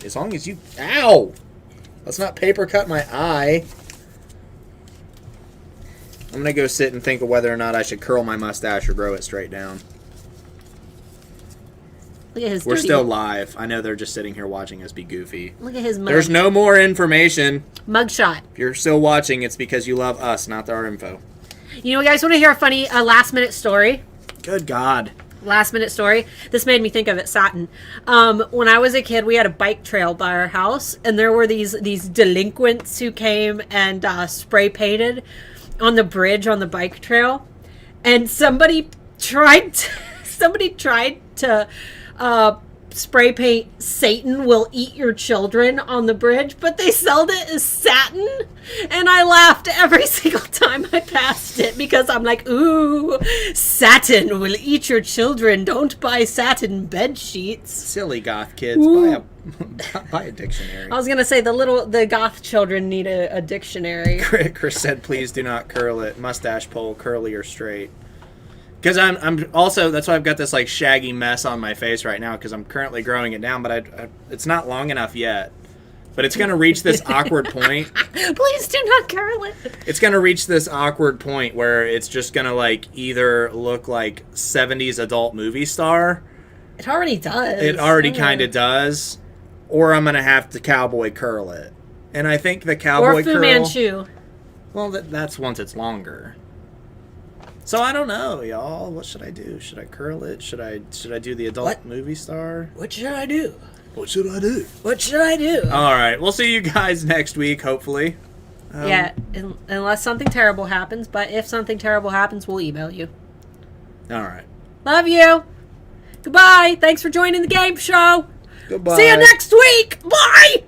B: As long as you... Ow! Let's not paper cut my eye. I'm going to go sit and think of whether or not I should curl my mustache or grow it straight down.
A: Look at his
B: We're
A: dirty-
B: still live. I know they're just sitting here watching us be goofy.
A: Look at his mug.
B: There's no more information.
A: Mugshot.
B: If you're still watching, it's because you love us, not our info.
A: You know, you guys want to hear a funny last minute story?
B: Good God.
A: Last minute story. This made me think of it, Satin. When I was a kid, we had a bike trail by our house, and there were these delinquents who came and spray painted on the bridge on the bike trail, and somebody tried
C: somebody tried to spray paint "Satan will eat your children" on the bridge, but they sold it as satin, and I laughed every single time I passed it because I'm like, ooh, satin will eat your children. Don't buy satin bed sheets.
B: Silly goth kids. Buy a dictionary.
C: I was gonna say the goth children need a dictionary.
B: Chris said, please do not curl it. Mustache pull, curly or straight. Because I'm also, that's why I've got this like shaggy mess on my face right now, because I'm currently growing it down, but it's not long enough yet. But it's going to reach this awkward point.
C: Please do not curl it.
B: It's going to reach this awkward point where it's just going to like either look like 70s adult movie star.
C: It already does.
B: It already kind of does. Or I'm going to have to cowboy curl it. And I think the cowboy
C: or Fu
B: curl...
C: Manchu.
B: Well, that's once it's longer. So I don't know, y'all. What should I do? Should I curl it? Should I do the adult movie star?
C: What should I do?
B: What should I do?
C: What should I do?
B: All right, we'll see you guys next week, hopefully.
C: Yeah, unless something terrible happens. But if something terrible happens, we'll email you.
B: All right.
C: Love you. Goodbye. Thanks for joining the game show.
B: Goodbye.
C: See you next week. Bye.